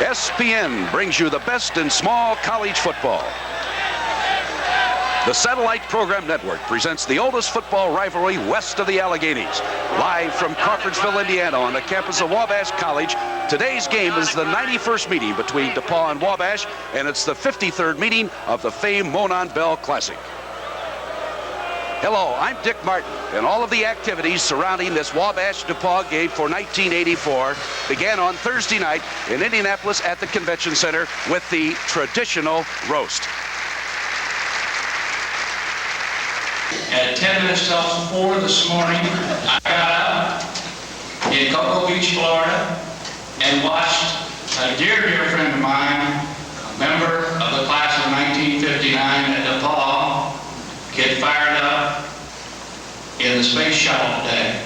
SPN brings you the best in small college football. The Satellite Program Network presents the oldest football rivalry west of the Alleghenies. Live from Crawfordsville, Indiana on the campus of Wabash College, today's game is the 91st meeting between DePauw and Wabash, and it's the 53rd meeting of the famed Monon Bell Classic. Hello, I'm Dick Martin, and all of the activities surrounding this Wabash-DePauw game for 1984 began on Thursday night in Indianapolis at the Convention Center with the traditional roast. At 10 minutes till 4 this morning, I got up in Crnkovich, Florida, and watched a dear friend of mine, a member of the class of 1959 at DePauw, get fired up in the space shuttle today.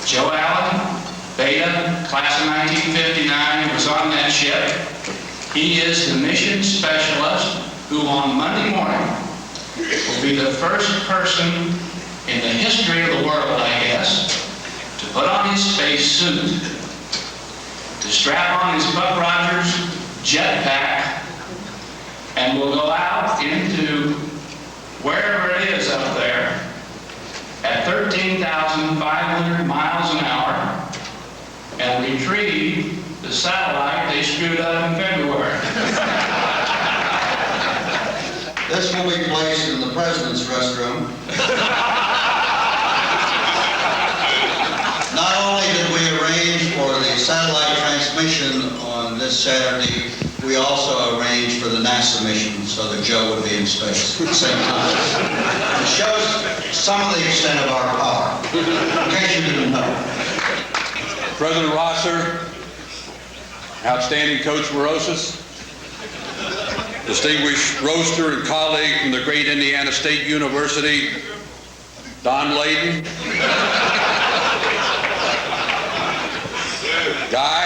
Joe Allen, Beta, class of 1959, was on that ship. He is the mission specialist who on Monday morning will be the first person in the history of the world, I guess, to put on his space suit, to strap on his Buck Rogers jetpack, and will go out into wherever it is up there at 13,500 miles an hour and retrieve the satellite they screwed up in February. This will be placed in the President's restroom. Not only did we arrange for the satellite transmission on this Saturday, we also arranged for the NASA mission so that Joe would be in space at the same time. It shows some of the extent of our power, in case you didn't know. President Rosser, outstanding Coach Morosis, distinguished roaster and colleague from the great Indiana State University, Don Layden. Guy,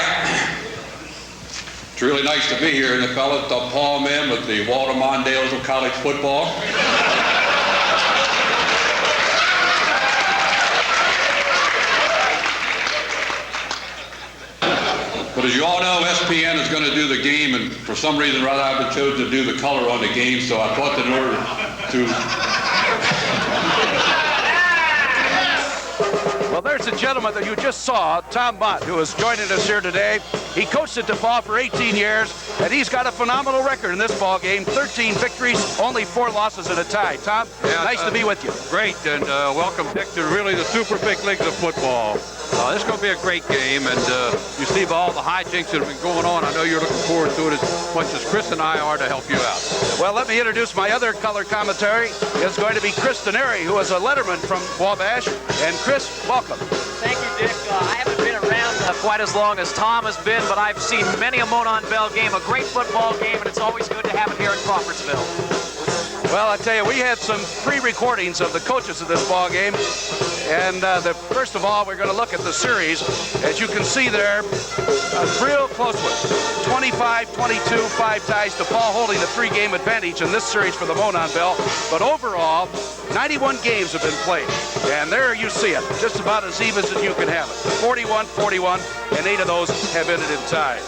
it's really nice to be here, and the fellow DePauw men with the Walter Mondales of college football. But as you all know, SPN is going to do the game, and for some reason or other, I've been chosen to do the color on the game, so I thought that in order to... Well, there's a gentleman that you just saw, Tom Mont, who is joining us here today. He coached at DePauw for 18 years, and he's got a phenomenal record in this ball game. 13 victories, only 4 losses and a tie. Tom, nice to be with you. Great, and welcome, Dick, to really the super big leagues of football. This is going to be a great game, and you see all the hijinks that have been going on. I know you're looking forward to it as much as Chris and I are to help you out. Well, let me introduce my other color commentary. It's going to be Chris Denari, who is a letterman from Wabash. And Chris, welcome. Thank you, Dick. I haven't been around quite as long as Tom has been, but I've seen many a Monon Bell game, a great football game, and it's always good to have it here in Crawfordsville. Well, I tell you, we had some pre-recordings of the coaches of this ball game. And first of all, we're going to look at the series. As you can see there, a real close one. 25-22, 5 ties. DePauw holding the 3-game advantage in this series for the Monon Bell. But overall, 91 games have been played. And there you see it, just about as even as you can have it. 41-41, and 8 of those have ended in ties.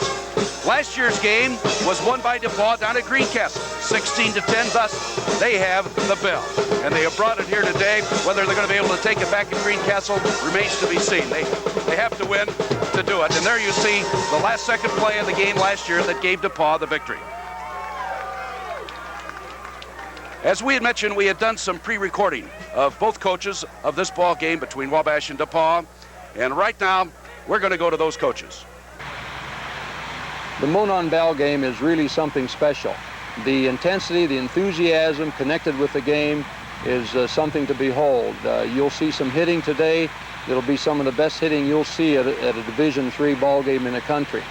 Last year's game was won by DePauw down at Greencastle, 16-10. Thus, they have the bell. And they have brought it here today. Whether they're going to be able to take it back at Greencastle remains to be seen. They have to win to do it. And there you see the last second play of the game last year that gave DePauw the victory. As we had mentioned, we had done some pre-recording of both coaches of this ball game between Wabash and DePauw. And right now, we're going to go to those coaches. The Monon Bell game is really something special. The intensity, the enthusiasm connected with the game is something to behold. You'll see some hitting today. It'll be some of the best hitting you'll see at a Division III ball game in the country.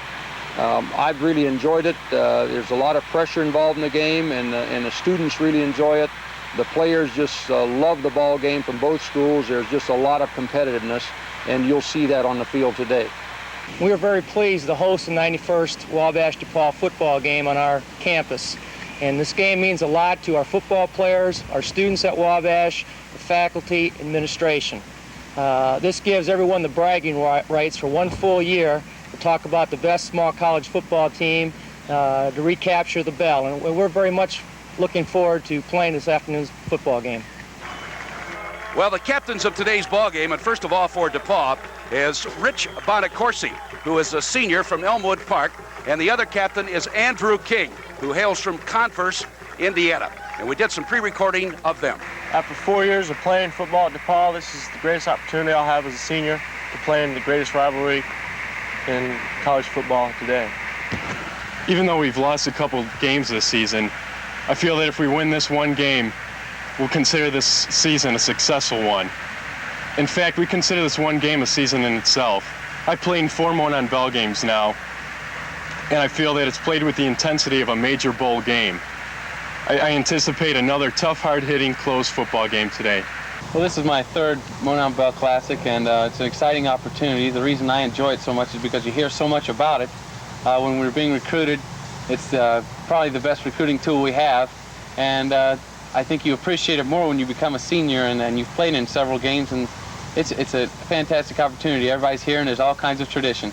I've really enjoyed it. There's a lot of pressure involved in the game, and the students really enjoy it. The players just love the ball game from both schools. There's just a lot of competitiveness, and you'll see that on the field today. We are very pleased to host the 91st Wabash-DePauw football game on our campus. And this game means a lot to our football players, our students at Wabash, the faculty, administration. This gives everyone the bragging rights for one full year to talk about the best small college football team, to recapture the bell. And we're very much looking forward to playing this afternoon's football game. Well, the captains of today's ball game, and first of all for DePauw, is Rich Bonacorsi, who is a senior from Elmwood Park, and the other captain is Andrew King, who hails from Converse, Indiana. And we did some pre-recording of them. After 4 years of playing football at DePauw, this is the greatest opportunity I'll have as a senior to play in the greatest rivalry in college football today. Even though we've lost a couple games this season, I feel that if we win this one game, we'll consider this season a successful one. In fact, we consider this one game a season in itself. I've played in 4 Monon Bell games now, and I feel that it's played with the intensity of a major bowl game. I anticipate another tough, hard-hitting, close football game today. Well, this is my 3rd Monon Bell Classic, and it's an exciting opportunity. The reason I enjoy it so much is because you hear so much about it. When we're being recruited, it's probably the best recruiting tool we have, and I think you appreciate it more when you become a senior and you've played in several games, and it's a fantastic opportunity. Everybody's here, and there's all kinds of tradition.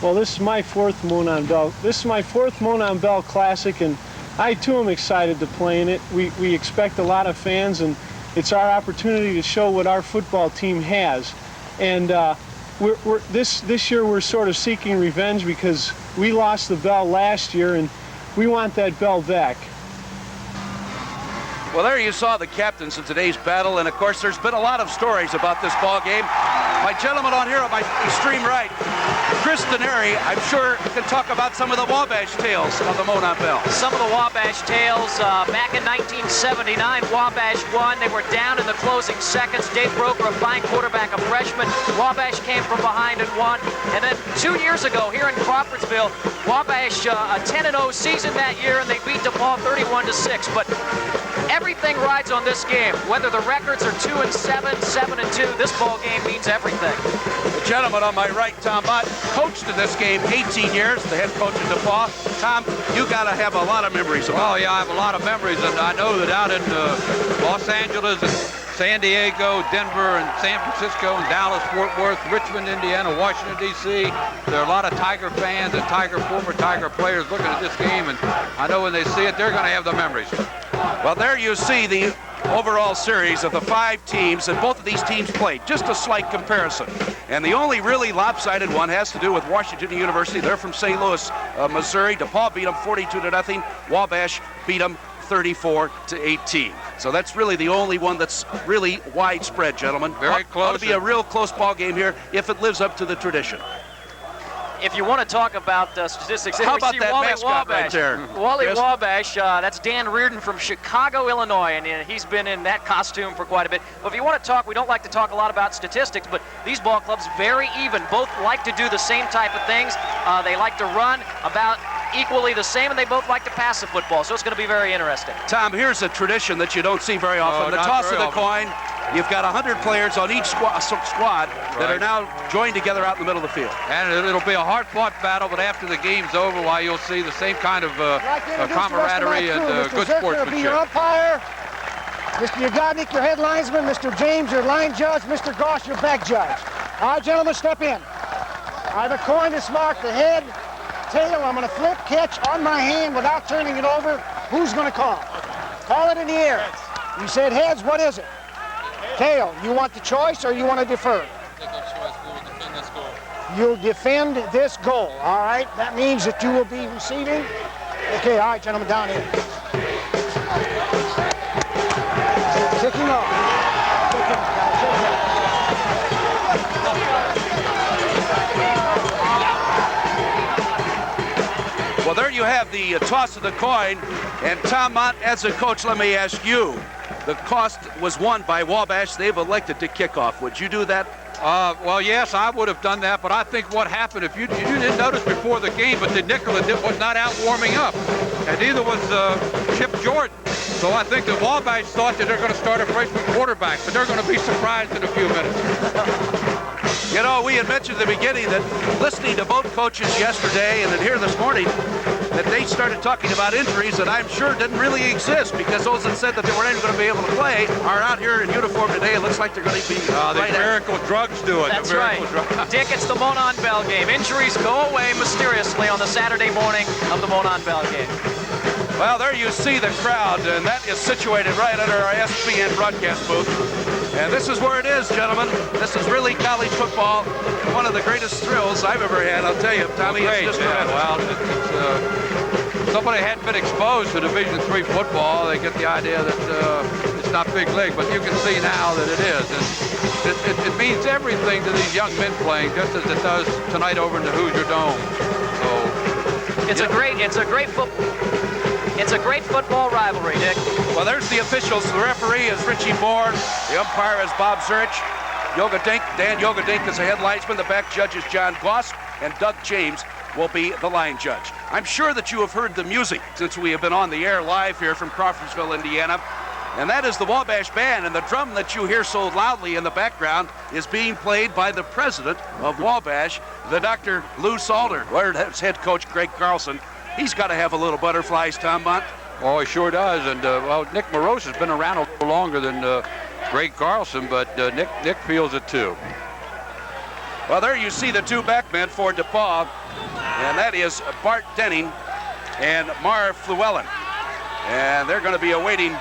Well, this is my 4th Monon Bell. This is my 4th Monon Bell Classic, and I too am excited to play in it. We expect a lot of fans, and it's our opportunity to show what our football team has. And this year we're sort of seeking revenge because we lost the bell last year, and we want that bell back. Well, there you saw the captains in today's battle, and of course there's been a lot of stories about this ball game. My gentleman on here on my extreme right, Chris Denari, I'm sure can talk about some of the Wabash tales of the Monon Bell. Some of the Wabash tales. Back in 1979, Wabash won. They were down in the closing seconds. Dave Broker, a fine quarterback, a freshman. Wabash came from behind and won. And then 2 years ago, here in Crawfordsville, Wabash a 10-0 season that year, and they beat DePauw 31-6. But everything rides on this game. Whether the records are 2-7, 7-2, this ball game means everything. The gentleman on my right, Tom Mont, coached in this game 18 years, the head coach of DePauw. Tom, you got to have a lot of memories. Oh, yeah, I have a lot of memories, and I know that out in Los Angeles and San Diego, Denver, and San Francisco, and Dallas, Fort Worth, Richmond, Indiana, Washington, D.C. There are a lot of Tiger fans and former Tiger players looking at this game, and I know when they see it, they're going to have the memories. Well, there you see the overall series of the 5 teams that both of these teams played. Just a slight comparison. And the only really lopsided one has to do with Washington University. They're from St. Louis, Missouri. DePauw beat them 42-0. Wabash beat them 34-18. So that's really the only one that's really widespread, gentlemen. Very close. Ought to be a real close ball game here if it lives up to the tradition. If you want to talk about statistics, how we about see that Wally mascot Wabash. right there? Wally Yes? Wabash, that's Dan Reardon from Chicago, Illinois, and he's been in that costume for quite a bit. But if you want to talk, we don't like to talk a lot about statistics, but these ball clubs very even. Both like to do the same type of things. They like to run about equally the same, and they both like to pass the football, so it's going to be very interesting. Tom, here's a tradition that you don't see very often. The toss of the coin. You've got 100 players on each squad that are now joined together out in the middle of the field. And it'll be a hard-fought battle, but after the game's over, why you'll see the same kind of camaraderie and good sportsmanship. Be your umpire. Mr. Yagodnik, your head linesman. Mr. James, your line judge. Mr. Goss, your back judge. All right, gentlemen, step in. I have a coin that's marked the head, tail. I'm going to flip, catch on my hand without turning it over. Who's going to call? Call it in the air. You said heads. What is it? Tail. You want the choice or you want to defer? You'll defend this goal. All right. That means that you will be receiving. Okay. All right, gentlemen, down here. Kicking off. Well, there you have the toss of the coin. And Tom Mont, as a coach, let me ask you. The cost was won by Wabash. They've elected to kick off. Would you do that? Well, yes, I would have done that, but I think what happened, if you didn't notice before the game, but Nicola was not out warming up, and neither was Chip Jordan. So I think the Wabash thought that they're going to start a freshman quarterback, but they're going to be surprised in a few minutes. You know, we had mentioned at the beginning that listening to both coaches yesterday and then here this morning, that they started talking about injuries that I'm sure didn't really exist, because those that said that they weren't going to be able to play are out here in uniform today. It looks like they're going to be the miracle drugs do it. That's right. Dick, it's the Monon Bell game. Injuries go away mysteriously on the Saturday morning of the Monon Bell game. Well, there you see the crowd, and that is situated right under our SPN broadcast booth. And this is where it is, gentlemen. This is really college football. One of the greatest thrills I've ever had, I'll tell you, Tommy. Great, it's just well, somebody hadn't been exposed to Division III football. They get the idea that it's not big league, but you can see now that it is. And it means everything to these young men playing, just as it does tonight over in the Hoosier Dome. So it's a great football rivalry, Dick. Well, there's the officials. The referee is Richie Moore. The umpire is Bob Zurich. Dan Yogadink is the head linesman. The back judge is John Goss, and Doug James will be the line judge. I'm sure that you have heard the music since we have been on the air live here from Crawfordsville, Indiana. And that is the Wabash Band, and the drum that you hear so loudly in the background is being played by the president of Wabash, the Dr. Lou Salter, where his head coach Greg Carlson. He's got to have a little butterflies, Tom Mont. Oh, he sure does. And well, Nick Morose has been around a little longer than Greg Carlson, but Nick feels it too. Well, there you see the two backmen for DePauw, and that is Bart Denning and Marv Llewellyn. And they're going to be awaiting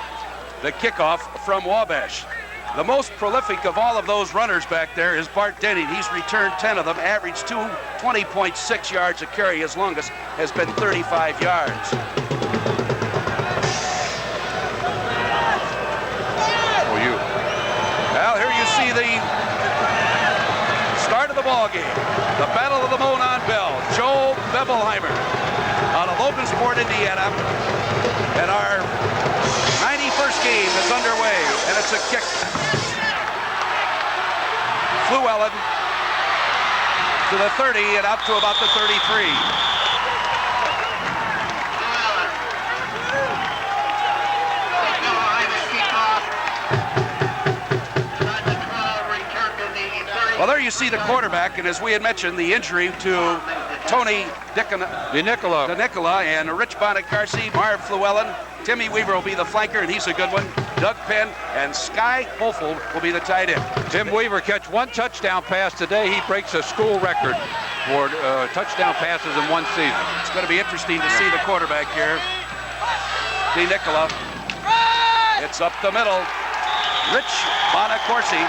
the kickoff from Wabash. The most prolific of all of those runners back there is Bart Denning. He's returned 10 of them, averaged 20.6 yards a carry. His longest has been 35 yards. Well, here you see the start of the ball game. The Battle of the Monon Bell. Joe Bebelheimer out of Logansport, Indiana. And our 91st game is underway, and it's a kick. Llewellyn to the 30 and up to about the 33. Well, there you see the quarterback, and as we had mentioned, the injury to Tony DeNicola and Rich Bonacarsi, Marv Llewellyn. Timmy Weaver will be the flanker, and he's a good one. Doug Penn and Sky Hofold will be the tight end. Tim Weaver catch one touchdown pass today. He breaks a school record for touchdown passes in one season. It's going to be interesting to see the quarterback here. DeNicola. It's up the middle. Rich Bonacarsi.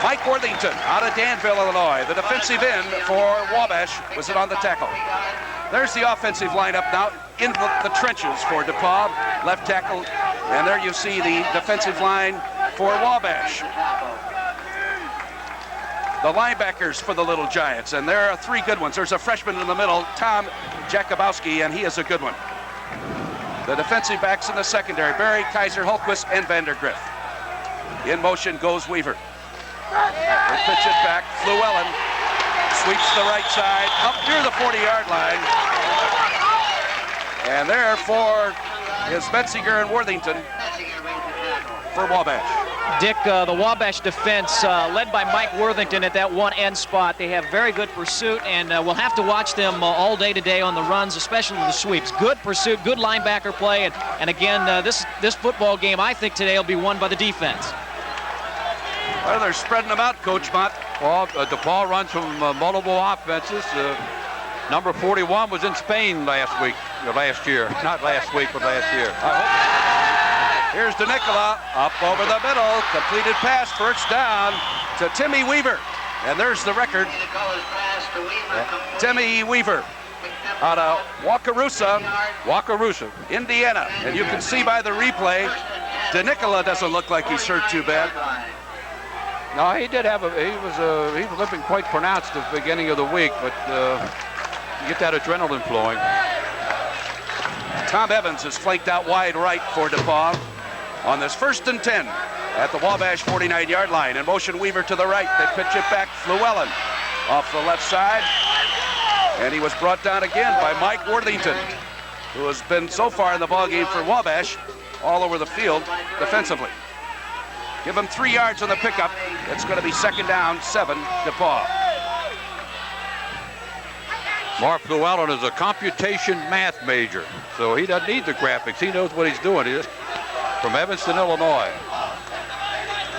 Mike Worthington out of Danville, Illinois. The defensive end for Wabash was it on the tackle. There's the offensive lineup now in the trenches for DePauw, left tackle. And there you see the defensive line for Wabash. The linebackers for the Little Giants, and there are three good ones. There's a freshman in the middle, Tom Jakubowski, and he is a good one. The defensive backs in the secondary, Barry, Kaiser, Hultquist, and Vandergriff. In motion goes Weaver. They pitch it back. Llewellyn sweeps the right side up near the 40-yard line. And therefore is Metzinger and Worthington for Wabash. Dick, the Wabash defense led by Mike Worthington at that one end spot. They have very good pursuit, and we'll have to watch them all day today on the runs, especially the sweeps. Good pursuit, good linebacker play, and again, this football game, I think today will be won by the defense. Well, they're spreading them out, Coach Mont. Well, DePauw runs from multiple offenses. Number 41 was in Spain last year. Not last week, but last year. Here's DeNicola up over the middle. Completed pass, first down to Timmy Weaver. And there's the record. Timmy Weaver out of Wakarusa, Indiana. And you can see by the replay, DeNicola doesn't look like he's hurt too bad. No, he did have he was limping quite pronounced at the beginning of the week, but you get that adrenaline flowing. Tom Evans is flanked out wide right for DePauw on this 1st and 10 at the Wabash 49-yard line. In motion, Weaver to the right. They pitch it back. Llewellyn off the left side. And he was brought down again by Mike Worthington, who has been so far in the ballgame for Wabash all over the field defensively. Give him 3 yards on the pickup. It's going to be 2nd down, 7, DePauw. Mark Llewellyn is a computation math major, so he doesn't need the graphics. He knows what he's doing. He's from Evanston, Illinois.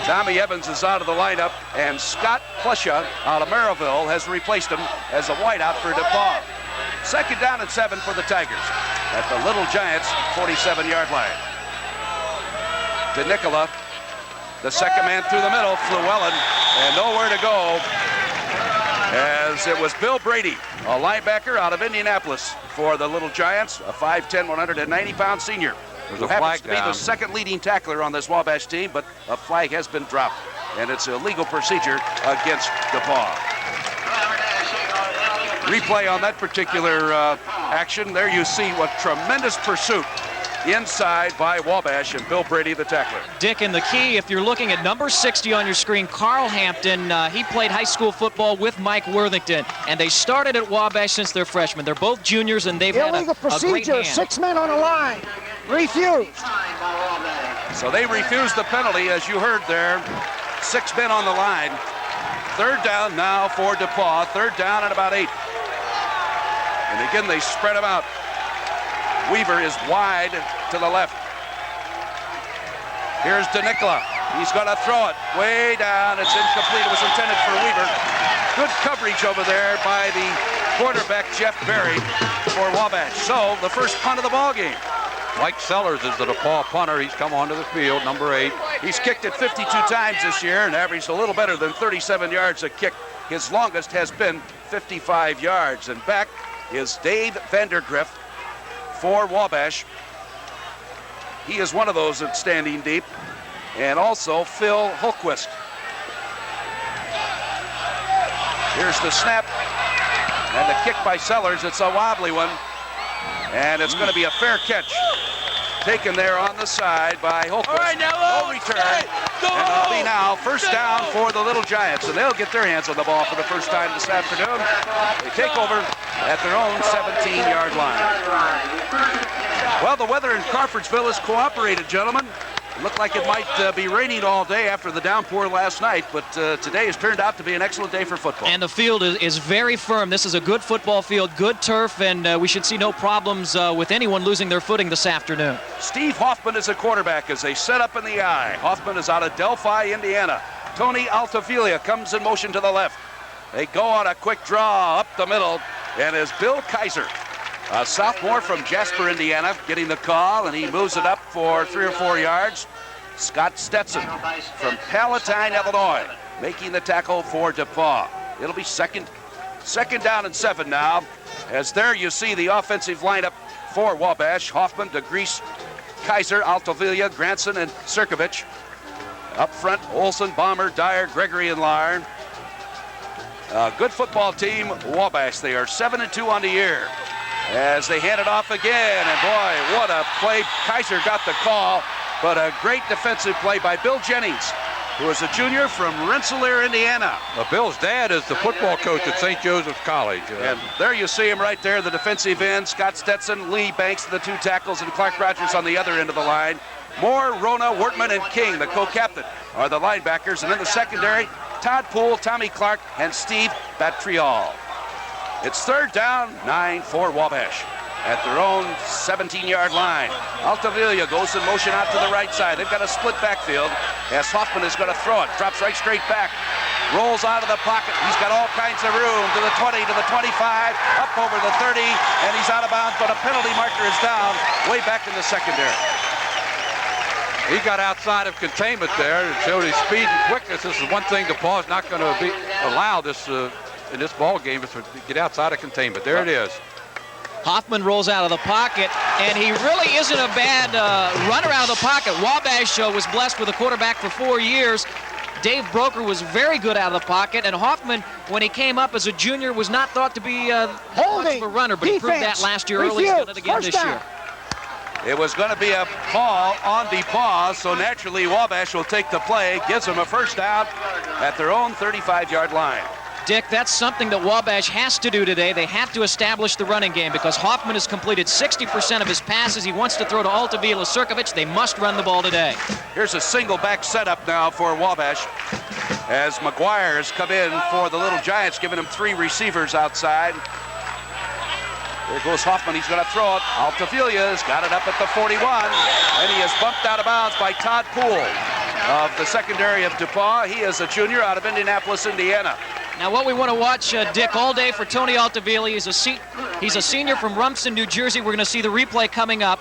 Tommy Evans is out of the lineup, and Scott Plusha out of Maryville has replaced him as a wideout for DePauw. 2nd down and 7 for the Tigers at the Little Giants 47-yard line. DeNicola, the second man through the middle, Llewellyn, and nowhere to go, as it was Bill Brady, a linebacker out of Indianapolis for the Little Giants, a 5'10", 190-pound senior, who happens to be the second leading tackler on this Wabash team, but a flag has been dropped, and it's a legal procedure against DePauw. Replay on that particular action. There you see what tremendous pursuit inside by Wabash and Bill Brady, the tackler. Dick, and the key, if you're looking at number 60 on your screen, Carl Hampton, he played high school football with Mike Worthington, and they started at Wabash since they're freshmen. They're both juniors, and they've had a great hand. 6 men on the line. Refused. So they refused the penalty, as you heard there. 6 men on the line. 3rd down now for DePauw. 3rd down and about 8. And again, they spread them out. Weaver is wide to the left. Here's DeNicola. He's going to throw it way down. It's incomplete. It was intended for Weaver. Good coverage over there by the quarterback, Jeff Berry, for Wabash. So the first punt of the ball game. Mike Sellers is the DePauw punter. He's come onto the field, number 8. He's kicked it 52 times this year and averaged a little better than 37 yards a kick. His longest has been 55 yards. And back is Dave Vandergriff for Wabash. He is one of those that's standing deep. And also Phil Hultquist. Here's the snap. And the kick by Sellers. It's a wobbly one. And it's going to be a fair catch. Taken there on the side by Hultquist. All right, now, no return. And it'll be now first down for the Little Giants. And they'll get their hands on the ball for the first time this afternoon. They take over at their own 17-yard line. Well, the weather in Crawfordsville has cooperated, gentlemen. It looked like it might be raining all day after the downpour last night, but today has turned out to be an excellent day for football. And the field is very firm. This is a good football field, good turf, and we should see no problems with anyone losing their footing this afternoon. Steve Hoffman is a quarterback as they set up in the I. Hoffman is out of Delphi, Indiana. Tony Altavilla comes in motion to the left. They go on a quick draw up the middle, and is Bill Kaiser, a sophomore from Jasper, Indiana, getting the call, and he moves it up for 3 or 4 yards. Scott Stetson from Palatine, Illinois, making the tackle for DePauw. It'll be second down and 7 now, as there you see the offensive lineup for Wabash. Hoffman, DeGrease, Kaiser, Altavilla, Granson, and Crnkovich. Up front, Olson, Bomber, Dyer, Gregory, and Larn. Good football team, Wabash. They are 7-2 on the year. As they hand it off again, and boy, what a play. Kaiser got the call, but a great defensive play by Bill Jennings, who is a junior from Rensselaer, Indiana. Bill's dad is the football coach at St. Joseph's College. And there you see him right there, the defensive end, Scott Stetson, Lee Banks, the 2 tackles, and Clark Rogers on the other end of the line. Moore, Rona, Wortman, and King, the co-captain, are the linebackers. And in the secondary, Todd Poole, Tommy Clark, and Steve Batriol. It's 3rd down, 9 for Wabash at their own 17-yard line. Altavilla goes in motion out to the right side. They've got a split backfield as Hoffman is going to throw it. Drops right straight back. Rolls out of the pocket. He's got all kinds of room to the 20, to the 25, up over the 30, and he's out of bounds, but a penalty marker is down way back in the secondary. He got outside of containment there and showed his speed and quickness. This is one thing DePauw is not going to allow this in this ball game, is to get outside of containment. There it is. Hoffman rolls out of the pocket, and he really isn't a bad runner out of the pocket. Wabash was blessed with a quarterback for 4 years. Dave Broker was very good out of the pocket, and Hoffman, when he came up as a junior, was not thought to be much of a runner, but he proved that last year early. He's done it again this year. It was going to be a call on DePauw, so naturally Wabash will take the play, gives them a first down at their own 35-yard line. Dick, that's something that Wabash has to do today. They have to establish the running game because Hoffman has completed 60% of his passes. He wants to throw to Altavilla, Crnkovich. They must run the ball today. Here's a single back setup now for Wabash as McGuire has come in for the Little Giants, giving him 3 receivers outside. There goes Hoffman. He's going to throw it. Altavilla's got it up at the 41. And he is bumped out of bounds by Todd Poole of the secondary of DePauw. He is a junior out of Indianapolis, Indiana. Now what we want to watch, Dick, all day for Tony Altavilla. He's a senior from Rumson, New Jersey. We're going to see the replay coming up.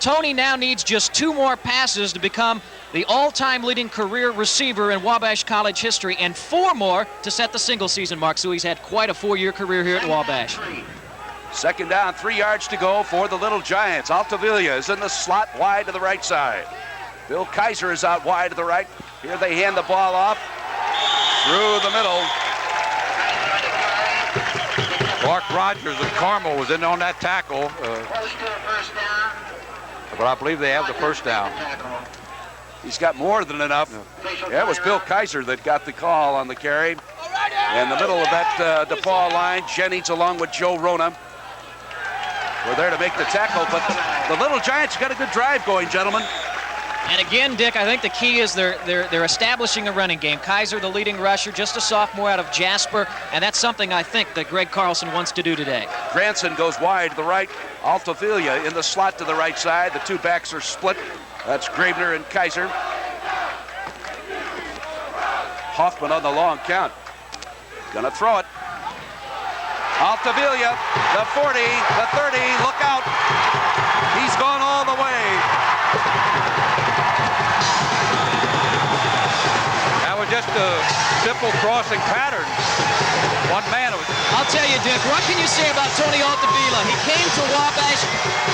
Tony now needs just 2 more passes to become the all-time leading career receiver in Wabash College history, and 4 more to set the single season mark. So he's had quite a 4-year career here at Wabash. Second down, 3 yards to go for the Little Giants. Altavilla is in the slot wide to the right side. Bill Kaiser is out wide to the right. Here they hand the ball off through the middle. Mark Rogers of Carmel was in on that tackle. But I believe they have the first down. He's got more than enough. Yeah, it was Bill Kaiser that got the call on the carry. In the middle of that DePauw line, Jennings along with Joe Rona were there to make the tackle. But the Little Giants got a good drive going, gentlemen. And again, Dick, I think the key is they're establishing a running game. Kaiser, the leading rusher, just a sophomore out of Jasper, and that's something I think that Greg Carlson wants to do today. Granson goes wide to the right. Altavilla in the slot to the right side. The 2 backs are split. That's Gravener and Kaiser. Hoffman on the long count. Gonna throw it. Altavilla, the 40, the 30, look out. He's gone all the way. That was just a simple crossing pattern. One man. I'll tell you, Dick, what can you say about Tony Altavilla? He came to Wabash,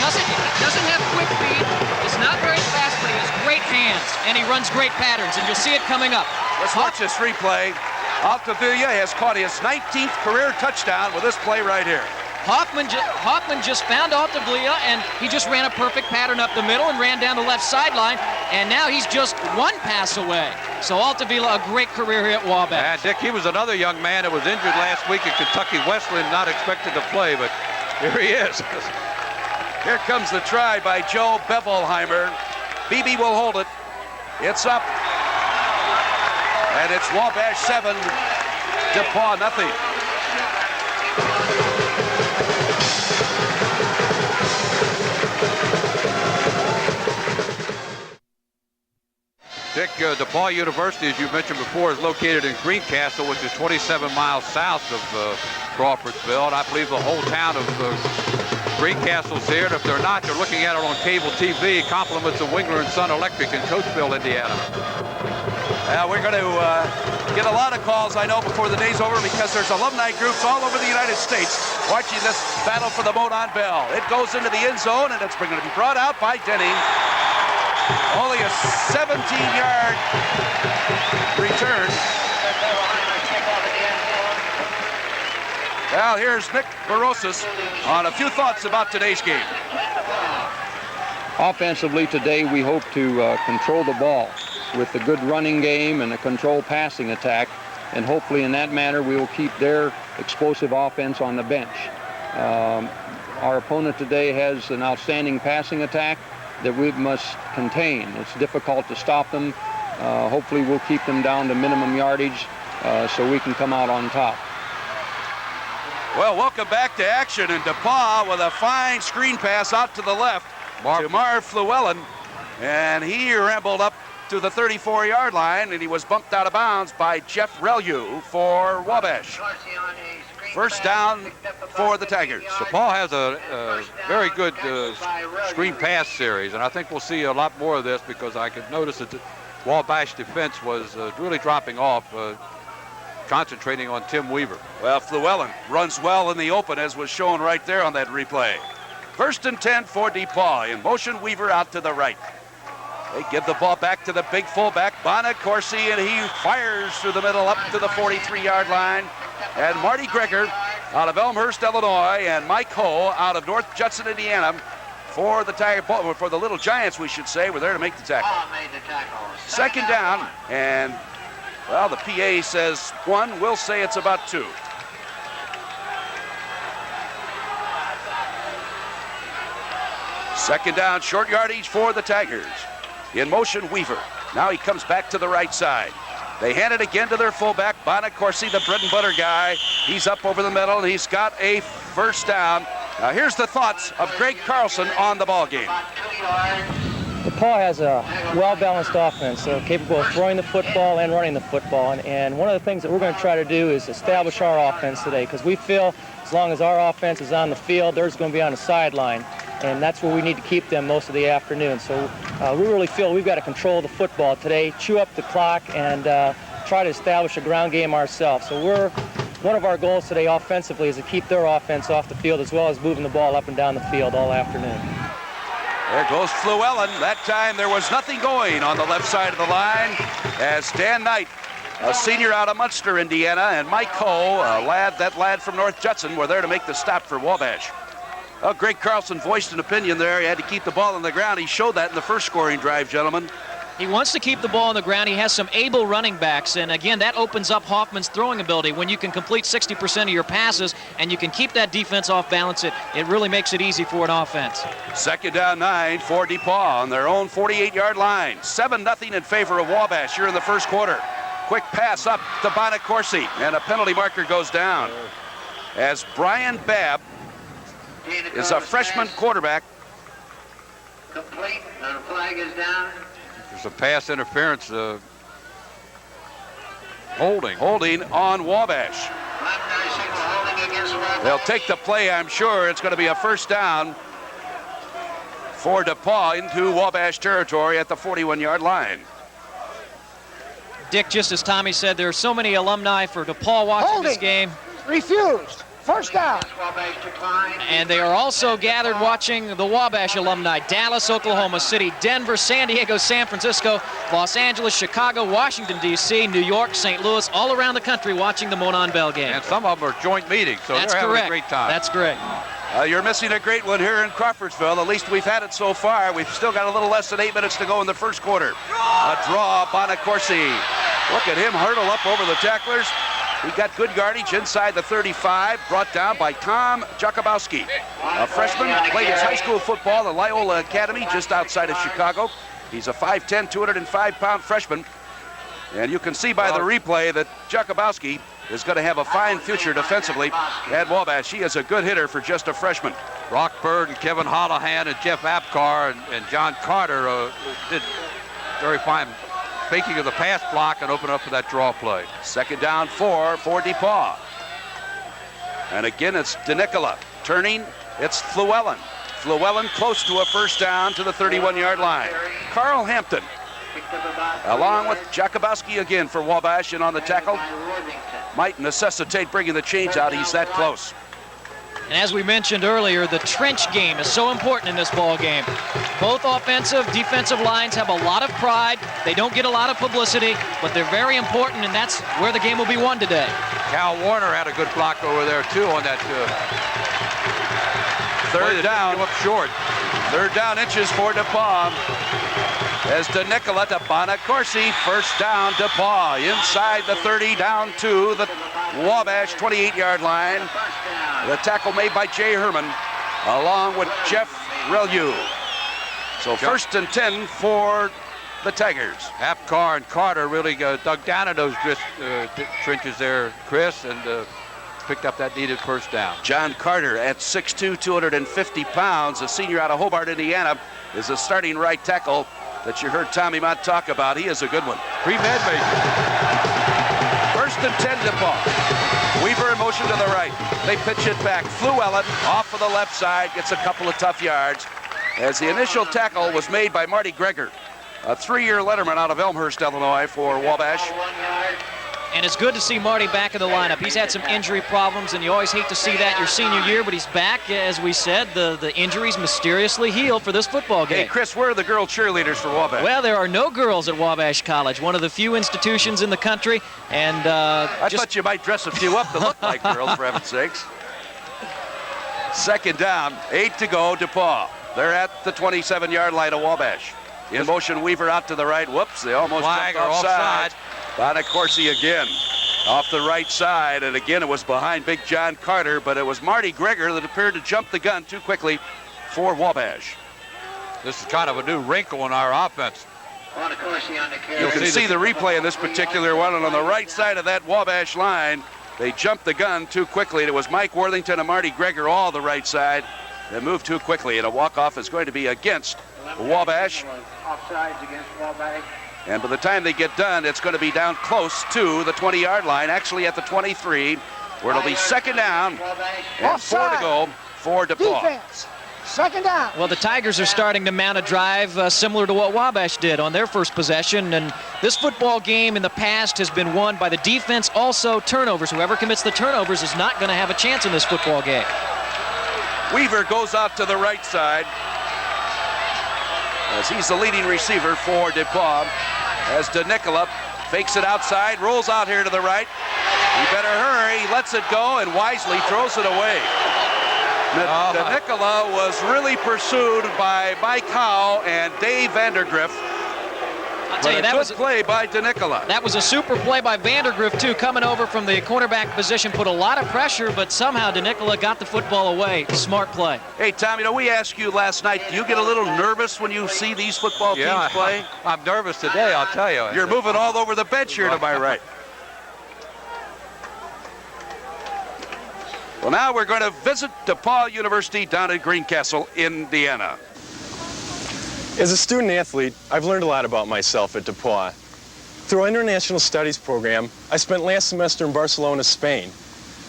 doesn't have quick feet, is not very fast, but he has great hands, and he runs great patterns, and you'll see it coming up. Let's watch this replay. Altavilla has caught his 19th career touchdown with this play right here. Hoffman just found Altavilla, and he just ran a perfect pattern up the middle and ran down the left sideline, and now he's just 1 pass away. So Altavilla, a great career here at Wabash. And Dick, he was another young man that was injured last week at Kentucky Wesleyan, not expected to play, but here he is. Here comes the try by Joe Bevelheimer. Beebe will hold it. It's up. And it's Wabash 7, DePauw nothing. Dick, DePauw University, as you mentioned before, is located in Greencastle, which is 27 miles south of Crawfordsville. And I believe the whole town of Greencastle's here. And if they're not, they're looking at it on cable TV. Compliments of Wingler & Son Electric in Coatesville, Indiana. We're going to get a lot of calls, I know, before the day's over, because there's alumni groups all over the United States watching this battle for the Monon Bell. It goes into the end zone, and it's going to be brought out by Denny. Only a 17-yard return. Well, here's Nick Barosas on a few thoughts about today's game. Offensively today, we hope to control the ball with a good running game and a controlled passing attack, and hopefully in that manner we will keep their explosive offense on the bench. Our opponent today has an outstanding passing attack that we must contain. It's difficult to stop them. Hopefully we'll keep them down to minimum yardage so we can come out on top. Well, welcome back to action in DePauw with a fine screen pass out to the left to Marv Flewellen, and he rambled up to the 34-yard line, and he was bumped out of bounds by Jeff Relue for Wabash. First down for the Tigers. DePauw has a very good screen pass series, and I think we'll see a lot more of this, because I could notice that the Wabash defense was really dropping off, concentrating on Tim Weaver. Well, Flewellen runs well in the open, as was shown right there on that replay. First and 10 for DePauw. In motion, Weaver out to the right. They give the ball back to the big fullback, Bonacorsi, and he fires through the middle up to the 43-yard line. And Marty Greger out of Elmhurst, Illinois, and Mike Ho out of North Judson, Indiana, for the Little Giants, we should say, were there to make the tackle. Second down, and, well, the PA says 1. We'll say it's about 2. Second down, short yardage for the Tigers. In motion, Weaver. Now he comes back to the right side. They hand it again to their fullback, Bonacorsi, the bread and butter guy. He's up over the middle, and he's got a first down. Now here's the thoughts of Greg Carlson on the ball game. DePauw has a well-balanced offense, capable of throwing the football and running the football. And one of the things that we're going to try to do is establish our offense today, because we feel as long as our offense is on the field, theirs is going to be on the sideline. And that's where we need to keep them most of the afternoon. So we really feel we've got to control the football today, chew up the clock, and try to establish a ground game ourselves. So one of our goals today offensively is to keep their offense off the field, as well as moving the ball up and down the field all afternoon. There goes Flewellen. That time there was nothing going on the left side of the line as Dan Knight, a senior out of Munster, Indiana, and Mike Coe, that lad from North Judson, were there to make the stop for Wabash. Well, Greg Carlson voiced an opinion there. He had to keep the ball on the ground. He showed that in the first scoring drive, gentlemen. He wants to keep the ball on the ground. He has some able running backs, and again, that opens up Hoffman's throwing ability. When you can complete 60% of your passes and you can keep that defense off balance, it really makes it easy for an offense. Second down 9 for DePauw on their own 48-yard line. 7-0 in favor of Wabash here in the first quarter. Quick pass up to Bonacorsi, and a penalty marker goes down as Brian Babb is a freshman quarterback. Complete, the flag is down. There's a pass interference, holding on Wabash. They'll take the play, I'm sure. It's going to be a first down for DePauw into Wabash territory at the 41-yard line. Dick, just as Tommy said, there are so many alumni for DePauw watching this game. Refused. First down. And they are also gathered watching the Wabash alumni. Dallas, Oklahoma City, Denver, San Diego, San Francisco, Los Angeles, Chicago, Washington, D.C., New York, St. Louis, all around the country watching the Monon Bell game. And some of them are joint meetings, so they're having a great time. That's correct. You're missing a great one here in Crawfordsville. At least we've had it so far. We've still got a little less than 8 minutes to go in the first quarter. A draw, Bonacorsi. Look at him hurdle up over the tacklers. He got good yardage inside the 35, brought down by Tom Jakubowski. A freshman, played his high school football at Loyola Academy just outside of Chicago. He's a 5'10", 205-pound freshman. And you can see by the replay that Jakubowski is going to have a fine future defensively at Wabash. He is a good hitter for just a freshman. Brock Bird and Kevin Holohan and Jeff Apcar and John Carter did very fine faking of the pass block and open up for that draw play. Second down 4 for DePauw. And again, it's DeNicola. Turning, it's Flewellen. Flewellen close to a first down to the 31-yard line. Carl Hampton, along with Jakubowski again for Wabash, and on the tackle, might necessitate bringing the chains out. He's that close. And as we mentioned earlier, the trench game is so important in this ball game. Both offensive, defensive lines have a lot of pride. They don't get a lot of publicity, but they're very important, and that's where the game will be won today. Cal Warner had a good block over there, too, on that. Third down. Up short. Third down inches for DePauw. As DeNicola to Bonacorsi. First down, DePauw. Inside the 30, down to the Wabash 28-yard line. The tackle made by Jay Herman, along with Jeff Relu. So first and 10 for the Tigers. Apcar and Carter really dug down in those trenches there, Chris, and picked up that needed first down. John Carter at 6'2", 250 pounds, a senior out of Hobart, Indiana, is a starting right tackle that you heard Tommy Mont talk about. He is a good one. Pre-med major. First and 10 DePauw. Weaver in motion to the right. They pitch it back. Flewellen off of the left side, gets a couple of tough yards. As the initial tackle was made by Marty Greger, a 3-year letterman out of Elmhurst, Illinois for Wabash. And it's good to see Marty back in the lineup. He's had some injury problems, and you always hate to see that your senior year, but he's back. As we said, the injuries mysteriously healed for this football game. Hey, Chris, where are the girl cheerleaders for Wabash? Well, there are no girls at Wabash College, one of the few institutions in the country. And I thought you might dress a few up to look like girls, for heaven's sakes. Second down, 8 to go, DePauw. They're at the 27-yard line of Wabash. In motion, Weaver out to the right. Whoops, they almost jumped offside. Bonacorsi again off the right side, and again it was behind Big John Carter, but it was Marty Greger that appeared to jump the gun too quickly for Wabash. This is kind of a new wrinkle in our offense. You can see the replay in this particular one, and on the right side of that Wabash line, They jumped the gun too quickly. It was Mike Worthington and Marty Greger all the right side. They moved too quickly, and a walk-off is going to be against Wabash. Offsides against Wabash. And by the time they get done, it's going to be down close to the 20-yard line, actually at the 23, where it'll be second down and 4 to go for DePauw. Defense. Second down. Well, the Tigers are starting to mount a drive similar to what Wabash did on their first possession, and this football game in the past has been won by the defense, also turnovers. Whoever commits the turnovers is not going to have a chance in this football game. Weaver goes out to the right side as he's the leading receiver for DePauw, as DeNicola fakes it outside, rolls out here to the right. He better hurry, he lets it go, and wisely throws it away. DeNicola was really pursued by Mike Howe and Dave Vandergriff. I'll tell you, that was a play by DeNicola. That was a super play by Vandergriff, too, coming over from the cornerback position, put a lot of pressure, but somehow DeNicola got the football away. Smart play. Hey, Tom, you know, we asked you last night, do you get a little nervous when you see these football teams play? I'm nervous today, I'll tell you. You're moving all over the bench here, to my right. Well, now we're going to visit DePauw University down in Greencastle, Indiana. As a student athlete, I've learned a lot about myself at DePauw. Through our international studies program, I spent last semester in Barcelona, Spain.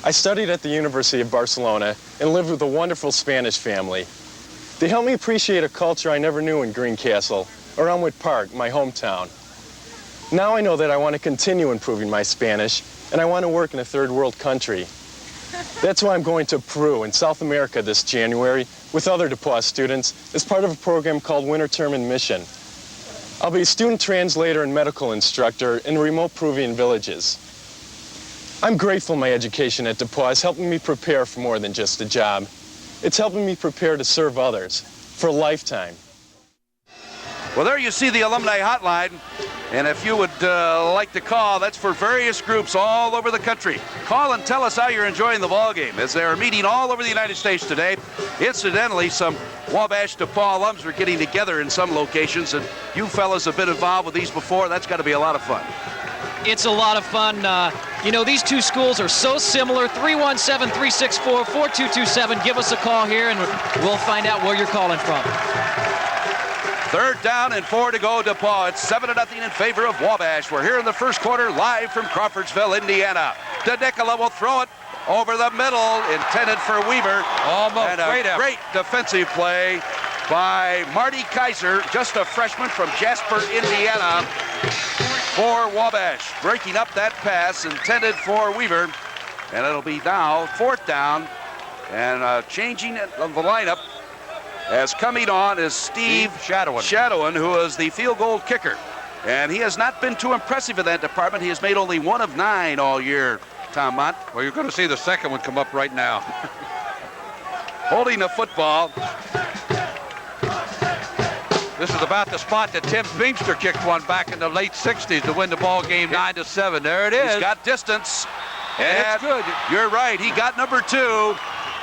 I studied at the University of Barcelona and lived with a wonderful Spanish family. They helped me appreciate a culture I never knew in Greencastle, or Elmwood Park, my hometown. Now I know that I want to continue improving my Spanish, and I want to work in a third world country. That's why I'm going to Peru in South America this January with other DePauw students as part of a program called Winter Term in Mission. I'll be a student translator and medical instructor in remote Peruvian villages. I'm grateful my education at DePauw is helping me prepare for more than just a job. It's helping me prepare to serve others for a lifetime. Well, there you see the alumni hotline. And if you would like to call, that's for various groups all over the country. Call and tell us how you're enjoying the ball game, as they're meeting all over the United States today. Incidentally, some Wabash DePauw alums are getting together in some locations, and you fellas have been involved with these before. That's got to be a lot of fun. It's a lot of fun. You know, these two schools are so similar. 317-364-4227. Give us a call here, and we'll find out where you're calling from. Third down and 4 to go, DePauw. It's 7-0 in favor of Wabash. We're here in the first quarter, live from Crawfordsville, Indiana. DeNicola will throw it over the middle, intended for Weaver. Almost. And a great defensive play by Marty Kaiser, just a freshman from Jasper, Indiana, for Wabash. Breaking up that pass intended for Weaver. And it'll be now 4th down, and changing the lineup. As coming on is Steve Shadowin, who is the field goal kicker. And he has not been too impressive in that department. He has made only 1 of 9 all year, Tom Mont. Well, you're going to see the second one come up right now. Holding the football. This is about the spot that Tim Beamster kicked one back in the late 60s to win the ball game 9-7. There it is. He's got distance. And it's good. You're right. He got number 2.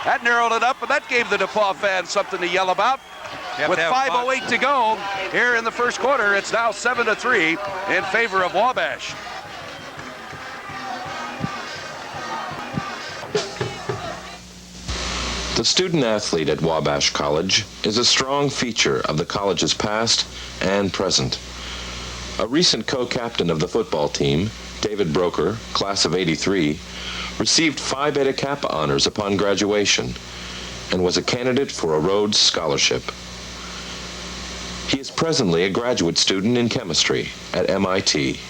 That narrowed it up, but that gave the DePauw fans something to yell about. With 5:08 to go here in the first quarter, it's now 7-3 in favor of Wabash. The student athlete at Wabash College is a strong feature of the college's past and present. A recent co-captain of the football team, David Broker, class of '83, received Phi Beta Kappa honors upon graduation and was a candidate for a Rhodes Scholarship. He is presently a graduate student in chemistry at MIT.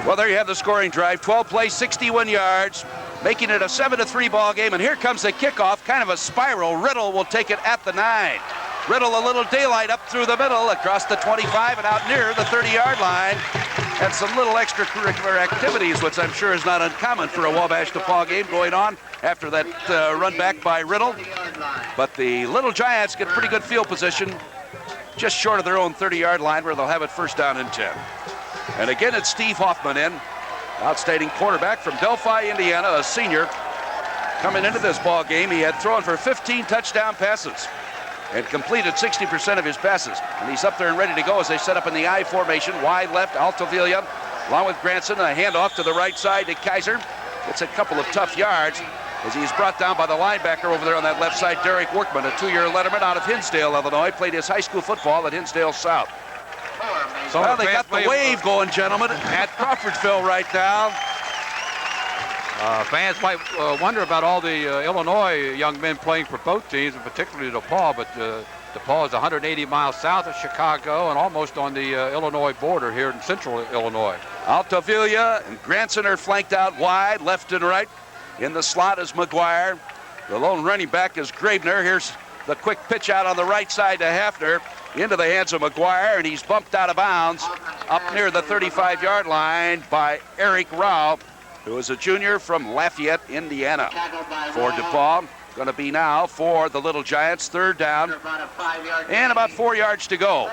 Well, there you have the scoring drive. 12 plays, 61 yards, making it a 7-3 ball game. And here comes the kickoff, kind of a spiral. Riddle will take it at the 9. Riddle, a little daylight up through the middle, across the 25 and out near the 30-yard line. And some little extracurricular activities, which I'm sure is not uncommon for a Wabash DePauw game going on after that run back by Riddle. But the Little Giants get pretty good field position, just short of their own 30-yard line, where they'll have it first down and 10. And again, it's Steve Hoffman in, outstanding quarterback from Delphi, Indiana, a senior. Coming into this ball game, he had thrown for 15 touchdown passes. and completed 60% of his passes. And he's up there and ready to go as they set up in the I formation. Wide left, Altavilla, along with Granson, and a handoff to the right side to Kaiser. It's a couple of tough yards as he's brought down by the linebacker over there on that left side, Derek Workman, a 2-year letterman out of Hinsdale, Illinois. Played his high school football at Hinsdale South. Well, they got the wave going, gentlemen, at Crawfordsville right now. Fans might wonder about all the Illinois young men playing for both teams, and particularly DePauw, but DePauw is 180 miles south of Chicago and almost on the Illinois border here in central Illinois. Altavilla and Granson are flanked out wide, left and right. In the slot is McGuire. The lone running back is Gravener. Here's the quick pitch out on the right side to Hafner into the hands of McGuire, and he's bumped out of bounds up near the 35-yard line by Eric Rao, who is a junior from Lafayette, Indiana. For DePauw, going to be now for the Little Giants, 3rd down, and about 4 yards to go,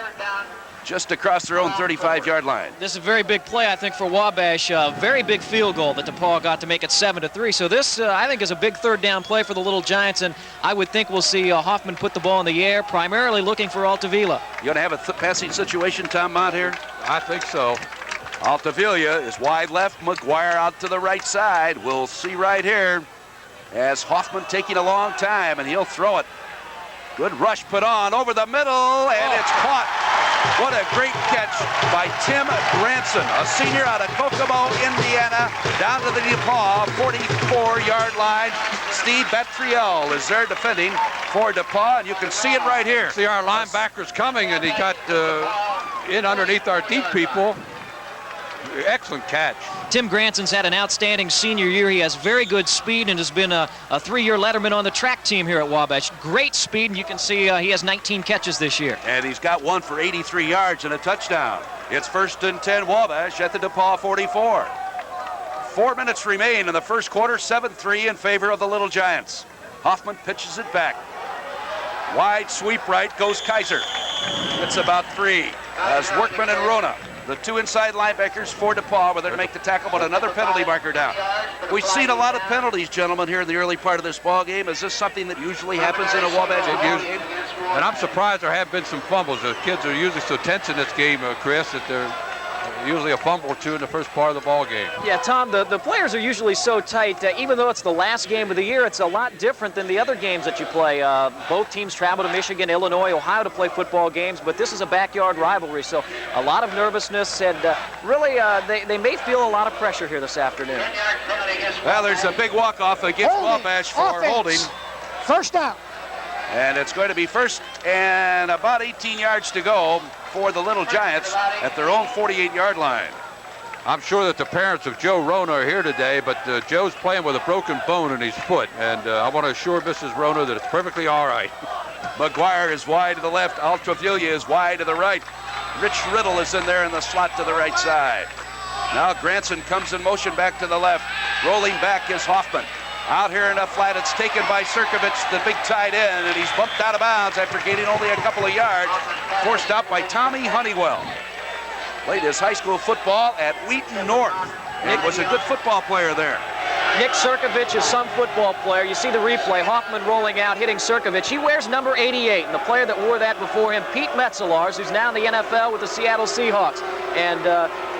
just across their own 35-yard line. This is a very big play, I think, for Wabash. Very big field goal that DePauw got to make it 7-3. So this, I think, is a big 3rd down play for the Little Giants, and I would think we'll see Hoffman put the ball in the air, primarily looking for Altavilla. You going to have a passing situation, Tom Mont, here? I think so. Altavilla is wide left, McGuire out to the right side. We'll see right here as Hoffman taking a long time, and he'll throw it. Good rush put on over the middle, and it's caught. What a great catch by Tim Granson, a senior out of Kokomo, Indiana, down to the DePauw 44-yard line. Steve Batriel is there defending for DePauw, and you can see it right here. See our linebackers coming, and he got in underneath our deep people. Excellent catch. Tim Granson's had an outstanding senior year. He has very good speed and has been a 3-year letterman on the track team here at Wabash. Great speed, and you can see he has 19 catches this year. And he's got one for 83 yards and a touchdown. It's 1st and 10 Wabash at the DePauw 44. 4 minutes remain in the first quarter, 7-3 in favor of the Little Giants. Hoffman pitches it back. Wide sweep right goes Kaiser. It's about 3 as Workman and Rona, the 2 inside linebackers for DePauw, were there to make the tackle, but another penalty marker down. We've seen a lot of penalties, gentlemen, here in the early part of this ball game. Is this something that usually happens in a Wabash ball game? And I'm surprised there have been some fumbles. The kids are usually so tense in this game, Chris, that they're usually a fumble or two in the first part of the ball game. Yeah, Tom, the players are usually so tight. Even though it's the last game of the year, it's a lot different than the other games that you play. Both teams travel to Michigan, Illinois, Ohio to play football games, but this is a backyard rivalry, so a lot of nervousness, and really they may feel a lot of pressure here this afternoon. Well, there's a big walk-off against Wabash for holding. 1st down. And it's going to be 1st and about 18 yards to go for the Little Giants at their own 48-yard line. I'm sure that the parents of Joe Rona are here today, but Joe's playing with a broken bone in his foot, and I want to assure Mrs. Rona that it's perfectly all right. McGuire is wide to the left. Altavilla is wide to the right. Rich Riddle is in there in the slot to the right side. Now Granson comes in motion back to the left. Rolling back is Hoffman. Out here in the flat, it's taken by Crnkovich, the big tight end, and he's bumped out of bounds after gaining only a couple of yards. Forced out by Tommy Honeywell. Played his high school football at Wheaton North, and was a good football player there. Nick Crnkovich is some football player. You see the replay, Hoffman rolling out, hitting Crnkovich. He wears number 88, and the player that wore that before him, Pete Metzelaars, who's now in the NFL with the Seattle Seahawks. And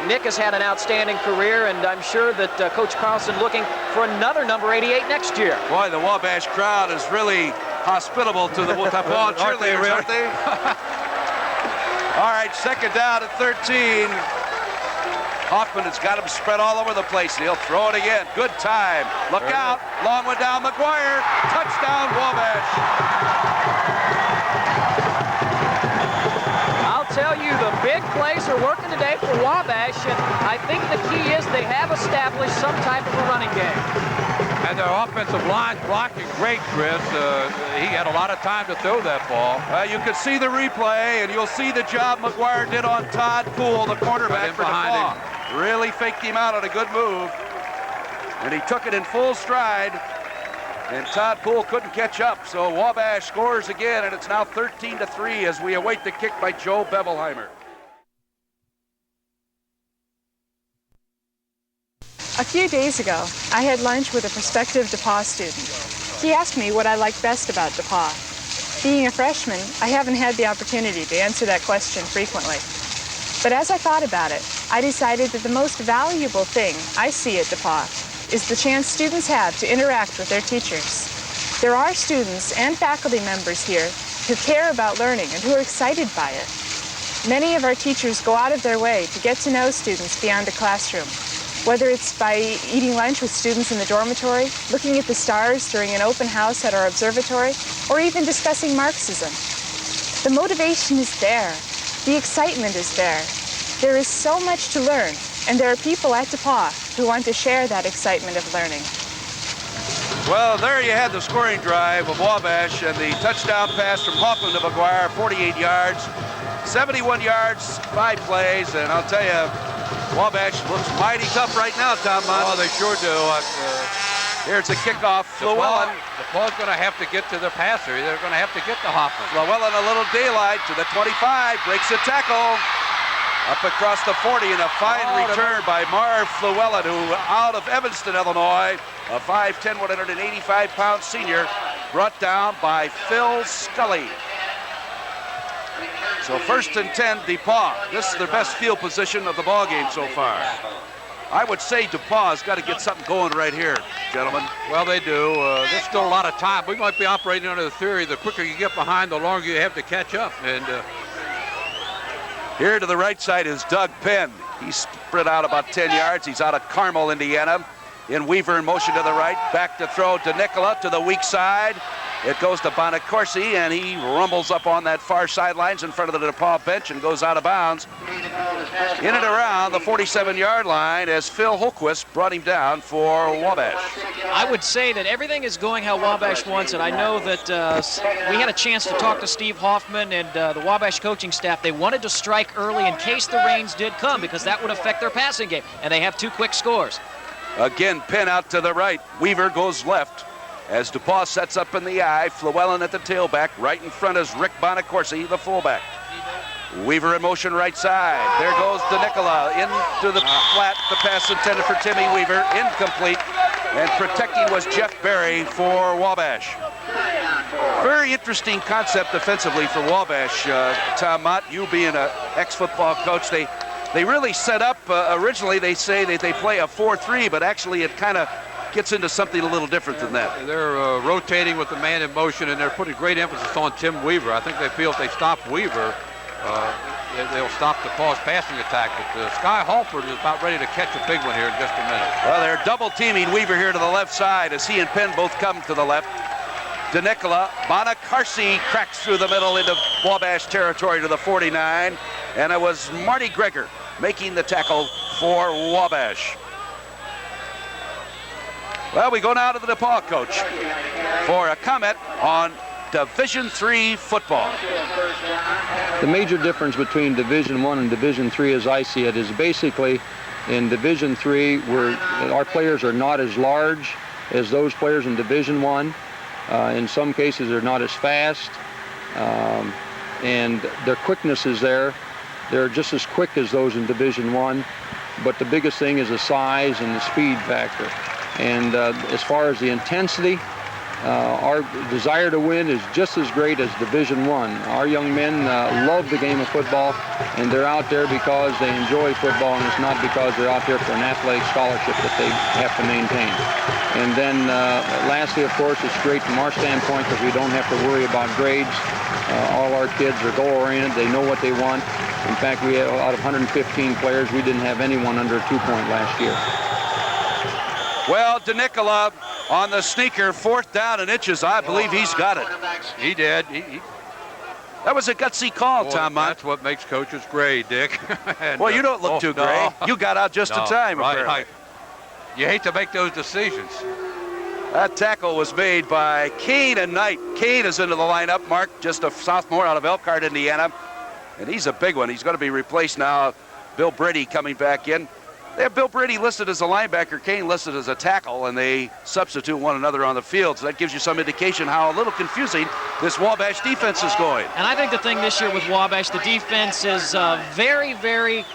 Nick has had an outstanding career, and I'm sure that Coach Carlson looking for another number 88 next year. Boy, the Wabash crowd is really hospitable to the DePauw cheerleaders, aren't they? All right, 2nd down at 13. Hoffman has got him spread all over the place. He'll throw it again. Good time. Look out. Long one down. McGuire. Touchdown, Wabash. I'll tell you, the big plays are working today for Wabash, and I think the key is they have established some type of a running game. And their offensive line's blocking great, Chris. He had a lot of time to throw that ball. You can see the replay, and you'll see the job McGuire did on Todd Poole, the quarterback for DePauw. Really faked him out on a good move, and he took it in full stride, and Todd Poole couldn't catch up. So Wabash scores again, and it's now 13-3 as we await the kick by Joe Bevelheimer. A few days ago, I had lunch with a prospective DePauw student. He asked me what I liked best about DePauw. Being a freshman, I haven't had the opportunity to answer that question frequently. But as I thought about it, I decided that the most valuable thing I see at DePauw is the chance students have to interact with their teachers. There are students and faculty members here who care about learning and who are excited by it. Many of our teachers go out of their way to get to know students beyond the classroom, whether it's by eating lunch with students in the dormitory, looking at the stars during an open house at our observatory, or even discussing Marxism. The motivation is there. The excitement is there. There is so much to learn, and there are people at DePauw who want to share that excitement of learning. Well, there you had the scoring drive of Wabash and the touchdown pass from Hoffman to McGuire, 48 yards, 71 yards, 5 plays, and I'll tell you, Wabash looks mighty tough right now, Tom Mont. Oh, they sure do. Here's a kickoff. Llewellyn. DePauw's going to have to get to the passer. They're going to have to get to Hoffman. Llewellyn, a little daylight to the 25, breaks a tackle. Up across the 40, and a fine return by Marv Llewellyn, who out of Evanston, Illinois, a 5'10", 185-pound senior, brought down by Phil Scully. So 1st and 10, DePauw. This is their best field position of the ball game so far. I would say DePauw's got to get something going right here, gentlemen. Well, they do. There's still a lot of time. We might be operating under the theory the quicker you get behind, the longer you have to catch up. And here to the right side is Doug Penn. He's spread out about 10 yards. He's out of Carmel, Indiana. In Weaver in motion to the right. Back to throw to Nicola to the weak side. It goes to Bonacorsi, and he rumbles up on that far sidelines in front of the DePauw bench and goes out of bounds. In and around the 47-yard line as Phil Holquist brought him down for Wabash. I would say that everything is going how Wabash wants it. I know that we had a chance to talk to Steve Hoffman and the Wabash coaching staff. They wanted to strike early in case the rains did come because that would affect their passing game, and they have 2 quick scores. Again, Penn out to the right. Weaver goes left. As DePauw sets up in the eye, Llewellyn at the tailback. Right in front is Rick Bonacorsi, the fullback. Weaver in motion right side. There goes DeNicola into the flat. The pass intended for Timmy Weaver. Incomplete. And protecting was Jeff Berry for Wabash. Very interesting concept defensively for Wabash. Tom Mott, you being an ex-football coach, they really set up, originally they say that they play a 4-3, but actually it kind of gets into something a little different than that. They're rotating with the man in motion, and they're putting great emphasis on Tim Weaver. I think they feel if they stop Weaver, they'll stop DePauw's passing attack. But Sky Halford is about ready to catch a big one here in just a minute. Well, they're double teaming Weaver here to the left side as he and Penn both come to the left. DeNicola, Bonacorsi cracks through the middle into Wabash territory to the 49, and it was Marty Greger making the tackle for Wabash. Well, we go now to the DePauw coach for a comment on Division III football. The major difference between Division I and Division III, as I see it, is basically in Division III, where our players are not as large as those players in Division I. In some cases, they're not as fast, and their quickness is there. They're just as quick as those in Division I, but the biggest thing is the size and the speed factor. And as far as the intensity, our desire to win is just as great as Division I. Our young men love the game of football, and they're out there because they enjoy football, and it's not because they're out there for an athletic scholarship that they have to maintain. And then lastly, of course, it's great from our standpoint because we don't have to worry about grades. All our kids are goal-oriented. They know what they want. In fact, we had, out of 115 players, we didn't have anyone under a 2-point last year. Well, DeNicola on the sneaker, 4th down and inches. I believe he's got it. He did. That was a gutsy call, Boy, Tom Mont. That's what makes coaches gray, Dick. And, well, you don't look too gray. No. You got out just in time, right, apparently. You hate to make those decisions. That tackle was made by Kane and Knight. Kane is into the lineup. Mark, just a sophomore out of Elkhart, Indiana. And he's a big one. He's going to be replaced now. Bill Brady coming back in. They have Bill Brady listed as a linebacker, Kane listed as a tackle, and they substitute one another on the field. So that gives you some indication how a little confusing this Wabash defense is going. And I think the thing this year with Wabash, the defense is very, very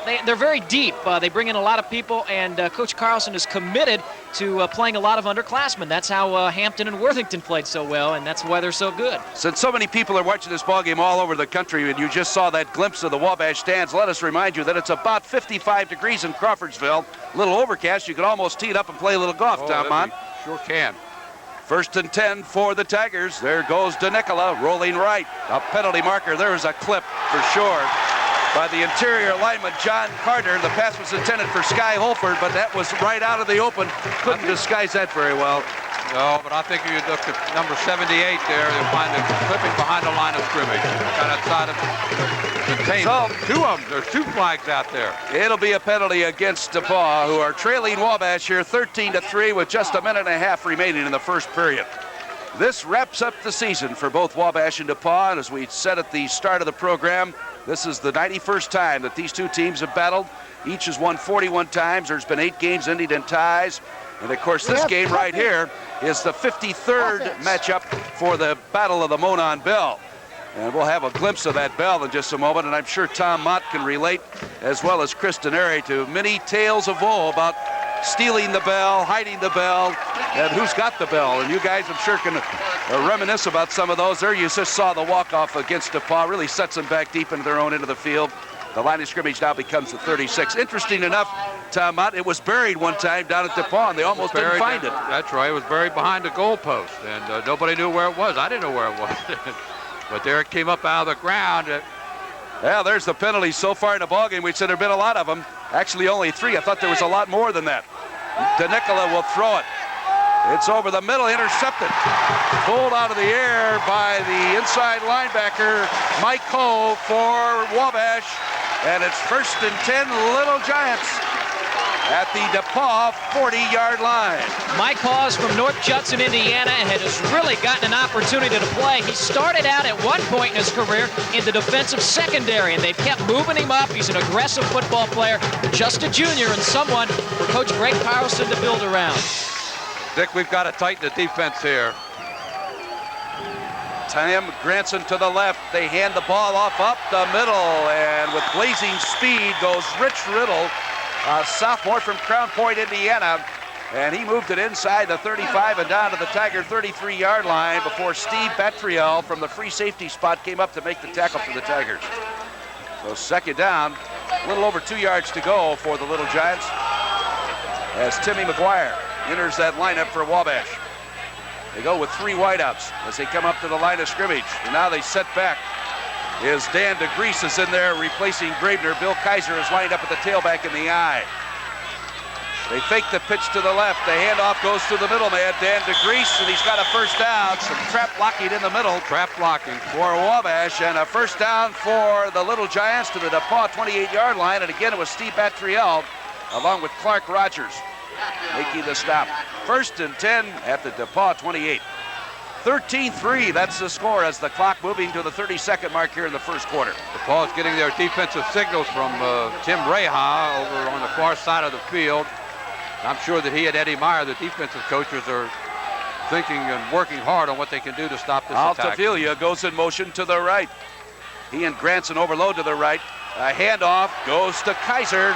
they're very deep. They bring in a lot of people, and Coach Carlson is committed to playing a lot of underclassmen. That's how Hampton and Worthington played so well, and that's why they're so good. Since so many people are watching this ball game all over the country, and you just saw that glimpse of the Wabash stands, let us remind you that it's about 55 degrees in Crawfordsville. A little overcast. You could almost tee it up and play a little golf, Tom Mont. Sure can. 1st and 10 for the Tigers. There goes DeNicola rolling right. A penalty marker. There is a clip for sure by the interior lineman, John Carter. The pass was intended for Sky Holford, but that was right out of the open. Couldn't disguise that very well. No, but I think if you look at number 78 there, you'll find it clipping behind the line of scrimmage. Got outside of containment. So, two of them. There's 2 flags out there. It'll be a penalty against DePauw, who are trailing Wabash here 13-3 with just a minute and a half remaining in the first period. This wraps up the season for both Wabash and DePauw, and as we said at the start of the program, this is the 91st time that these two teams have battled. Each has won 41 times. There's been 8 games ending in ties. And of course, this game right here is the 53rd matchup for the Battle of the Monon Bell. And we'll have a glimpse of that bell in just a moment, and I'm sure Tom Mont can relate, as well as Chris Denari, to many tales of woe about stealing the bell, hiding the bell, and who's got the bell. And you guys, I'm sure, can reminisce about some of those. There you just saw the walk-off against DePauw, really sets them back deep into their own end of the field. The line of scrimmage now becomes the 36. Interesting enough, Tom Mont, it was buried one time down at DePauw, and they almost didn't find it. That's right. It was buried behind the goalpost, and nobody knew where it was. I didn't know where it was. But there it came up out of the ground. Yeah, there's the penalties so far in the ballgame. We said there have been a lot of them. Actually, only 3. I thought there was a lot more than that. DeNicola will throw it. It's over the middle, intercepted. Pulled out of the air by the inside linebacker, Mike Ho, for Wabash. And it's 1st and 10, Little Giants at the DePauw 40-yard line. Mike Hawes from North Judson, Indiana, and has really gotten an opportunity to play. He started out at one point in his career in the defensive secondary, and they've kept moving him up. He's an aggressive football player, just a junior, and someone for Coach Greg Carlson to build around. Dick, we've got to tighten the defense here. Tim Granson to the left. They hand the ball off up the middle, and with blazing speed goes Rich Riddle, a sophomore from Crown Point, Indiana, and he moved it inside the 35 and down to the Tiger 33-yard line before Steve Batriel from the free safety spot came up to make the tackle for the Tigers. So 2nd down, a little over 2 yards to go for the Little Giants as Timmy McGuire enters that lineup for Wabash. They go with 3 wideouts as they come up to the line of scrimmage. And now they set back. Is Dan DeGrease is in there replacing Gravener. Bill Kaiser is lined up at the tailback in the I. They fake the pitch to the left. The handoff goes to the middleman, Dan DeGrease, and he's got a 1st down. Some trap blocking in the middle. Trap blocking for Wabash, and a 1st down for the Little Giants to the DePauw 28-yard line. And again, it was Steve Batriel along with Clark Rogers making the stop. 1st and 10 at the DePauw 28. 13-3, that's the score as the clock moving to the 32nd mark here in the first quarter. DePauw's getting their defensive signals from Tim Reha over on the far side of the field. I'm sure that he and Eddie Meyer, the defensive coaches, are thinking and working hard on what they can do to stop this attack. Altavilia goes in motion to the right. He and Granson overload to the right. A handoff goes to Kaiser.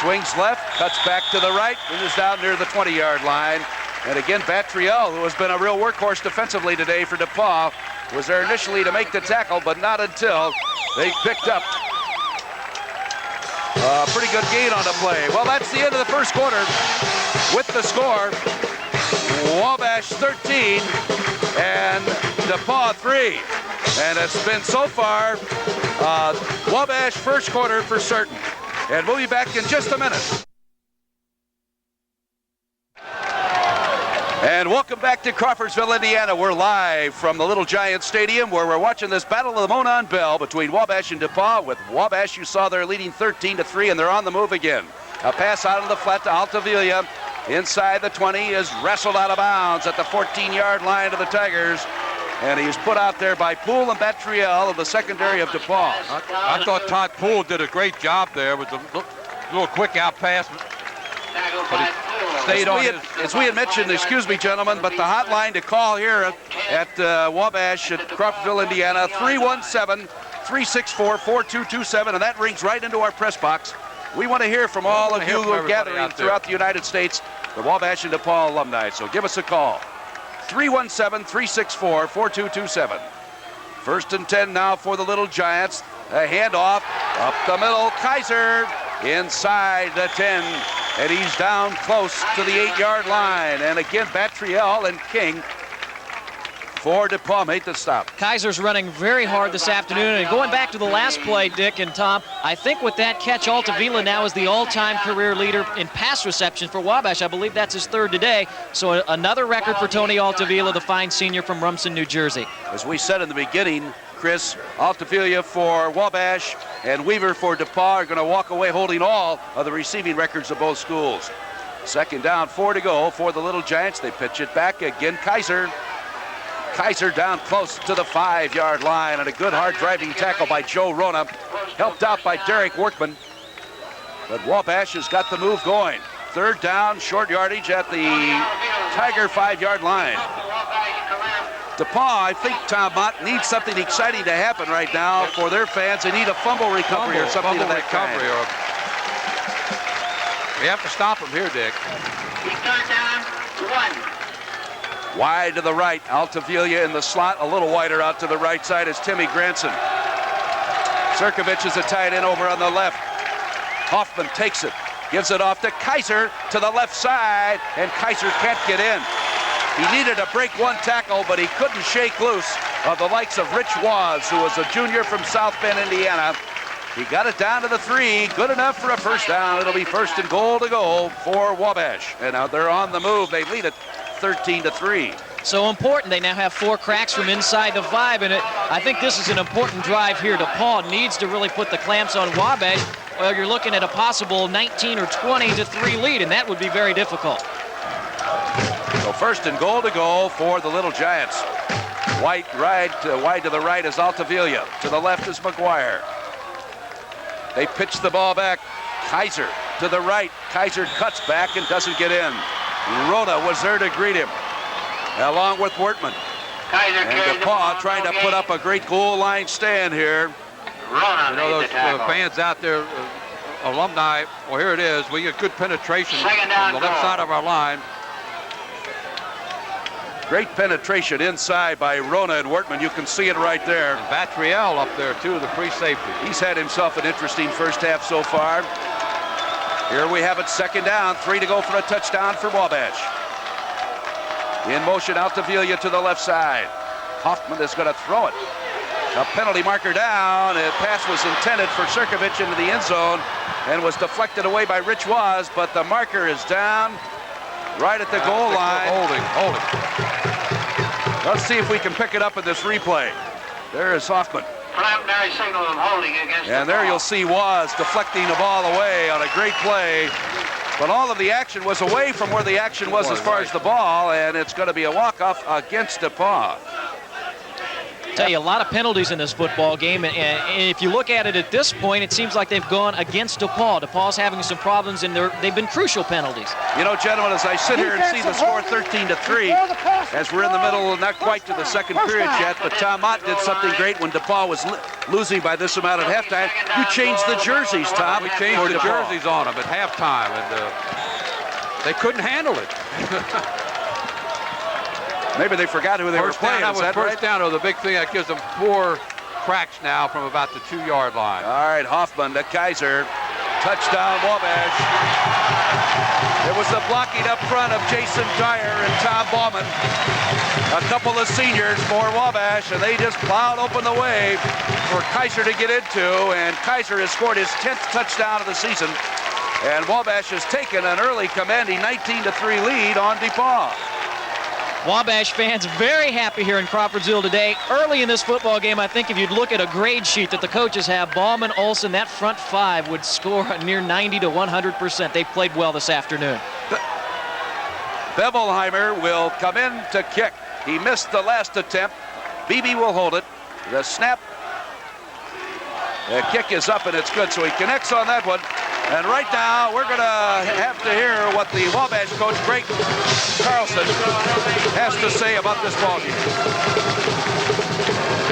Swings left, cuts back to the right, and is down near the 20-yard line. And again, Batriel, who has been a real workhorse defensively today for DePauw, was there initially to make the tackle, but not until they picked up a pretty good gain on the play. Well, that's the end of the first quarter with the score. Wabash 13 and DePauw 3. And it's been so far Wabash first quarter for certain. And we'll be back in just a minute. And welcome back to Crawfordsville, Indiana. We're live from the Little Giant Stadium where we're watching this Battle of the Monon Bell between Wabash and DePauw. With Wabash, you saw they're leading 13-3, and they're on the move again. A pass out of the flat to Altavilia. Inside the 20 is wrestled out of bounds at the 14-yard line of the Tigers. And he's put out there by Poole and Batriel of the secondary of DePauw. I thought Todd Poole did a great job there with the little quick out pass. But he stayed on as we had mentioned, excuse me, gentlemen, but the hotline to call here at Wabash at Crawfordsville, Indiana, 317-364-4227, and that rings right into our press box. We want to hear from all of you who are everybody gathering out there. throughout the United States, the Wabash and DePauw alumni. So give us a call. 317-364-4227. First and 10 now for the Little Giants. A handoff up the middle. Kaiser inside the 10. And he's down close to the 8-yard line. And again, Batriel and King for DePauw made the stop. Kaiser's running very hard this afternoon. And going back to the last play, Dick and Tom, I think with that catch, Altavilla now is the all-time career leader in pass reception for Wabash. I believe that's his third today. So another record for Tony Altavilla, the fine senior from Rumson, New Jersey. As we said in the beginning, Chris, Altavilla for Wabash and Weaver for DePauw are going to walk away holding all of the receiving records of both schools. Second down, 4 to go for the Little Giants. They pitch it back again. Kaiser down close to the 5-yard line, and a good hard driving tackle by Joe Rona, helped out by Derek Workman. But Wabash has got the move going. Third down, short yardage at the Tiger 5-yard line. DePauw, I think Tom Mont needs something exciting to happen right now for their fans. They need a fumble recovery or something of that kind. We have to stop him here, Dick. He's turned down 1. Wide to the right, Altavilla in the slot, a little wider out to the right side is Timmy Granson. Crnkovich is a tight end over on the left. Hoffman takes it, gives it off to Kaiser to the left side, and Kaiser can't get in. He needed to break one tackle, but he couldn't shake loose of the likes of Rich Waz, who was a junior from South Bend, Indiana. He got it down to the 3, good enough for a first down. It'll be first and goal to go for Wabash. And now they're on the move, they lead it 13-3. So important. They now have 4 cracks from inside the 5, and I think this is an important drive here. DePauw needs to really put the clamps on Wabash, or you're looking at a possible 19 or 20-3 lead, and that would be very difficult. So first and goal to go for the Little Giants. Wide to the right is Altavilla. To the left is McGuire. They pitch the ball back. Kaiser to the right. Kaiser cuts back and doesn't get in. Rhoda was there to greet him, along with Wortman. And DePauw trying to put up a great goal line stand here. You know, those fans out there, alumni, well, here it is. We get good penetration on the left side of our line. Great penetration inside by Rona and Wortman. You can see it right there. And Batriel up there, too, the free safety. He's had himself an interesting first half so far. Here we have it, second down, 3 to go for a touchdown for Wabash. In motion, Altavilla to the left side. Hoffman is going to throw it. A penalty marker down. A pass was intended for Crnkovich into the end zone and was deflected away by Rich Waz, but the marker is down right at the goal line. Holding. Let's see if we can pick it up in this replay. There is Hoffman. Preliminary signal of holding against And there you'll see Waz deflecting the ball away on a great play. But all of the action was away from where the action was as far as the ball, and it's going to be a walk-off against DePauw. Tell you, a lot of penalties in this football game, and if you look at it at this point, it seems like they've gone against DePauw. DePauw's having some problems, and they've been crucial penalties. You know, gentlemen, as I sit here and see the score 13-3, as we're in the middle, not quite to the second period yet, but Tom Mott did something great when DePauw was losing by this amount at halftime. You changed the jerseys, Tom. We changed the jerseys on them at halftime, and they couldn't handle it. Maybe they forgot who they were playing. That was first down, or the big thing that gives them 4 cracks now from about the 2-yard line. All right, Hoffman to Kaiser. Touchdown, Wabash. It was the blocking up front of Jason Dyer and Tom Bauman. A couple of seniors for Wabash, and they just plowed open the way for Kaiser to get into, and Kaiser has scored his 10th touchdown of the season, and Wabash has taken an early commanding 19-3 lead on DePauw. Wabash fans very happy here in Crawfordsville today. Early in this football game, I think if you'd look at a grade sheet that the coaches have, Bauman, Olson, that front 5 would score a near 90 to 100%. They played well this afternoon. Bevelheimer will come in to kick. He missed the last attempt. Beebe will hold it. The snap. The kick is up and it's good, so he connects on that one. And right now, we're going to have to hear what the Wabash coach, Greg Carlson, has to say about this ballgame.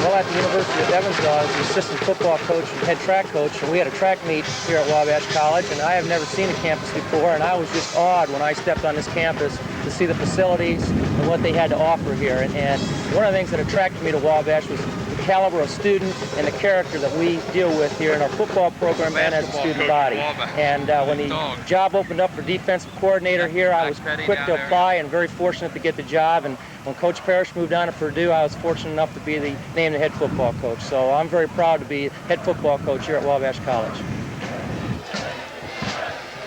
Well, at the University of Evansville, I was the assistant football coach and head track coach, and we had a track meet here at Wabash College, and I have never seen a campus before, and I was just awed when I stepped on this campus to see the facilities and what they had to offer here. And one of the things that attracted me to Wabash was the caliber of student and the character that we deal with here in our football program and as a student body. And when the job opened up for defensive coordinator here, I was quick to apply and very fortunate to get the job. And when Coach Parrish moved on to Purdue, I was fortunate enough to be named the head football coach. So I'm very proud to be head football coach here at Wabash College.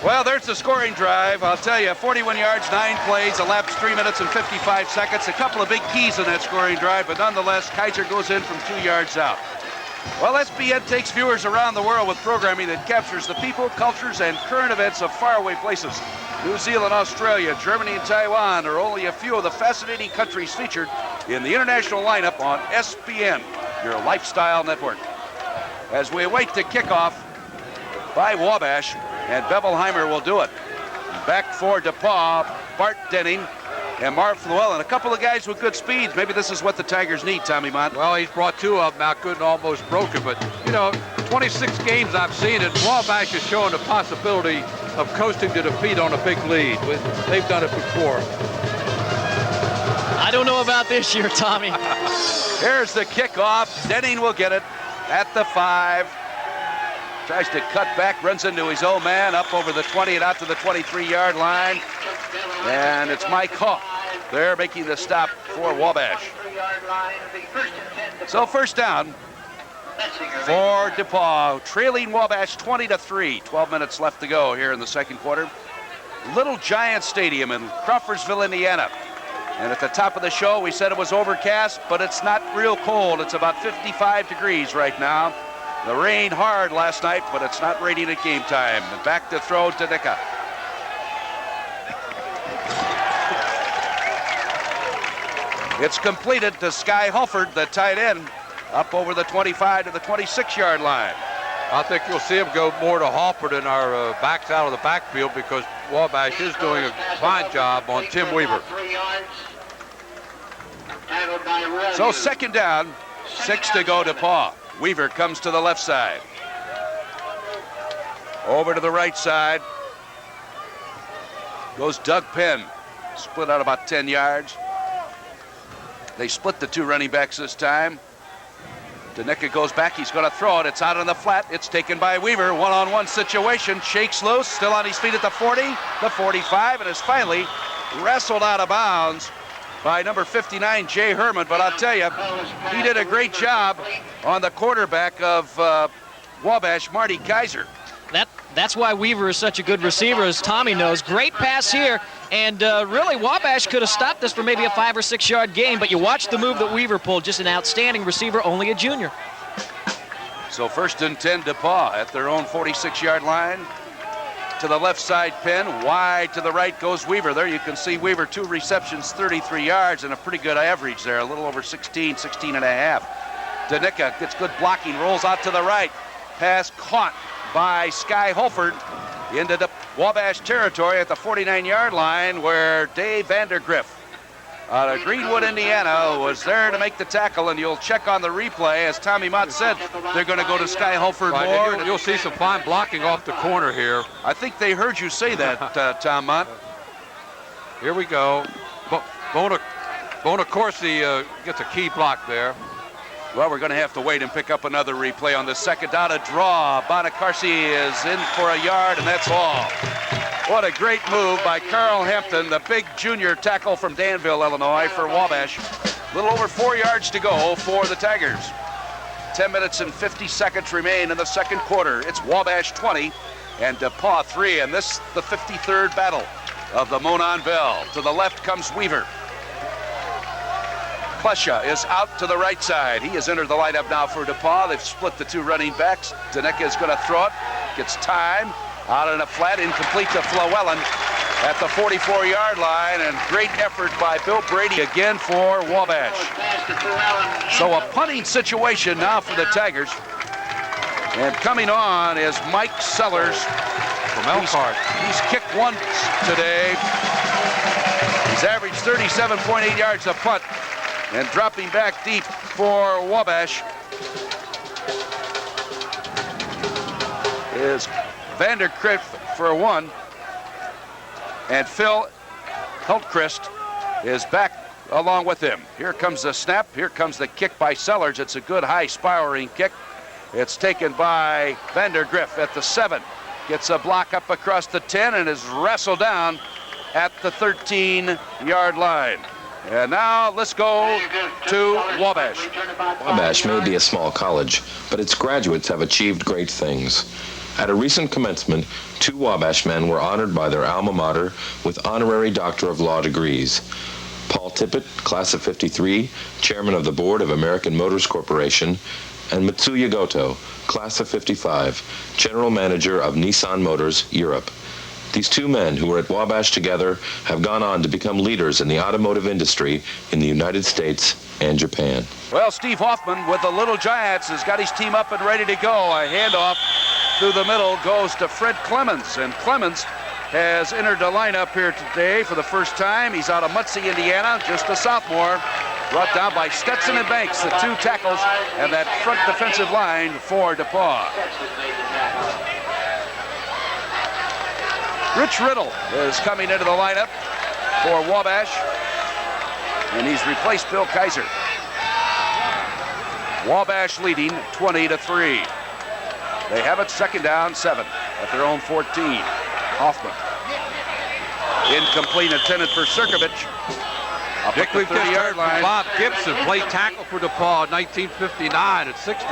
Well, there's the scoring drive. I'll tell you, 41 yards, 9 plays, elapsed 3 minutes and 55 seconds. A couple of big keys in that scoring drive, but nonetheless, Kaiser goes in from 2 yards out. Well, SBN takes viewers around the world with programming that captures the people, cultures, and current events of faraway places. New Zealand, Australia, Germany, and Taiwan are only a few of the fascinating countries featured in the international lineup on SBN, your lifestyle network. As we await the kickoff by Wabash, and Bevelheimer will do it. Back for DePauw, Bart Denning, and Marv Llewellyn. A couple of guys with good speeds. Maybe this is what the Tigers need, Tommy Mont. Well, he's brought 2 of them out good and almost broken, but, you know, 26 games I've seen it. Wabash is showing the possibility of coasting to defeat on a big lead. They've done it before. I don't know about this year, Tommy. Here's the kickoff. Denning will get it at the 5. Tries to cut back, runs into his own man, up over the 20 and out to the 23-yard line. And it's Mike Hawk there making the stop for Wabash. So first down for DePauw, trailing Wabash 20-3. 12 minutes left to go here in the second quarter. Little Giant Stadium in Crawfordsville, Indiana. And at the top of the show, we said it was overcast, but it's not real cold. It's about 55 degrees right now. The rain hard last night, but it's not raining at game time. And back to throw to Nika. It's completed to Sky Hulford, the tight end, up over the 25 to the 26-yard line. I think you'll see him go more to Halford in our backs out of the backfield because Wabash is doing a fine job on Tim Weaver. So second down, 6 to go to DePauw. Weaver comes to the left side. Over to the right side goes Doug Penn. Split out about 10 yards. They split the 2 running backs this time. Danica goes back. He's going to throw it. It's out on the flat. It's taken by Weaver. One-on-one situation. Shakes loose. Still on his feet at the 40, the 45, and is finally wrestled out of bounds by number 59, Jay Herman. But I'll tell you, he did a great job on the quarterback of Wabash, Marty Kaiser. That's why Weaver is such a good receiver, as Tommy knows. Great pass here, and really Wabash could have stopped this for maybe a 5 or 6 yard gain, but you watch the move that Weaver pulled. Just an outstanding receiver, only a junior. So first and 10, DePauw at their own 46-yard line. To the left side, Penn. Wide to the right goes Weaver. There you can see Weaver, 2 receptions, 33 yards, and a pretty good average there, a little over 16 and a half. Danica gets good blocking, rolls out to the right. Pass caught by Sky Hulford into the Wabash territory at the 49-yard line, where Dave Vandergriff out of Greenwood, Indiana, was there to make the tackle. And you'll check on the replay, as Tommy Mott said, they're going to go to Sky Hulford more. You'll see some fine blocking off the corner here. I think they heard you say that, Tom Mott. Here we go. Bonacorsi gets a key block there. Well, we're going to have to wait and pick up another replay on the second down. A draw. Bonacorsi is in for a yard, and that's all. What a great move by Carl Hampton, the big junior tackle from Danville, Illinois, for Wabash. A little over 4 yards to go for the Tigers. 10 minutes and 50 seconds remain in the second quarter. It's Wabash 20 and DePauw 3, and this the 53rd battle of the Monon Bell. To the left comes Weaver. Klesha is out to the right side. He has entered the lineup now for DePauw. They've split the 2 running backs. Danica is going to throw it. Gets time. Out in a flat, incomplete to Llewellyn at the 44-yard line, and great effort by Bill Brady again for Wabash. So a punting situation now for the Tigers. And coming on is Mike Sellers from Elkhart. He's kicked once today. He's averaged 37.8 yards a punt. And dropping back deep for Wabash is Vandergriff for one. And Phil Hultquist is back along with him. Here comes the snap. Here comes the kick by Sellers. It's a good high spiraling kick. It's taken by Vandergriff at the 7. Gets a block up across the 10 and is wrestled down at the 13-yard line. And now let's go to Wabash. Wabash may be a small college, but its graduates have achieved great things. At a recent commencement, 2 Wabash men were honored by their alma mater with honorary Doctor of Law degrees. Paul Tippett, class of 53, chairman of the board of American Motors Corporation, and Mitsuya Goto, class of 55, general manager of Nissan Motors, Europe. These 2 men who were at Wabash together have gone on to become leaders in the automotive industry in the United States and Japan. Well, Steve Hoffman with the Little Giants has got his team up and ready to go. A handoff through the middle goes to Fred Clemens, and Clemens has entered the lineup here today for the first time. He's out of Muncie, Indiana, just a sophomore, brought down by Stetson and Banks, the 2 tackles, and that front defensive line for DePauw. Rich Riddle is coming into the lineup for Wabash, and he's replaced Bill Kaiser. Wabash leading 20-3. They have it second down, 7 at their own 14. Hoffman. Incomplete, intended for Crnkovich. Dick, we've just heard from Bob Gibson, played tackle for DePauw in 1959 at 60,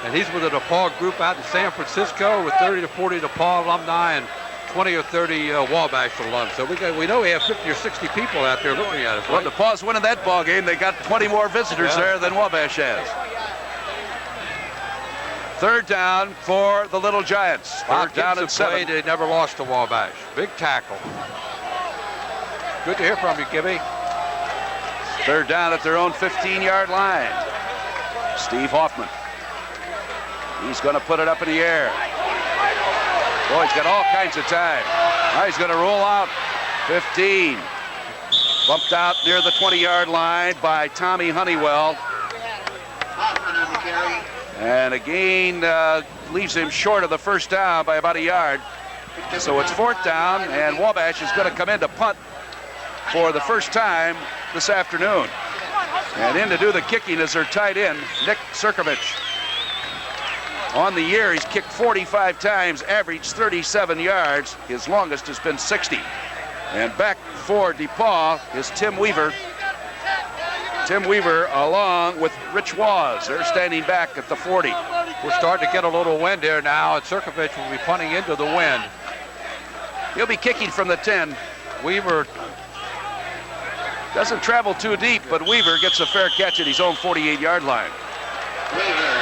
and he's with the DePauw group out in San Francisco with 30 to 40 DePauw alumni and 20 or 30 Wabash alums. So we know we have 50 or 60 people out there looking at us. Well, DePauw's winning that ball game. They got 20 more visitors there than Wabash has. Third down for the Little Giants. Third down and 7. They never lost to Wabash. Big tackle. Good to hear from you, Gibby. Third down at their own 15-yard line. Steve Hoffman. He's going to put it up in the air. Boy, he's got all kinds of time. Now he's going to roll out. 15. Bumped out near the 20-yard line by Tommy Honeywell. And again, leaves him short of the first down by about a yard. So it's 4th down, and Wabash is going to come in to punt for the first time this afternoon. And in to do the kicking is their tight end, Nick Crnkovich. On the year, he's kicked 45 times, averaged 37 yards. His longest has been 60. And back for DePauw is Tim Weaver. Tim Weaver along with Rich Waz. They're standing back at the 40. We're starting to get a little wind here now, and Crnkovich will be punting into the wind. He'll be kicking from the 10. Weaver doesn't travel too deep, but Weaver gets a fair catch at his own 48-yard line.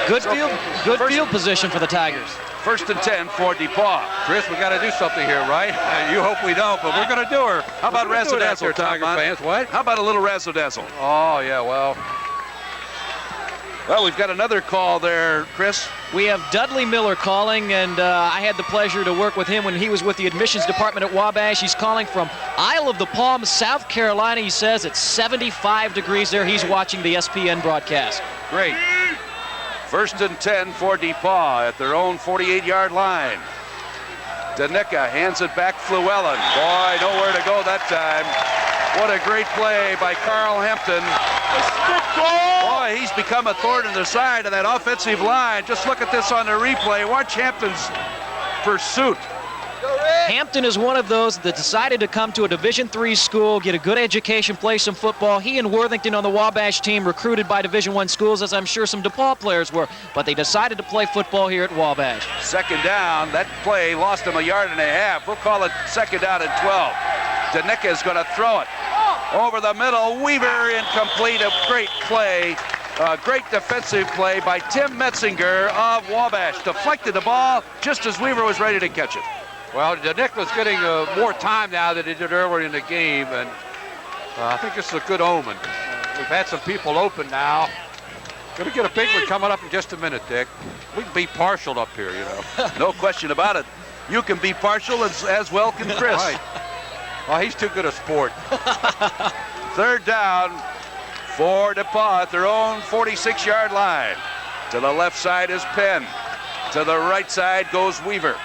Good field position for the Tigers. 1st and 10 for DePauw. Chris, we got to do something here, right? You hope we don't, but we're going to do her. How about razzle-dazzle, Tiger fans? What? How about a little razzle-dazzle? Oh, yeah, well. Well, we've got another call there, Chris. We have Dudley Miller calling, and I had the pleasure to work with him when he was with the admissions department at Wabash. He's calling from Isle of the Palms, South Carolina. He says it's 75 degrees there. He's watching the SPN broadcast. Great. 1st and 10 for DePauw at their own 48-yard line. Danica hands it back Fluellen. Boy, nowhere to go that time. What a great play by Carl Hampton. Boy, he's become a thorn in the side of that offensive line. Just look at this on the replay. Watch Hampton's pursuit. Hampton is one of those that decided to come to a Division III school, get a good education, play some football. He and Worthington on the Wabash team, recruited by Division I schools, as I'm sure some DePauw players were, but they decided to play football here at Wabash. 2nd down. That play lost him a yard and a half. We'll call it 2nd down and 12. Danica is going to throw it over the middle. Weaver incomplete. A great play. A great defensive play by Tim Metzinger of Wabash. Deflected the ball just as Weaver was ready to catch it. Well, Danicka's getting more time now than he did earlier in the game, and I think this is a good omen. We've had some people open now. Going to get a big one coming up in just a minute, Dick. We can be partial up here, you know. No question about it. You can be partial as well can Chris. Right. Well, he's too good a sport. 3rd down for DePauw at their own 46-yard line. To the left side is Penn. To the right side goes Weaver.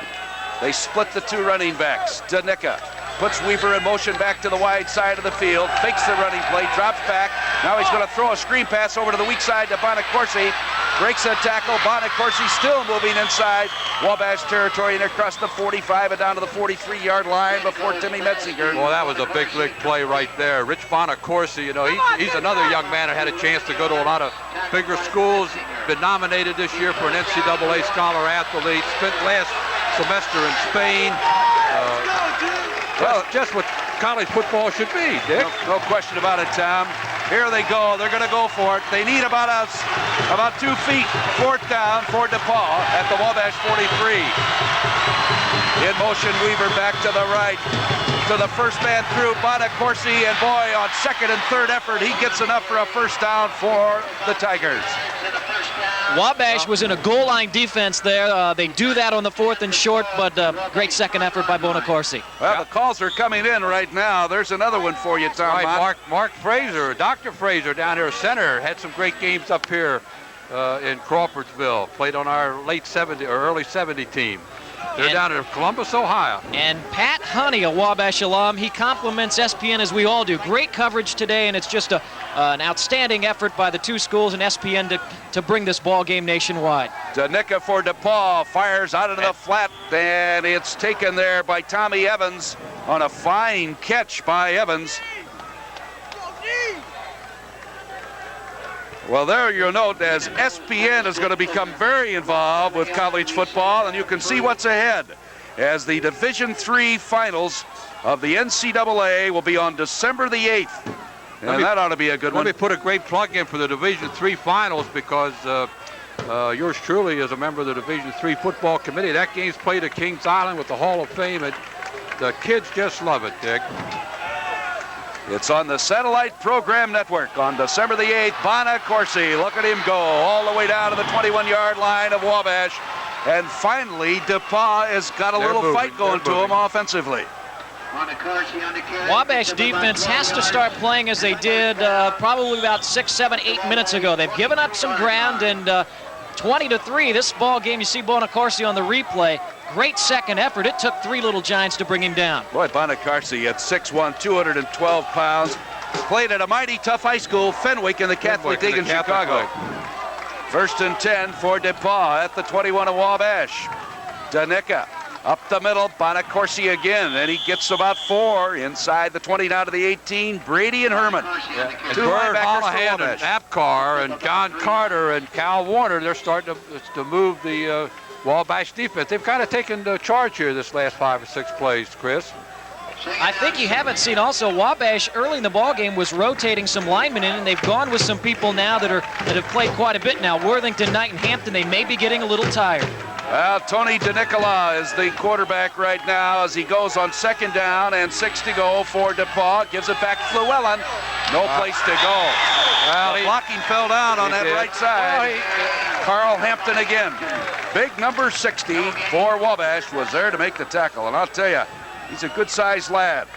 They split the two running backs. Danica puts Weaver in motion back to the wide side of the field, fakes the running play, drops back. Now he's going to throw a screen pass over to the weak side to Bonacorsi. Breaks a tackle. Bonacorsi still moving inside Wabash territory and across the 45 and down to the 43-yard line before Timmy Metzinger. Well, that was a big play right there. Rich Bonacorsi, you know, he's another young man that had a chance to go to a lot of bigger schools. Been nominated this year for an NCAA Scholar Athlete. Spent last semester in Spain. Well, just what college football should be, Dick. No question about it, Tom. Here they go. They're going to go for it. They need about 2 feet. Fourth down for DePauw at the Wabash 43. In motion, Weaver back to the right. To the first man through, Bonacorsi, and boy, on second and third effort, he gets enough for a first down for the Tigers. Wabash was in a goal line defense there. They do that on the 4th and short, but great second effort by Bonacorsi. Well, the calls are coming in right now. There's another one for you, Tom. Right, Mark Fraser, Dr. Fraser down here, center, had some great games up here in Crawfordsville. Played on our late 70 or early 70 team. They're down in Columbus, Ohio. And Pat Honey, a Wabash alum, he compliments SPN as we all do. Great coverage today, and it's just an outstanding effort by the two schools and SPN to bring this ball game nationwide. Danica for DePauw fires out into the flat, and it's taken there by Tommy Evans on a fine catch by Evans. Well, there you'll note as SPN is going to become very involved with college football, and you can see what's ahead as the Division III finals of the NCAA will be on December the 8th. And that ought to be a good one. Let me put a great plug in for the Division III finals because yours truly is a member of the Division III football committee. That game's played at Kings Island with the Hall of Fame, and the kids just love it, Dick. It's on the Satellite Program Network on December the 8th. Bonacorsi, look at him go all the way down to the 21-yard line of Wabash. And finally, DePauw has got a little fight going to him offensively. Wabash defense has to start playing as they did probably about 6, 7, 8 minutes ago. They've given up some ground, and 20-3, this ball game, you see Bonacorsi on the replay. Great second effort. It took 3 little giants to bring him down. Boy, Bonacorsi at 6'1", 212 pounds. Played at a mighty tough high school, Fenwick, in the Catholic League in Chicago. First and 10 for DePauw at the 21 of Wabash. Danica up the middle, Bonacorsi again, and he gets about 4 inside the 20 down to the 18. Brady and Herman. Yeah. And Two Bird, linebackers for Hollahan, Wabash. and Apcar, and John Carter, and Cal Warner, they're starting to move the Wabash defense. They've kind of taken the charge here this last 5 or 6 plays, Chris. I think you haven't seen also Wabash early in the ball game was rotating some linemen in, and they've gone with some people now that have played quite a bit now. Worthington, Knight, and Hampton, they may be getting a little tired. Well, Tony DeNicola is the quarterback right now as he goes on 2nd down and 6 to go for DePauw. Gives it back to Llewellyn. No place to go. Well, the blocking fell down on that right side. Carl Hampton again. Big number 60 for Wabash was there to make the tackle. And I'll tell you, he's a good-sized lad.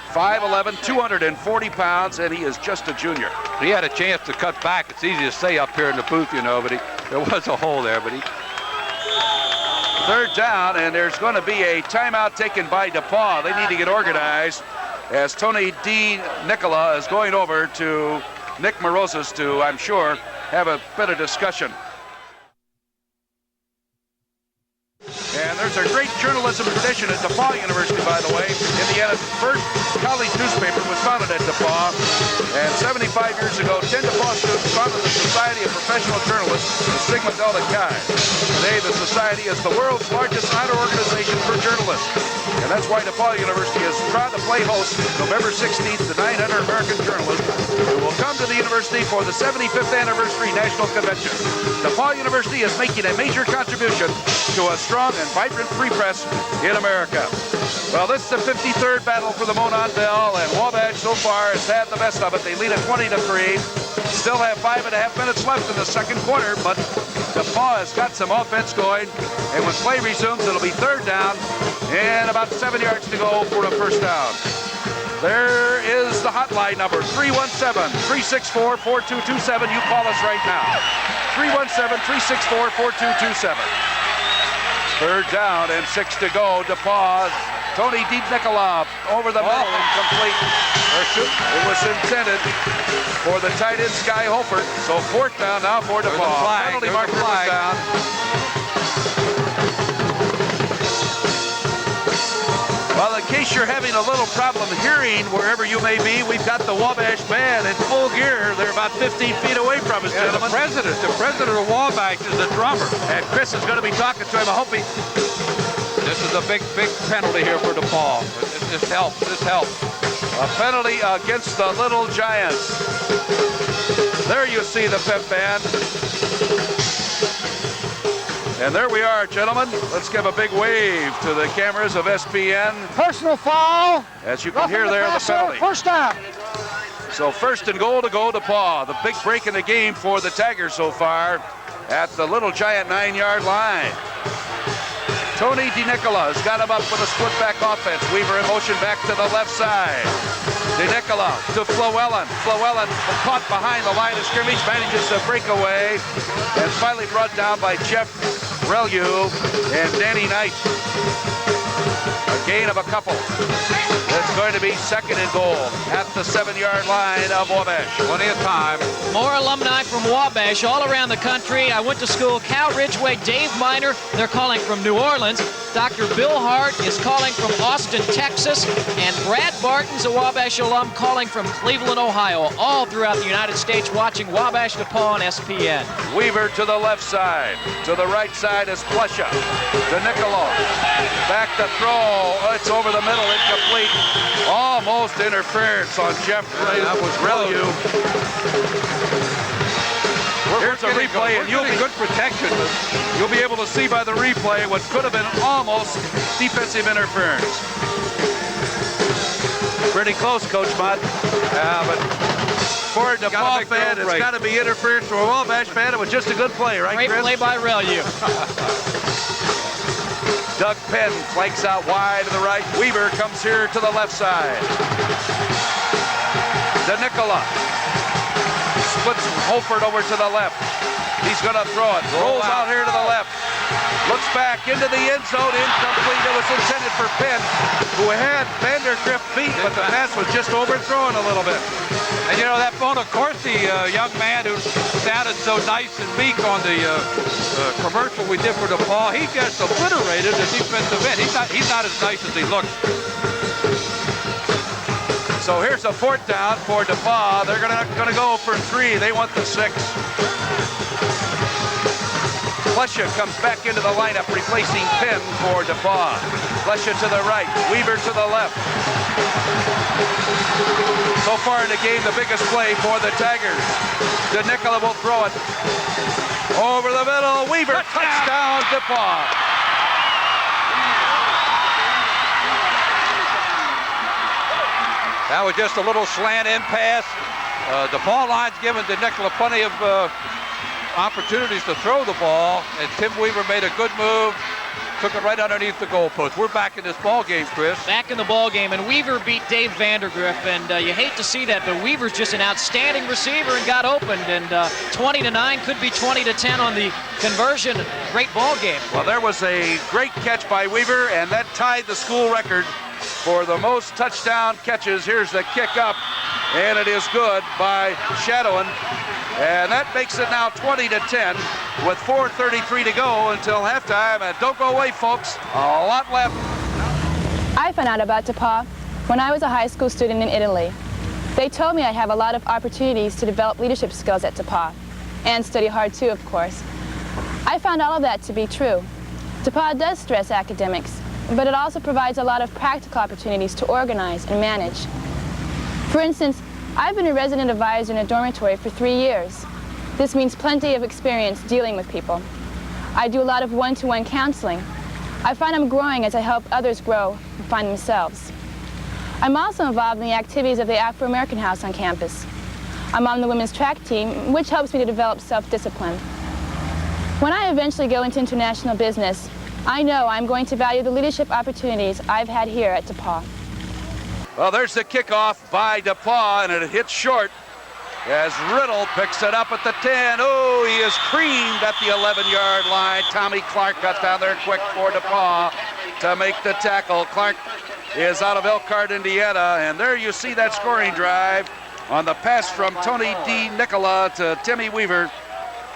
5'11", 240 pounds, and he is just a junior. He had a chance to cut back. It's easy to say up here in the booth, you know, but there was a hole there, but he... 3rd down, and there's going to be a timeout taken by DePauw. They need to get organized as Tony D. Nicola is going over to Nick Morozes to, I'm sure, have a bit of discussion. And there's a great journalism tradition at DePauw University, by the way. Indiana's first college newspaper was founded at DePauw. And 75 years ago, 10 DePauw students founded the Society of Professional Journalists, the Sigma Delta Chi. Today, the Society is the world's largest honor organization for journalists. And that's why DePauw University is proud to play host November 16th to 900 American journalists who will come to the university for the 75th anniversary National Convention. DePauw University is making a major contribution to a strong and vibrant free press in America. Well, this is the 53rd battle for the Monon Bell, and Wabash so far has had the best of it. They lead at 20-3. Still have 5.5 minutes left in the second quarter, but DePauw has got some offense going, and when play resumes, it'll be 3rd down and about 7 yards to go for a first down. There is the hotline number, 317-364-4227. You call us right now. 317-364-4227. Third down and 6 to go. DePauw, Tony DiNicola over the middle, incomplete. It was intended for the tight end, Sky Holford. So fourth down now for DePauw. Penalty marker was down. Well, in case you're having a little problem hearing wherever you may be, we've got the Wabash band in full gear. They're about 15 feet away from us, gentlemen. The president of Wabash is the drummer. And Chris is going to be talking to him. I hope he... This is a big penalty here for DePauw. This helps. A penalty against the Little Giants. There you see the pep band. And there we are, gentlemen. Let's give a big wave to the cameras of SPN. Personal foul. As you can hear there, the penalty. First down. So first and goal to go to DePauw. The big break in the game for the Tigers so far at the Little Giant 9-yard line. Tony DiNicola has got him up with a split back offense. Weaver in motion back to the left side. DiNicola to Flewellen. Flewellen caught behind the line of scrimmage, manages to break away, and finally brought down by Jeff Relu and Danny Knight. A gain of a couple. It's going to be second and goal at the 7-yard line of Wabash. Plenty of time. More alumni from Wabash all around the country. I went to school, Cal Ridgeway, Dave Miner. They're calling from New Orleans. Dr. Bill Hart is calling from Austin, Texas. And Brad Barton's a Wabash alum calling from Cleveland, Ohio. All throughout the United States watching Wabash DePauw on SPN. Weaver to the left side. To the right side is Plesha. DiNicola. Back to throw. It's over the middle, incomplete. Almost interference on Jeff. That was Relu. Here's a replay, and you'll be good protection. You'll be able to see by the replay what could have been almost defensive interference. Pretty close, Coach Mott. But for a DePauw fan, it's got to be interference. For a Wabash fan, it was just a good play, right, Chris? Great play by Relu. Doug Penn flanks out wide to the right. Weaver comes here to the left side. DiNicola splits Holford over to the left. He's going to throw it. Rolls out here to the left. Looks back into the end zone. Incomplete. It was intended for Penn, who had Vandergrift beat, but the pass was just overthrown a little bit. And you know, that Bonacorsi young man who sounded so nice and meek on the commercial we did for DePauw, he gets obliterated as defensive end. He's not as nice as he looks. So here's a fourth down for DePauw. They're gonna go for 3. They want the 6. Plesha comes back into the lineup, replacing Penn for DePauw. Plesha to the right, Weaver to the left. So far in the game, the biggest play for the Tigers. DiNicola will throw it over the middle. Weaver, touchdown, DePauw. That was just a little slant in pass. DePauw line's given DiNicola plenty of opportunities to throw the ball, and Tim Weaver made a good move, took it right underneath the goalpost. We're back in this ball game, Chris. Back in the ball game, and Weaver beat Dave Vandergrift, and you hate to see that, but Weaver's just an outstanding receiver and got opened, and 20-9 could be 20-10 on the conversion. Great ball game. Well, there was a great catch by Weaver, and that tied the school record for the most touchdown catches. Here's the kick up, and it is good by Shadowin. And that makes it now 20-10 with 4:33 to go until halftime. And don't go away, folks. A lot left. I found out about DePauw when I was a high school student in Italy. They told me I'd have a lot of opportunities to develop leadership skills at DePauw, and study hard too, of course. I found all of that to be true. DePauw does stress academics, but it also provides a lot of practical opportunities to organize and manage. For instance, I've been a resident advisor in a dormitory for 3 years. This means plenty of experience dealing with people. I do a lot of one-to-one counseling. I find I'm growing as I help others grow and find themselves. I'm also involved in the activities of the Afro-American House on campus. I'm on the women's track team, which helps me to develop self-discipline. When I eventually go into international business, I know I'm going to value the leadership opportunities I've had here at DePauw. Well, there's the kickoff by DePauw, and it hits short as Riddle picks it up at the 10. Oh, he is creamed at the 11-yard line. Tommy Clark got down there quick for DePauw to make the tackle. Clark is out of Elkhart, Indiana, and there you see that scoring drive on the pass from Tony D. Nicola to Timmy Weaver.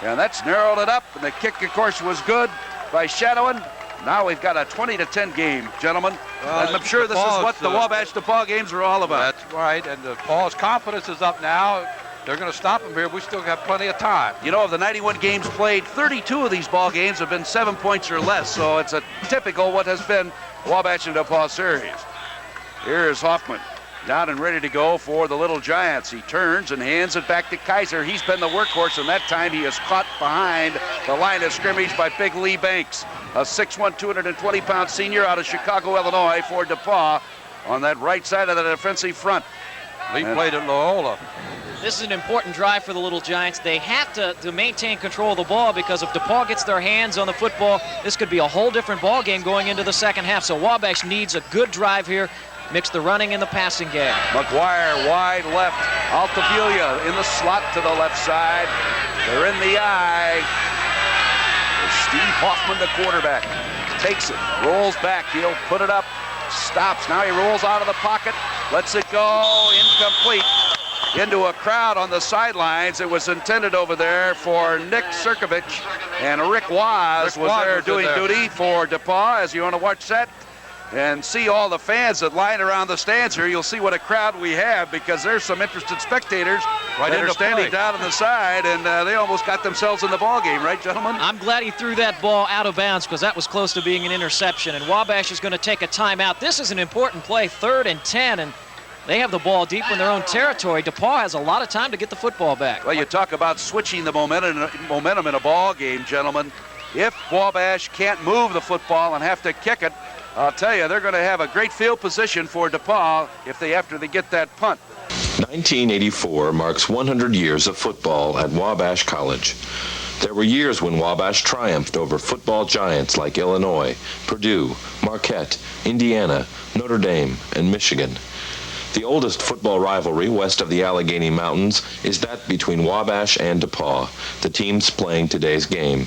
And that's narrowed it up, and the kick, of course, was good by Shadowin. Now we've got a 20-10 game, gentlemen. And I'm sure this is what the Wabash-DePauw games are all about. That's right, and DePauw's confidence is up now. They're going to stop them here. We still have plenty of time. You know, of the 91 games played, 32 of these ball games have been 7 points or less, so it's a typical what has been Wabash and DePauw series. Here is Hoffman, down and ready to go for the Little Giants. He turns and hands it back to Kaiser. He's been the workhorse, and that time he is caught behind the line of scrimmage by Big Lee Banks, a 6'1", 220-pound senior out of Chicago, Illinois, for DePauw on that right side of the defensive front. Lee played at Loyola. This is an important drive for the Little Giants. They have to maintain control of the ball, because if DePauw gets their hands on the football, this could be a whole different ball game going into the second half. So Wabash needs a good drive here. Mix the running and the passing game. McGuire wide left. Altavilla in the slot to the left side. They're in the eye. Steve Hoffman, the quarterback, takes it, rolls back. He'll put it up, stops. Now he rolls out of the pocket, lets it go, incomplete. Into a crowd on the sidelines. It was intended over there for Nick Crnkovich, and Rick Waz was there doing duty for DePauw. As you want to watch that and see all the fans that line around the stands here, you'll see what a crowd we have, because there's some interested spectators that are standing down on the side, and they almost got themselves in the ball game, right, gentlemen? I'm glad he threw that ball out of bounds, because that was close to being an interception, and Wabash is going to take a timeout. This is an important play, 3rd and 10, and they have the ball deep in their own territory. DePauw has a lot of time to get the football back. Well, you talk about switching the momentum in a ball game, gentlemen. If Wabash can't move the football and have to kick it, I'll tell you, they're going to have a great field position for DePauw after they get that punt. 1984 marks 100 years of football at Wabash College. There were years when Wabash triumphed over football giants like Illinois, Purdue, Marquette, Indiana, Notre Dame, and Michigan. The oldest football rivalry west of the Allegheny Mountains is that between Wabash and DePauw, the teams playing today's game.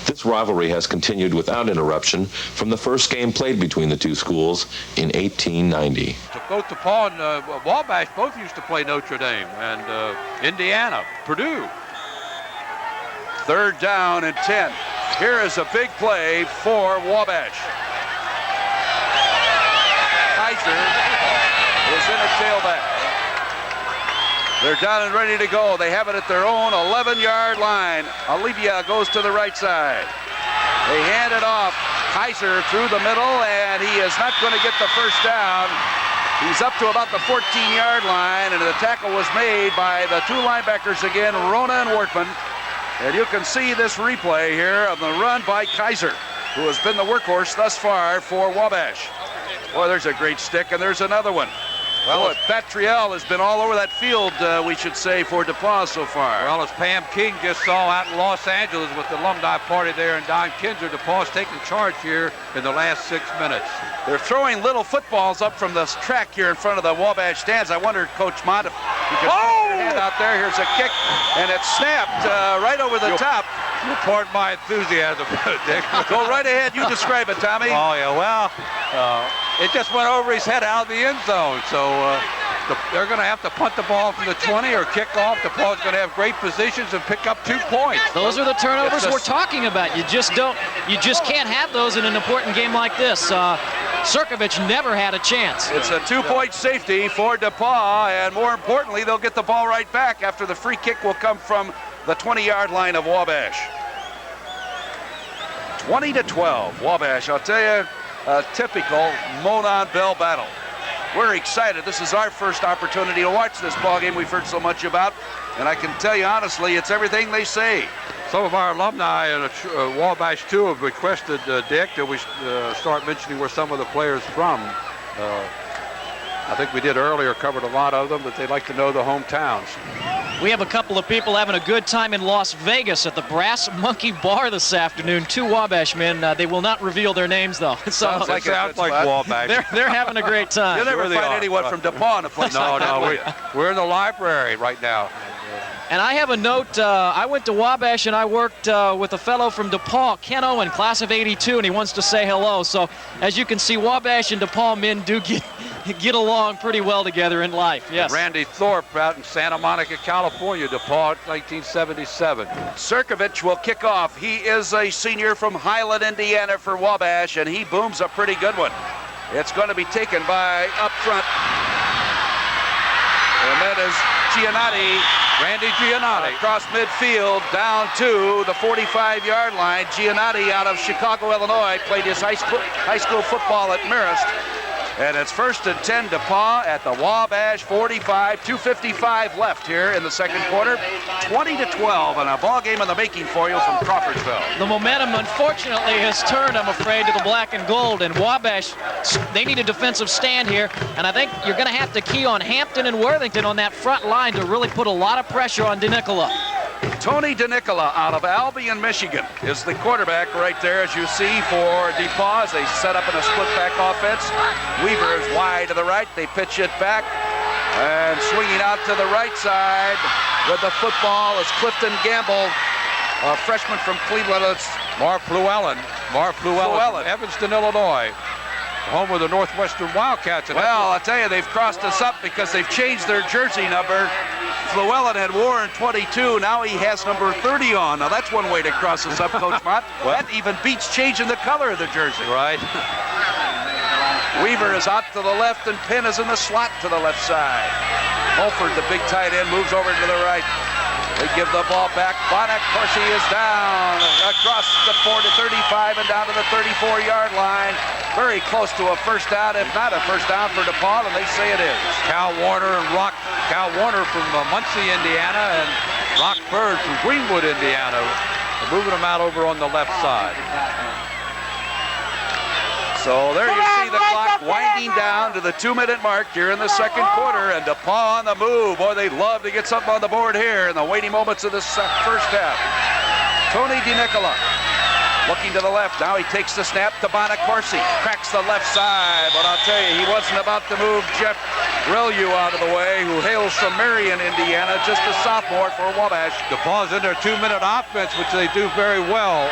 This rivalry has continued without interruption from the first game played between the two schools in 1890. Both DePauw and Wabash both used to play Notre Dame, and Indiana, Purdue. 3rd down and 10. Here is a big play for Wabash. Kaiser is in a tailback. They're down and ready to go. They have it at their own 11-yard line. Olivia goes to the right side. They hand it off. Kaiser through the middle, and he is not going to get the first down. He's up to about the 14-yard line, and the tackle was made by the 2 linebackers again, Rona and Wortman. And you can see this replay here of the run by Kaiser, who has been the workhorse thus far for Wabash. Boy, there's a great stick, and there's another one. Well, Pat Triell has been all over that field, we should say, for DePauw so far. Well, as Pam King just saw out in Los Angeles with the alumni party there in Don Kinzer, DePauw's taking charge here in the last 6 minutes. They're throwing little footballs up from the track here in front of the Wabash stands. I wonder, Coach Mont, if you can put your hand out there. Here's a kick, and it snapped right over the top. You'll pardon my enthusiasm, Dick. Go right ahead. You describe it, Tommy. Oh, yeah, well, it just went over his head out of the end zone, so they're going to have to punt the ball from the 20 or kick off. DePauw's going to have great positions and pick up 2 points. Those are the turnovers we're talking about. You just can't have those in an important game like this. Crnkovich never had a chance. It's a 2-point safety for DePauw, and more importantly, they'll get the ball right back after the free kick will come from the 20-yard line of Wabash. 20-12, Wabash. I'll tell you, a typical Monon Bell battle. We're excited. This is our first opportunity to watch this ball game we've heard so much about, and I can tell you honestly, it's everything they say. Some of our alumni in Wabash too have requested, Dick, that we start mentioning where some of the players from. I think we did earlier, covered a lot of them, but they'd like to know the hometowns. We have a couple of people having a good time in Las Vegas at the Brass Monkey Bar this afternoon. 2 Wabash men. They will not reveal their names, though. Sounds like Wabash. They're having a great time. You'll never find anyone from DePauw in a place like that. No, we're in the library right now. And I have a note. I went to Wabash and I worked with a fellow from DePauw, Ken Owen, class of '82, and he wants to say hello. So as you can see, Wabash and DePauw men do get along pretty well together in life. Yes. Randy Thorpe out in Santa Monica, California, DePauw, 1977. Crnkovich will kick off. He is a senior from Highland, Indiana for Wabash, and he booms a pretty good one. It's going to be taken by up front. And that is Giannotti. Randy Giannotti. Across midfield, down to the 45-yard line. Giannotti out of Chicago, Illinois, played his high school football at Marist. And it's 1st and 10 DePauw at the Wabash 45, 2:55 left here in the second quarter. 20-12 and a ball game in the making for you from Crawfordsville. The momentum, unfortunately, has turned, I'm afraid, to the black and gold. And Wabash, they need a defensive stand here. And I think you're going to have to key on Hampton and Worthington on that front line to really put a lot of pressure on DeNicola. Tony DeNicola out of Albion, Michigan is the quarterback right there, as you see, for DePauw as they set up in a split-back offense. Weaver is wide to the right. They pitch it back. And swinging out to the right side with the football is Clifton Gamble, a freshman from Cleveland. It's Mark Llewellyn. From Evanston, Illinois. Home of the Northwestern Wildcats. Well, I'll tell you, they've crossed us up because they've changed their jersey number. Llewellyn had worn 22. Now he has number 30 on. Now that's one way to cross us up, Coach Mont. That even beats changing the color of the jersey. Right. Weaver is out to the left, and Penn is in the slot to the left side. Mulford, the big tight end, moves over to the right. They give the ball back. Bonnet, of course, he is down across the 35 and down to the 34-yard line. Very close to a first down, if not a first down for DePauw, and they say it is. Cal Warner from Muncie, Indiana, and Rock Bird from Greenwood, Indiana. They're moving them out over on the left side. So there you see the clock winding down to the 2-minute mark here in the second quarter, and DePauw on the move. Boy, they'd love to get something on the board here in the waning moments of this first half. Tony DeNicola looking to the left. Now he takes the snap to Bonacorsi. Cracks the left side, but I'll tell you, he wasn't about to move Jeff Rillieu out of the way, who hails from Marion, Indiana, just a sophomore for Wabash. DePauw's in their 2-minute offense, which they do very well.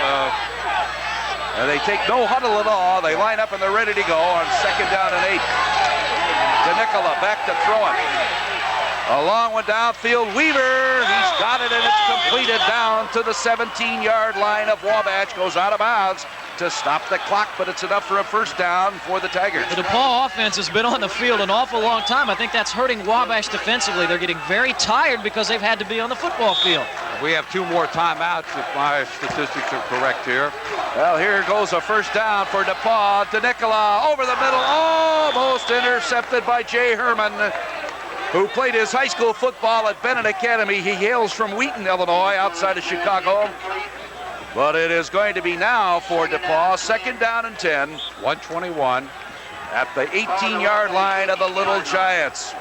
And they take no huddle at all. They line up and they're ready to go on 2nd down and 8. DeNicola back to throw it. A long one downfield. Weaver, he's got it, and it's completed down to the 17-yard line of Wabash. Goes out of bounds to stop the clock, but it's enough for a first down for the Tigers. The DePauw offense has been on the field an awful long time. I think that's hurting Wabash defensively. They're getting very tired because they've had to be on the football field. We have 2 more timeouts if my statistics are correct here. Well, here goes a first down for DePauw. DeNicola over the middle, almost intercepted by Jay Herman, who played his high school football at Bennett Academy. He hails from Wheaton, Illinois, outside of Chicago. But it is going to be now for DePauw, 2nd down and 10. 121 at the 18-yard line of the Little Giants.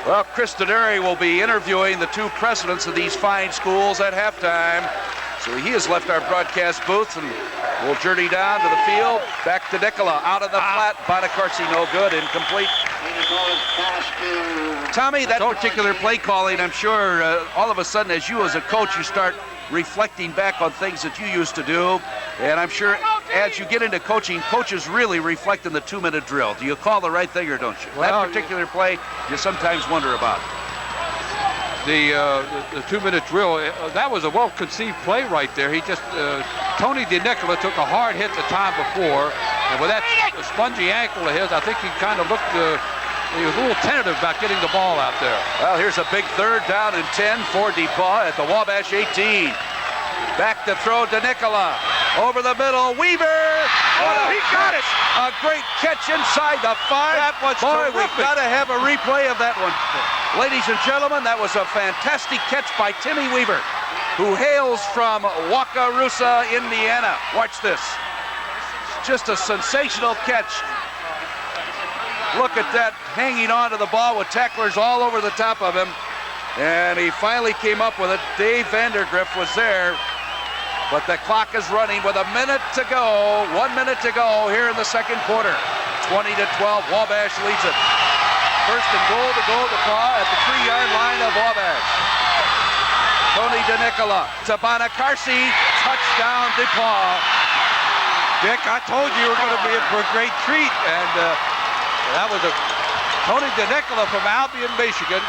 Well, Chris Denari will be interviewing the 2 presidents of these fine schools at halftime. So he has left our broadcast booth and will journey down to the field. Back to DeNicola, out of the flat. Bonacorsi, no good, incomplete. Tommy, that particular play calling, I'm sure all of a sudden, as you as a coach, you start reflecting back on things that you used to do. And I'm sure as you get into coaching, coaches really reflect in the 2-minute drill. Do you call the right thing or don't you? Well, that particular play, you sometimes wonder about. The 2-minute drill, that was a well-conceived play right there. He just, Tony DeNicola took a hard hit the time before, and with that spongy ankle of his, I think he kind of looked, he was a little tentative about getting the ball out there. Well, here's a big 3rd down and 10 for DePauw at the Wabash 18. Back to throw DeNicola. Over the middle, Weaver. Oh, he got it. A great catch inside the 5. That was terrific. We've got to have a replay of that one. Ladies and gentlemen, that was a fantastic catch by Timmy Weaver, who hails from Wakarusa, Indiana. Watch this. Just a sensational catch. Look at that, hanging onto the ball with tacklers all over the top of him. And he finally came up with it. Dave Vandergriff was there. But the clock is running with 1 minute to go. 1 minute to go here in the second quarter. 20-12, Wabash leads it. First and goal to go DePauw at the 3-yard line of Wabash. Tony DeNicola to Bonacarsi, touchdown DePauw. Dick, I told you were going to be in for a great treat, and that was Tony DeNicola from Albion, Michigan,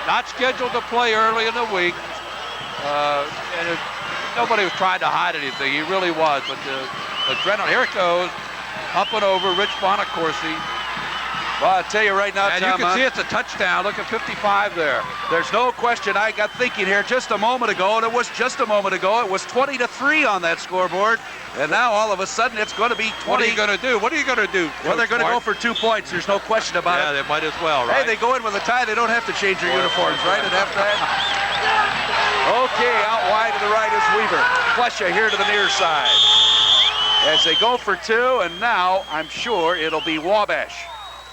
not scheduled to play early in the week, and nobody was trying to hide anything. He really was, but the adrenaline, here it goes, up and over, Rich Bonacarsi. Well, I'll tell you right now, and Tom, you can see it's a touchdown. Look at 55 there. There's no question. I got thinking here just a moment ago, and it was just a moment ago. It was 20-3 on that scoreboard, and now all of a sudden it's going to be 20. What are you going to do? What are you going to do? Well, they're going to go for 2 points. There's no question about it. Yeah, they might as well, right? Hey, they go in with a tie. They don't have to change their uniforms, right? At halftime. Okay, out wide to the right is Weaver. Flesha here to the near side. As they go for 2, and now I'm sure it'll be Wabash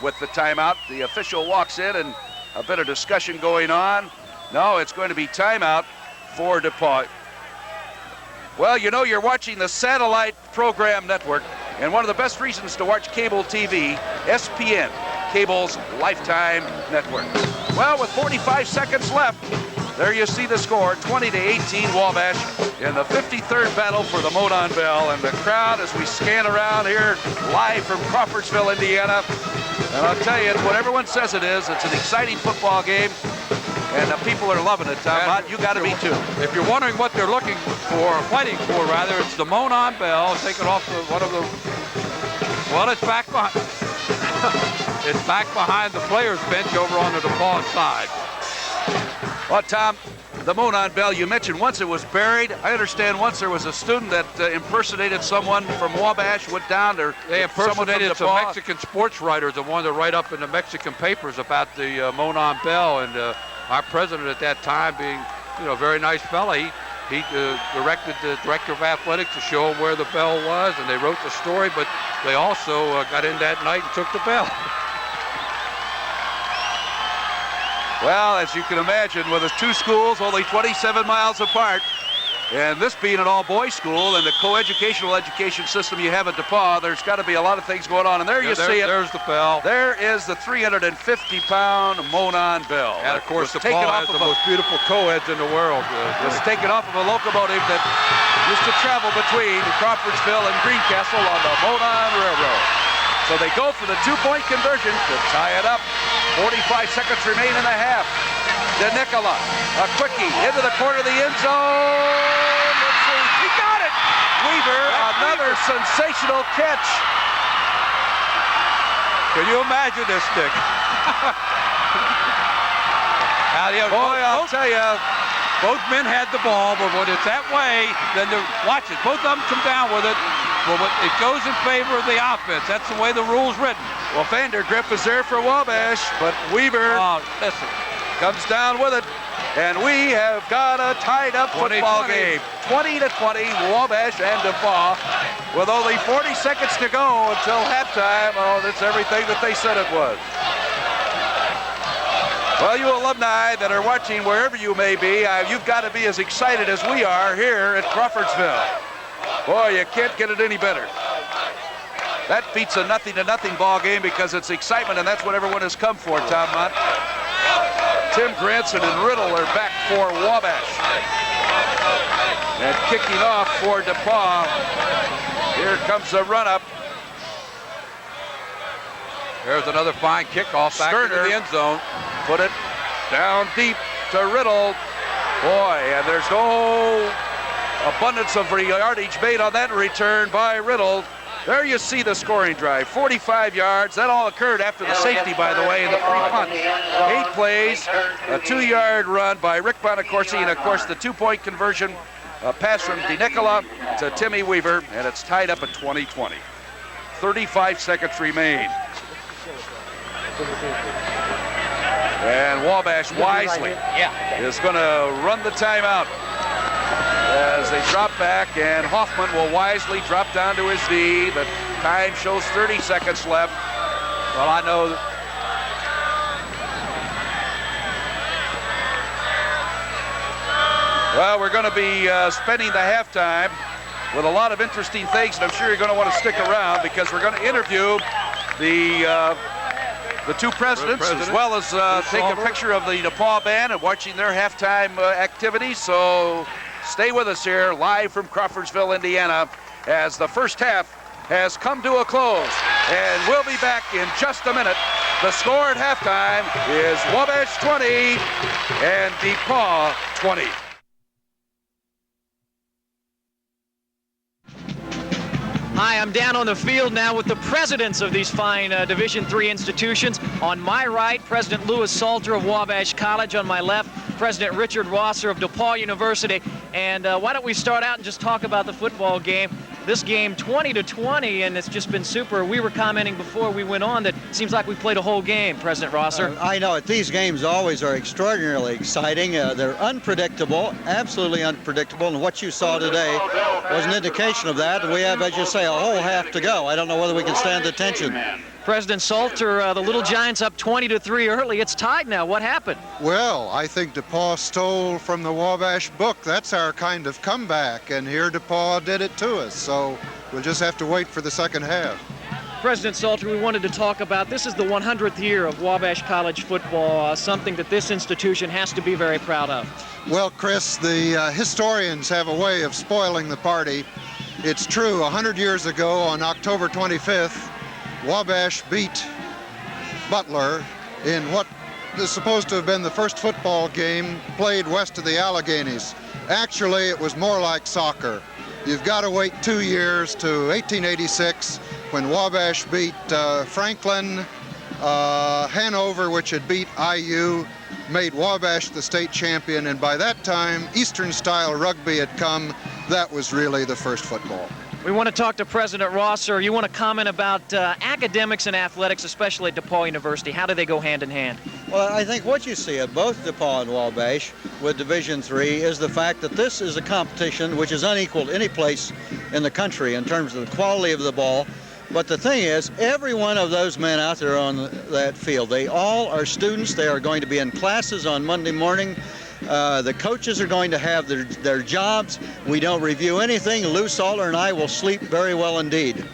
with the timeout. The official walks in and a bit of discussion going on. No, it's going to be timeout for DePauw. Well, you know, you're watching the satellite program network, and one of the best reasons to watch cable TV, SPN, cable's lifetime network. Well, with 45 seconds left, there you see the score, 20-18 Wabash in the 53rd battle for the Monon Bell. And the crowd, as we scan around here live from Crawfordsville, Indiana, and I'll tell you, what everyone says it is, it's an exciting football game, and the people are loving it, Tom. You got to be too. If you're wondering what they're looking for, fighting for rather, it's the Monon Bell, taken off one of the, well, it's back behind. It's back behind the players' bench over on the DePauw side. Well, Tom, the Monon Bell, you mentioned once it was buried. I understand once there was a student that impersonated someone from Wabash, went down there. They impersonated some Mexican sports writers that wanted to write up in the Mexican papers about the Monon Bell. And our president at that time, being, you know, a very nice fella, he directed the director of athletics to show him where the bell was, and they wrote the story, but they also got in that night and took the bell. Well, as you can imagine, with the 2 schools only 27 miles apart, and this being an all-boys school and the co-educational education system you have at DePauw, there's got to be a lot of things going on. And there you see it. There's the bell. There is the 350-pound Monon Bell. And of course, DePauw has the most beautiful co-eds in the world. It was taken off of a locomotive that used to travel between Crawfordsville and Greencastle on the Monon Railroad. So they go for the 2-point conversion to tie it up. 45 seconds remain in the half. DeNicola, a quickie into the corner of the end zone. Let's see, he got it. Weaver, another sensational catch. Can you imagine this, Dick? Boy, I'll tell you, both men had the ball, but when it's that way, then watch it. Both of them come down with it. Well, it goes in favor of the offense. That's the way the rule's written. Well, Vandergriff is there for Wabash, but Weaver comes down with it. And we have got a tied-up football game. 20-20, Wabash and DePauw. With only 40 seconds to go until halftime. Oh, that's everything that they said it was. Well, you alumni that are watching wherever you may be, you've got to be as excited as we are here at Crawfordsville. Boy, you can't get it any better. That beats a 0-0 ball game because it's excitement, and that's what everyone has come for, Tom Mont. Tim Granson and Riddle are back for Wabash. And kicking off for DePauw. Here comes the run-up. There's another fine kickoff back into the end zone. Put it down deep to Riddle. Boy, and there's no abundance of yardage made on that return by Riddle. There you see the scoring drive, 45 yards. That all occurred after the safety, by the way, in the free punt. 8 plays, a 2-yard run by Rick Bonacarsi, and of course the 2-point conversion, a pass from DeNicola to Timmy Weaver, and it's tied up at 20-20. 35 seconds remain. And Wabash wisely is going to run the timeout as they drop back, and Hoffman will wisely drop down to his knee. The time shows 30 seconds left. Well, I know Well, we're going to be spending the halftime with a lot of interesting things, and I'm sure you're going to want to stick around because we're going to interview the two presidents as well as take a picture of the DePauw band and watching their halftime activities. So stay with us here live from Crawfordsville, Indiana, as the first half has come to a close. And we'll be back in just a minute. The score at halftime is Wabash 20 and DePauw 20. Hi, I'm down on the field now with the presidents of these fine Division III institutions. On my right, President Louis Salter of Wabash College. On my left, President Richard Rosser of DePauw University. And why don't we start out and just talk about the football game. This game 20-20, and it's just been super. We were commenting before we went on that it seems like we played a whole game, President Rosser. I know it. These games always are extraordinarily exciting. They're unpredictable, absolutely unpredictable, and what you saw today was an indication of that. We have, as you say, a whole half to go. I don't know whether we can stand the tension. President Salter, the Little Giants up 20-3 early. It's tied now. What happened? Well, I think DePauw stole from the Wabash book. That's our kind of comeback, and here DePauw did it to us. So we'll just have to wait for the second half. President Salter, we wanted to talk about, this is the 100th year of Wabash College football, something that this institution has to be very proud of. Well, Chris, the historians have a way of spoiling the party. It's true, 100 years ago on October 25th, Wabash beat Butler in what is supposed to have been the first football game played west of the Alleghenies. Actually, it was more like soccer. You've got to wait 2 years to 1886 when Wabash beat Franklin. Hanover, which had beat IU, made Wabash the state champion, and by that time, Eastern-style rugby had come. That was really the first football. We want to talk to President Rosser. You want to comment about academics and athletics, especially at DePauw University. How do they go hand in hand? Well, I think what you see at both DePauw and Wabash with Division III is the fact that this is a competition which is unequaled any place in the country in terms of the quality of the ball. But the thing is, every one of those men out there on that field, they all are students. They are going to be in classes on Monday morning. The coaches are going to have their jobs. We don't review anything. Lou Salter and I will sleep very well indeed.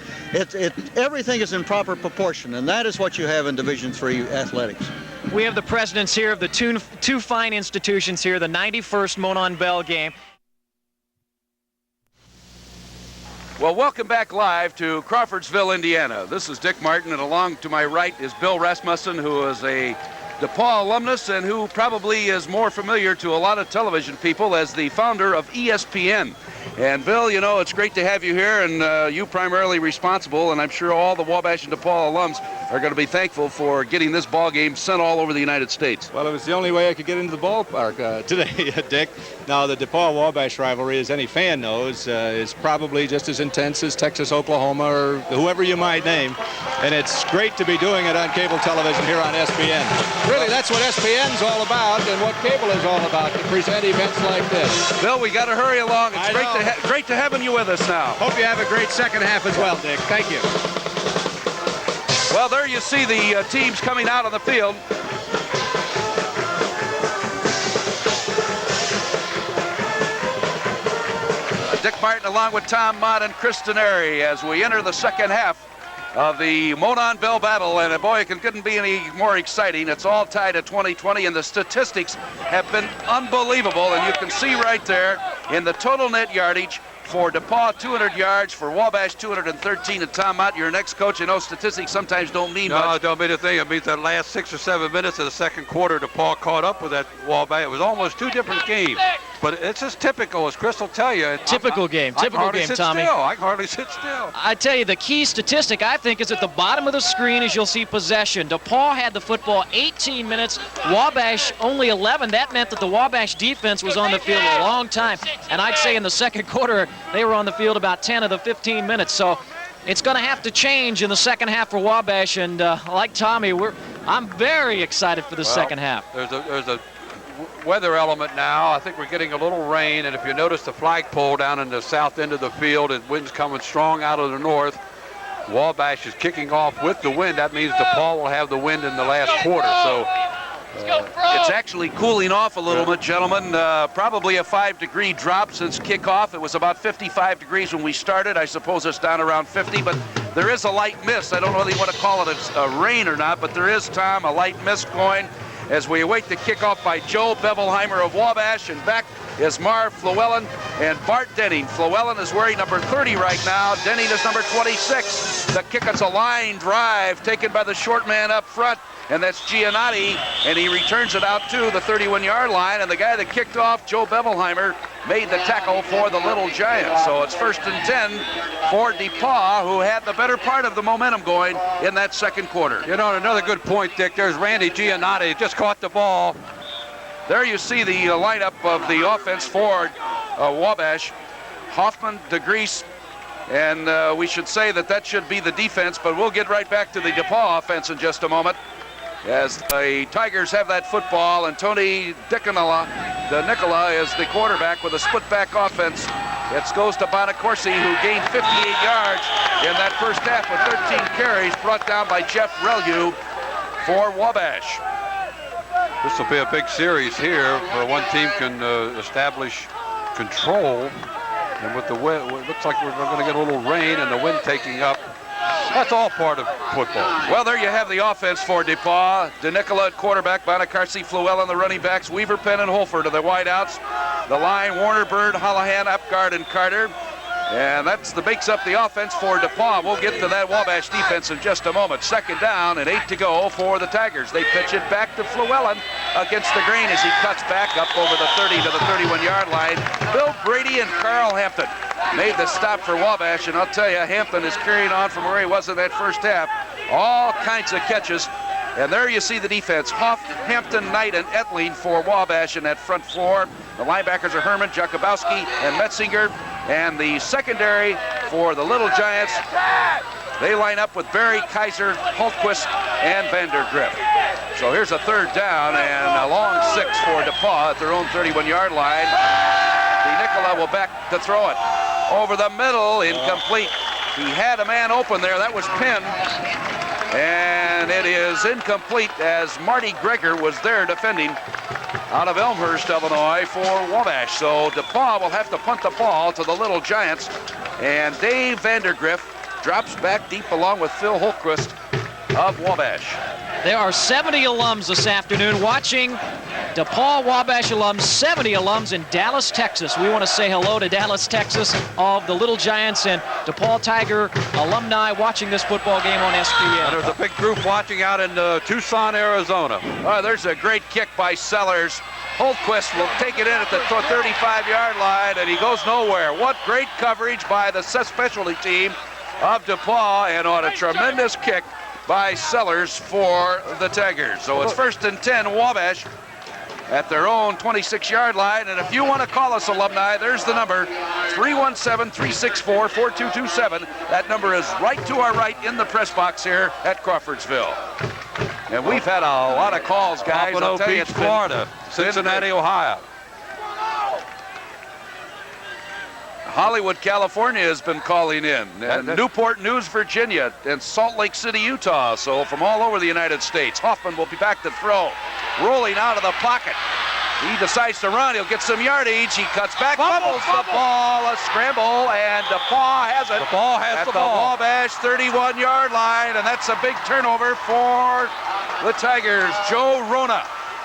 Everything is in proper proportion, and that is what you have in Division III athletics. We have the presidents here of the two fine institutions here, the 91st Monon Bell game. Well, welcome back live to Crawfordsville, Indiana. This is Dick Martin, and along to my right is Bill Rasmussen, who is a DePauw alumnus and who probably is more familiar to a lot of television people as the founder of ESPN. And Bill, you know, it's great to have you here, and you primarily responsible, and I'm sure all the Wabash and DePauw alums are going to be thankful for getting this ball game sent all over the United States. Well, it was the only way I could get into the ballpark today, Dick. Now, the DePauw-Wabash rivalry, as any fan knows, is probably just as intense as Texas-Oklahoma or whoever you might name. And it's great to be doing it on cable television here on SPN. Really, that's what SPN's all about and what cable is all about, to present events like this. Bill, we got to hurry along. It's great to having you with us now. Hope you have a great second half as well, Dick. Thank you. Well, there you see the teams coming out on the field. Dick Martin along with Tom Mott and Chris Denari as we enter the second half of the Monon Bell battle, and boy, it couldn't be any more exciting. It's all tied at 20-20, and the statistics have been unbelievable, and you can see right there in the total net yardage for DePauw, 200 yards, for Wabash, 213, and Tom Mott, your next coach. You know, statistics sometimes don't mean much. No, it don't mean a thing. It means that last 6 or 7 minutes of the second quarter, DePauw caught up with that Wabash. It was almost two different games. But it's just typical, as Chris will tell you. Typical game, Tommy. I can hardly sit still. I tell you, the key statistic, I think, is at the bottom of the screen as you'll see possession. DePauw had the football 18 minutes, Wabash only 11. That meant that the Wabash defense was on the field a long time. And I'd say in the second quarter, they were on the field about 10 of the 15 minutes. So it's going to have to change in the second half for Wabash. And like Tommy, I'm very excited for the second half. There's a weather element now. I think we're getting a little rain, and if you notice the flagpole down in the south end of the field, and wind's coming strong out of the north. Wabash is kicking off with the wind. That means DePauw will have the wind in the last quarter. So It's actually cooling off a little bit, gentlemen. Probably a 5-degree drop since kickoff. It was about 55 degrees when we started. I suppose it's down around 50, but there is a light mist. I don't know whether you want to call it a rain or not, but there is, Tom, a light mist going as we await the kickoff by Joe Bevelheimer of Wabash, and back is Marv Flewellen and Bart Denning. Flewellen is wearing number 30 right now. Denning is number 26. The kick is a line drive taken by the short man up front, and that's Giannotti, and he returns it out to the 31-yard line, and the guy that kicked off, Joe Bevelheimer, made the tackle for the Little Giants. So it's 1st and 10 for DePauw, who had the better part of the momentum going in that second quarter. You know, another good point, Dick. There's Randy Giannotti, just caught the ball. There you see the lineup of the offense for Wabash. Hoffman, DeGrease, and we should say that should be the defense, but we'll get right back to the DePauw offense in just a moment, as the Tigers have that football, and Tony Nicola is the quarterback with a split-back offense. It goes to Bonacorsi, who gained 58 yards in that first half with 13 carries, brought down by Jeff Relue for Wabash. This will be a big series here. One team can establish control, and with the wind, it looks like we're going to get a little rain and the wind taking up. That's all part of football. Well, there you have the offense for DePauw. DeNicola at quarterback, Bonacarsi, Flewellen the running backs, Weaver, Penn, and Holford are the wideouts. The line, Warner, Bird, Holohan, Upgard, and Carter. And that makes up the offense for DePauw. We'll get to that Wabash defense in just a moment. 2nd down and 8 to go for the Tigers. They pitch it back to Flewellen against the grain as he cuts back up over the 30 to the 31-yard line. Bill Brady and Carl Hampton made the stop for Wabash, and I'll tell you, Hampton is carrying on from where he was in that first half. All kinds of catches. And there you see the defense. Hoff, Hampton, Knight, and Etling for Wabash in that front four. The linebackers are Herman, Jakubowski, and Metzinger. And the secondary for the Little Giants, they line up with Barry, Kaiser, Hultquist, and Vandergriff. So here's a 3rd down and a long 6 for DePauw at their own 31-yard line. DeNicola will back to throw it. Over the middle, incomplete. He had a man open there. That was Penn. And it is incomplete as Marty Greger was there defending out of Elmhurst, Illinois for Wabash. So DePauw will have to punt the ball to the Little Giants. And Dave Vandergriff drops back deep along with Phil Holtquist of Wabash. There are 70 alums this afternoon watching DePauw Wabash alums, 70 alums in Dallas, Texas. We want to say hello to Dallas, Texas, of the Little Giants and DePauw Tiger alumni watching this football game on SPN. And there's a big group watching out in Tucson, Arizona. There's a great kick by Sellers. Holtquist will take it in at the 35-yard line, and he goes nowhere. What great coverage by the specialty team of DePauw, and on a tremendous kick by Sellers for the Tigers. So it's 1st and 10, Wabash at their own 26-yard line. And if you want to call us, alumni, there's the number, 317-364-4227. That number is right to our right in the press box here at Crawfordsville. And we've had a lot of calls, guys. Pompano Beach, Florida, Cincinnati, Ohio. Hollywood, California has been calling in, and Newport News, Virginia, and Salt Lake City, Utah. So from all over the United States. Hoffman will be back to throw. Rolling out of the pocket. He decides to run. He'll get some yardage. He cuts back, fumbles the ball, a scramble, and DePauw has it. DePauw has the ball. Wabash 31-yard line, and that's a big turnover for the Tigers. Joe Rona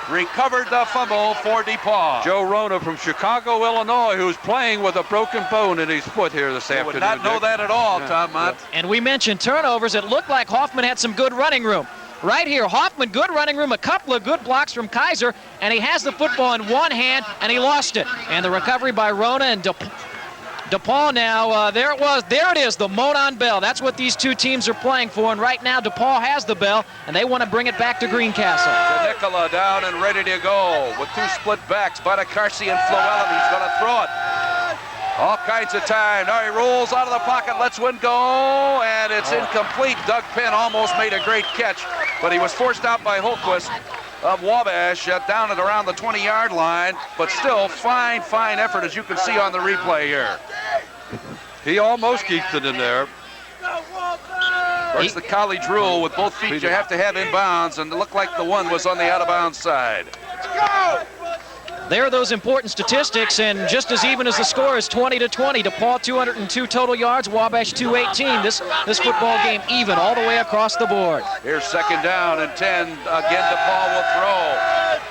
recovered the fumble for DePauw. Joe Rona from Chicago, Illinois, who's playing with a broken bone in his foot here this afternoon. Would not know that at all, Tom Mont. And we mentioned turnovers. It looked like Hoffman had some good running room. Right here, Hoffman, good running room, a couple of good blocks from Kaiser, and he has the football in one hand, and he lost it. And the recovery by Rona and DePauw now, there it is, the Monon Bell. That's what these two teams are playing for, and right now DePauw has the bell, and they want to bring it back to Greencastle. Nicola down and ready to go with 2 split backs, Bonacarsi and Flewellen. He's going to throw it. All kinds of time. Now he rolls out of the pocket, lets one go, and it's incomplete. Doug Penn almost made a great catch, but he was forced out by Holtquist of Wabash down at around the 20-yard line, but still fine effort, as you can see on the replay here. He almost keeps it in there. That's the college rule. With both feet, you have to have inbounds, and it looked like the one was on the out-of-bounds side. There are those important statistics, and just as even as the score is 20-20. DePauw 202 total yards, Wabash 218. This football game even all the way across the board. Here's 2nd down and 10. Again, DePauw will throw.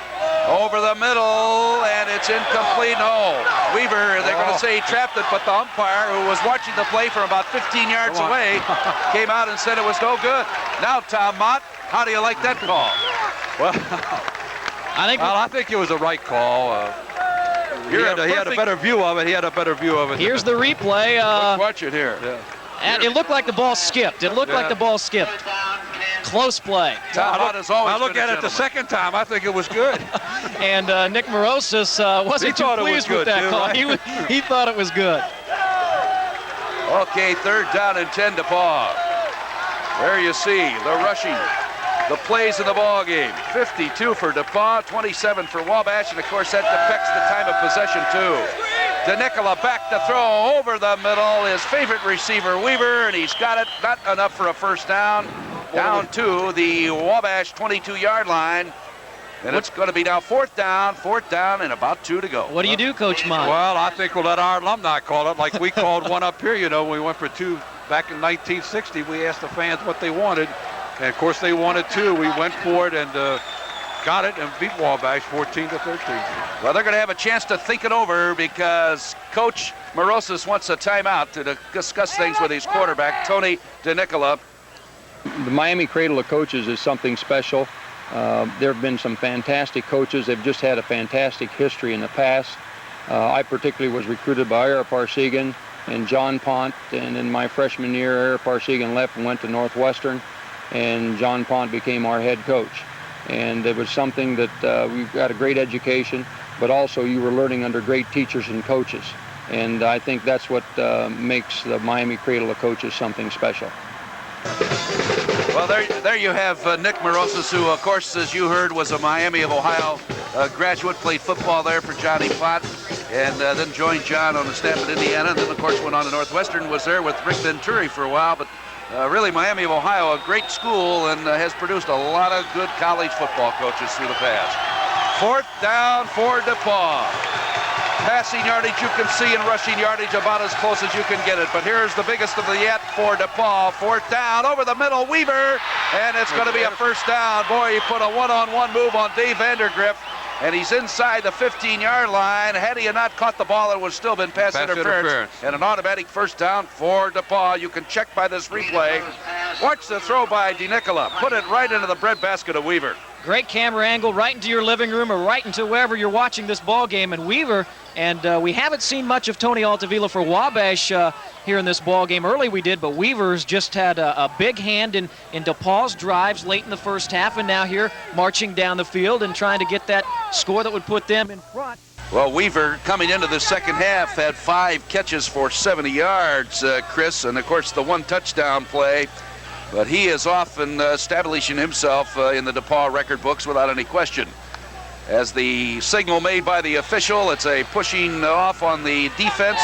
Over the middle, and it's incomplete. No. Weaver, they're going to say he trapped it, but the umpire, who was watching the play from about 15 yards away, came out and said it was no good. Now, Tom Mont, how do you like that call? Well, I think it was a right call. He had a better view of it. Here's the replay. Watch it here. Yeah. And it looked like the ball skipped. Close play. I look at it the second time. I think it was good. And Nick Morosis wasn't too pleased with that call. Right? He thought it was good. Okay, 3rd down and 10 DePauw. There you see the rushing, the plays in the ball game. 52 for DePauw, 27 for Wabash, and of course that depicts the time of possession too. DeNicola back to throw over the middle. His favorite receiver, Weaver, and he's got it. Not enough for a first down. Down to the Wabash 22-yard line. And it's going to be now 4th down, and about 2 to go. What do you do, Coach Mont? Well, I think we'll let our alumni call it like we called one up here. You know, we went for 2 back in 1960. We asked the fans what they wanted. And, of course, they wanted 2. We went for it and got it and beat Wabash 14-13. Well, they're going to have a chance to think it over because Coach Morosis wants a timeout to discuss things with his quarterback, Tony DeNicola. The Miami Cradle of Coaches is something special. There have been some fantastic coaches. They've just had a fantastic history in the past. I particularly was recruited by Ara Parsegan and John Pont, and in my freshman year, Ara Parsegan left and went to Northwestern, and John Pont became our head coach. And it was something that we got a great education, but also you were learning under great teachers and coaches. And I think that's what makes the Miami Cradle of Coaches something special. Well, there you have Nick Morosis, who, of course, as you heard, was a Miami of Ohio graduate, played football there for Johnny Pott, and then joined John on the staff at Indiana, and then, of course, went on to Northwestern, was there with Rick Venturi for a while, but really Miami of Ohio, a great school, and has produced a lot of good college football coaches through the past. 4th down for DePauw. Passing yardage you can see and rushing yardage about as close as you can get it. But here's the biggest of the yet for DePauw. 4th down over the middle, Weaver, and it's going to be a first down. Boy, he put a one-on-one move on Dave Vandergrift, and he's inside the 15-yard line. Had he not caught the ball, it would still been pass interference. And an automatic first down for DePauw. You can check by this replay. Watch the throw by DeNicola. Put it right into the breadbasket of Weaver. Great camera angle right into your living room or right into wherever you're watching this ball game. And Weaver, and we haven't seen much of Tony Altavilla for Wabash here in this ball game. Early we did, but Weaver's just had a big hand in DePauw's drives late in the first half, and now here marching down the field and trying to get that score that would put them in front. Well, Weaver, coming into the second half, had 5 catches for 70 yards, Chris, and of course the 1 touchdown play. But he is often establishing himself in the DePauw record books without any question. As the signal made by the official, it's a pushing off on the defense.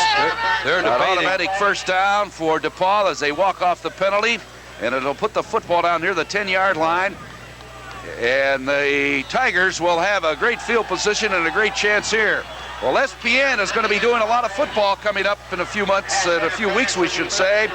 They're an automatic first down for DePauw as they walk off the penalty, and it'll put the football down near the 10-yard line. And the Tigers will have a great field position and a great chance here. Well, SPN is going to be doing a lot of football coming up in a few months, in a few weeks, we should say,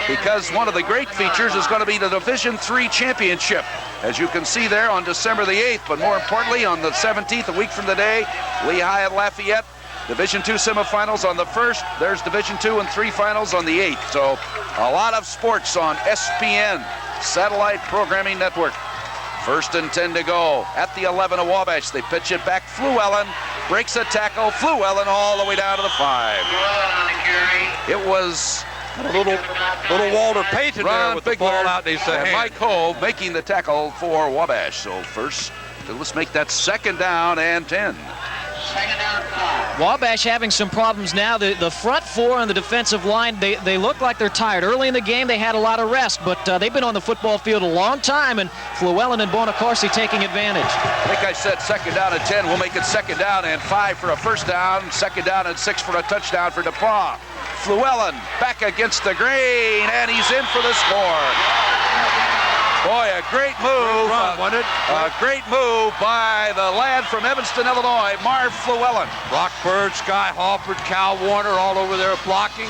because one of the great features is going to be the Division III Championship, as you can see there on December the 8th. But more importantly, on the 17th, a week from today, Lehigh at Lafayette, Division II semifinals on the 1st. There's Division II and III finals on the 8th. So a lot of sports on SPN, Satellite Programming Network. 1st and 10 to go at the 11 of Wabash. They pitch it back. Fluellen breaks a tackle. Fluellen all the way down to the 5. It was a little Walter Payton there with the ball out in his hand. Mike Hove making the tackle for Wabash. So first, let's make that 2nd down and 10. Wabash having some problems now. The front 4 on the defensive line, they look like they're tired. Early in the game, they had a lot of rest, but they've been on the football field a long time, and Fluellen and Bonacorsi taking advantage. I think I said 2nd down and 10. We'll make it 2nd down and 5 for a first down, 2nd down and 6 for a touchdown for DePauw. Fluellen back against the grain, and he's in for the score. Boy, a great move. A great move by the lad from Evanston, Illinois, Marv Llewellyn. Brock Bird, Sky Halford, Cal Warner all over there blocking.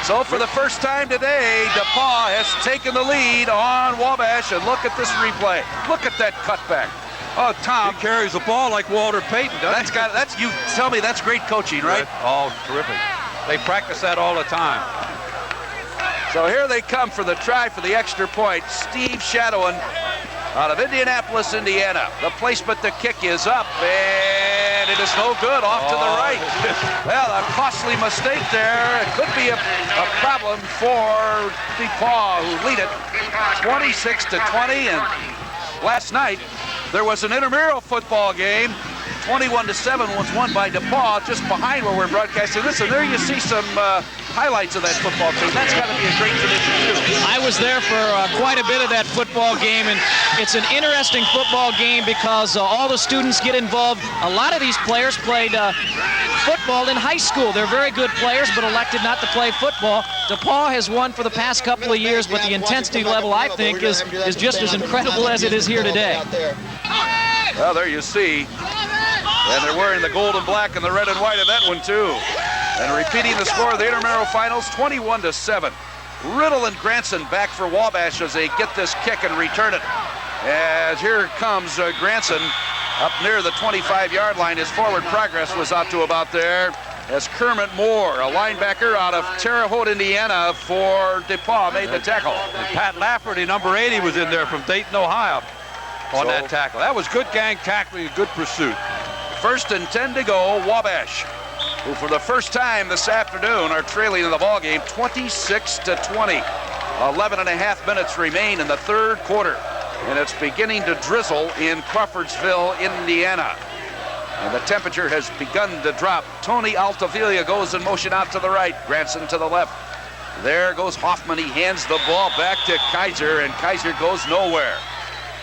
So for the first time today, DePauw has taken the lead on Wabash, and look at this replay. Look at that cutback. Oh, Tom. He carries the ball like Walter Payton, doesn't he? You tell me that's great coaching, right? Oh, terrific. They practice that all the time. So here they come for the try for the extra point. Steve Shadowan out of Indianapolis, Indiana. The placement, the kick is up, and it is no good, off to the right. Well, a costly mistake there. It could be a problem for DePauw, who lead it 26-20. And last night, there was an intramural football game. 21-7 was won by DePauw, just behind where we're broadcasting this. And there you see some highlights of that football team. That's got to be a great tradition, too. I was there for quite a bit of that football game, and it's an interesting football game because all the students get involved. A lot of these players played football in high school. They're very good players, but elected not to play football. DePauw has won for the past couple of years, but the intensity level, I think, is just as incredible as it is here today. Well, there you see. And they're wearing the gold and black and the red and white of that one, too. And repeating the score of the intramural finals, 21-7. Riddle and Granson back for Wabash as they get this kick and return it. As here comes Granson up near the 25-yard line. His forward progress was out to about there. As Kermit Moore, a linebacker out of Terre Haute, Indiana, for DePauw, made the tackle. And Pat Lafferty, number 80, was in there from Dayton, Ohio, on that tackle. That was good gang tackling, a good pursuit. 1st and 10 to go, Wabash, who for the first time this afternoon are trailing in the ballgame 26-20. 11.5 minutes remain in the third quarter, and it's beginning to drizzle in Crawfordsville, Indiana. And the temperature has begun to drop. Tony Altavilla goes in motion out to the right, Granson to the left. There goes Hoffman. He hands the ball back to Kaiser, and Kaiser goes nowhere.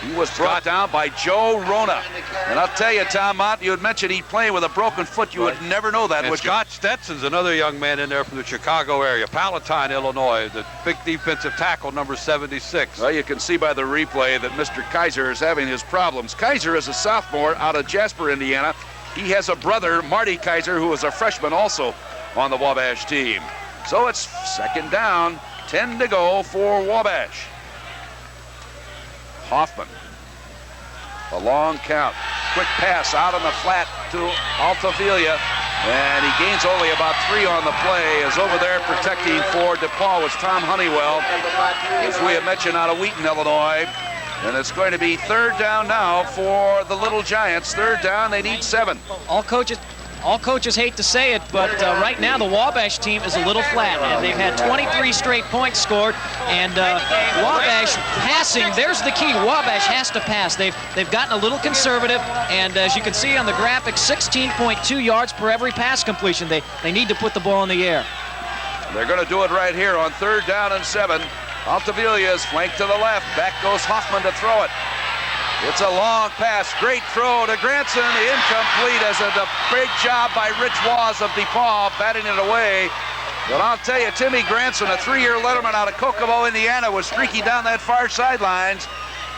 He was brought down by Joe Rona. And I'll tell you, Tom Mont, you had mentioned he'd play with a broken foot. You would never know that, and would Scott Stetson's another young man in there from the Chicago area, Palatine, Illinois, the big defensive tackle, number 76. Well, you can see by the replay that Mr. Kaiser is having his problems. Kaiser is a sophomore out of Jasper, Indiana. He has a brother, Marty Kaiser, who is a freshman also on the Wabash team. So it's 2nd down, 10 to go for Wabash. Hoffman, a long count, quick pass out on the flat to Altavilla, and he gains only about 3 on the play. As over there protecting for DePauw was Tom Honeywell, as we have mentioned, out of Wheaton, Illinois. And it's going to be 3rd down now for the Little Giants. 3rd down, they need 7. All coaches hate to say it, but right now the Wabash team is a little flat. And they've had 23 straight points scored, and Wabash passing, there's the key. Wabash has to pass. They've gotten a little conservative, and as you can see on the graphic, 16.2 yards per every pass completion. They need to put the ball in the air. They're going to do it right here on 3rd down and 7. Altavilla is flanked to the left. Back goes Hoffman to throw it. It's a long pass. Great throw to Granson. Incomplete as a big job by Rich Waz of DePauw batting it away. But I'll tell you, Timmy Granson, a 3-year letterman out of Kokomo, Indiana, was streaky down that far sidelines.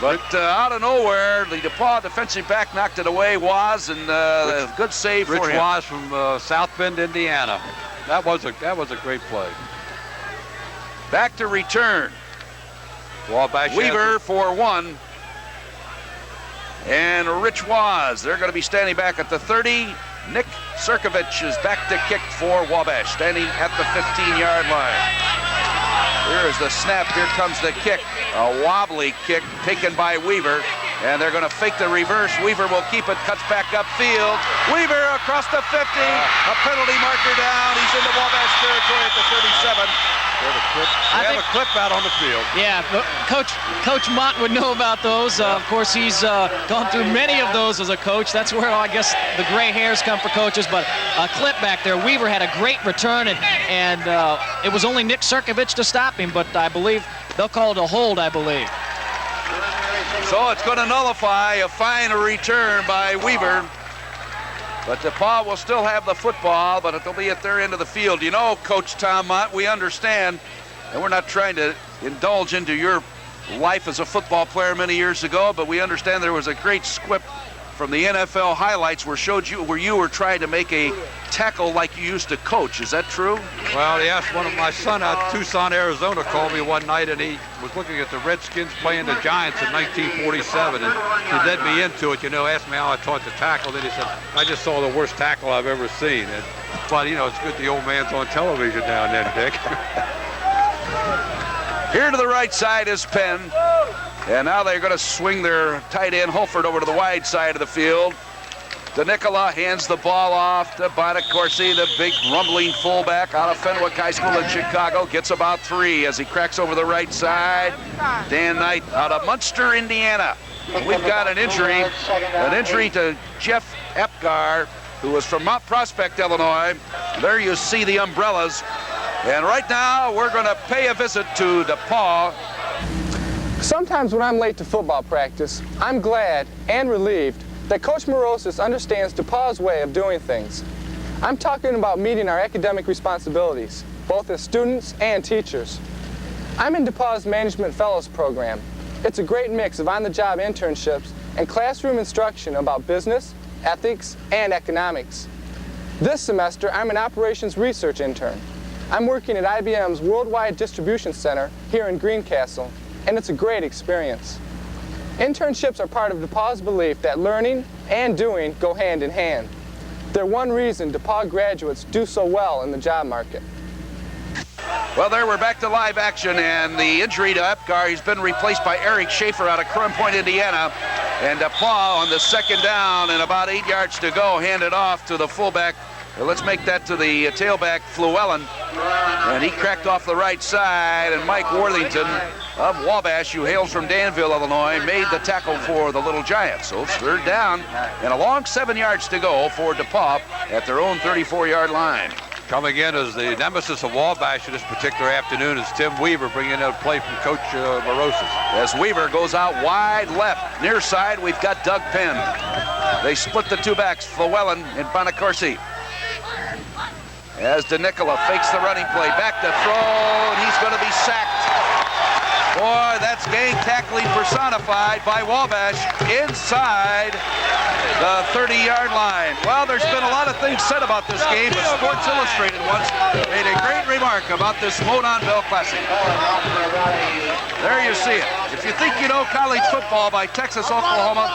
But out of nowhere, the DePauw defensive back knocked it away. Waz, and a good save for him. Rich Waz from South Bend, Indiana. That was a great play. Back to return. Wabash Weaver for 1. And Rich Waz, they're going to be standing back at the 30. Nick Crnkovich is back to kick for Wabash, standing at the 15-yard line. Here is the snap. Here comes the kick. A wobbly kick taken by Weaver. And they're going to fake the reverse. Weaver will keep it, cuts back upfield. Weaver across the 50. A penalty marker down. He's into Wabash territory at the 37. They have a clip out on the field. Yeah, Coach Mont would know about those. Of course, he's gone through many of those as a coach. That's where I guess the gray hairs come for coaches. But a clip back there. Weaver had a great return, and it was only Nick Crnkovich to stop him. But I believe they'll call it a hold, I believe. So it's going to nullify a fine return by Weaver. But DePauw will still have the football, but it'll be at their end of the field. You know, Coach Tom Mott, we understand, and we're not trying to indulge into your life as a football player many years ago, but we understand there was a great squip from the NFL highlights where you were trying to make a tackle like you used to coach. Is that true? Well, yes, one of my son out of Tucson, Arizona called me one night, and he was looking at the Redskins playing the Giants in 1947, and he led me into it, asked me how I taught the tackle. Then he said, I just saw the worst tackle I've ever seen. But, it's good the old man's on television now and then, Dick. Here to the right side is Penn. And now they're going to swing their tight end Holford over to the wide side of the field. DeNicola hands the ball off to Bonacorsi, the big rumbling fullback out of Fenwick High School in Chicago. Gets about 3 as he cracks over the right side. Dan Knight out of Munster, Indiana. We've got an injury to Jeff Epgar, who was from Mount Prospect, Illinois. There you see the umbrellas. And right now we're going to pay a visit to DePauw. Sometimes when I'm late to football practice, I'm glad and relieved that Coach Morosis understands DePauw's way of doing things. I'm talking about meeting our academic responsibilities, both as students and teachers. I'm in DePauw's Management Fellows program. It's a great mix of on-the-job internships and classroom instruction about business, ethics, and economics. This semester, I'm an operations research intern. I'm working at IBM's Worldwide Distribution Center here in Greencastle, and it's a great experience. Internships are part of DePauw's belief that learning and doing go hand in hand. They're one reason DePauw graduates do so well in the job market. Well, there we're back to live action, and the injury to Epgar, he's been replaced by Eric Schaefer out of Crown Point, Indiana. And DePauw on the second down and about 8 yards to go, handed off to the fullback. Well, let's make that to the tailback, Flewellen. And he cracked off the right side, and Mike Worthington of Wabash, who hails from Danville, Illinois, made the tackle for the Little Giants. So it's third down, and a long 7 yards to go for DePauw at their own 34-yard line. Coming in as the nemesis of Wabash this particular afternoon is Tim Weaver, bringing in a play from Coach Morosis. As Weaver goes out wide left, near side, we've got Doug Penn. They split the two backs, Flewellen and Bonacorsi. As DeNicola fakes the running play, back to throw, and he's going to be sacked. Boy, that's gang tackling personified by Wabash inside the 30-yard line. Well, there's been a lot of things said about this game, but Sports Illustrated once made a great remark about this Monon Bell Classic. There you see it. If you think you know college football by Texas, Oklahoma,